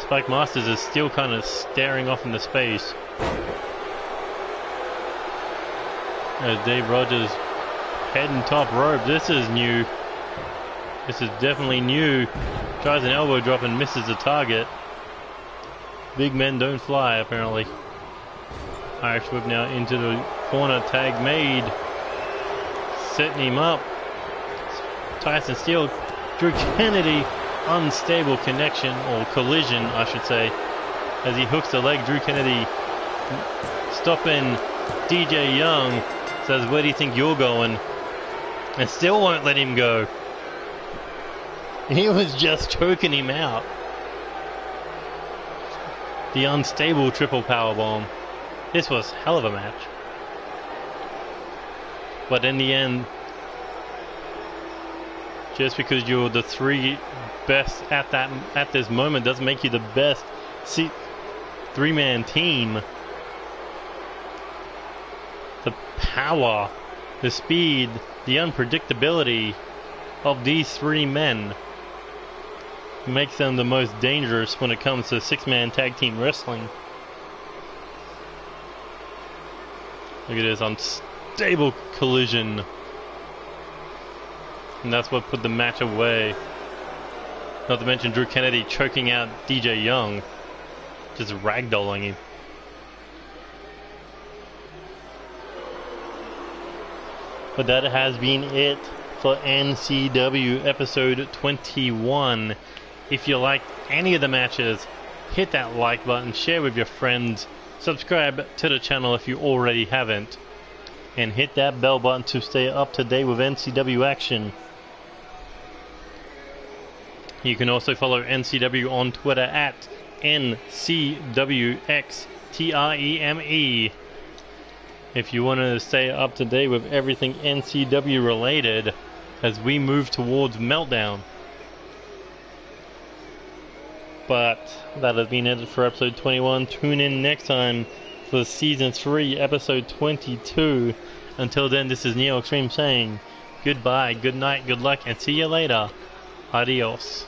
Speaker 1: Spike Masters is still kind of staring off into space. As Dave Rogers heading top rope. This is new. This is definitely new. Tries an elbow drop and misses the target. Big men don't fly, apparently. Irish whip now into the corner. Tag made. Setting him up. Tyson Steele. Drew Kennedy. Unstable connection, or collision, I should say. As he hooks the leg. Drew Kennedy stopping DJ Young. Says, where do you think you're going? And still won't let him go. He was just choking him out. The unstable triple powerbomb. This was hell of a match. But in the end, just because you're the three best at this moment doesn't make you the best three-man team. The power, the speed, the unpredictability of these three men makes them the most dangerous when it comes to six-man tag team wrestling. Look at this unstable collision. And that's what put the match away. Not to mention Drew Kennedy choking out DJ Young. Just ragdolling him. But that has been it for NCW episode 21. If you liked any of the matches, hit that like button, share with your friends, subscribe to the channel if you already haven't, and hit that bell button to stay up to date with NCW action. You can also follow NCW on Twitter at NCWX3REME. If you want to stay up to date with everything NCW related as we move towards Meltdown. But that has been it for episode 21. Tune in next time for season 3, episode 22. Until then, this is Neo Extreme saying goodbye, good night, good luck, and see you later. Adios.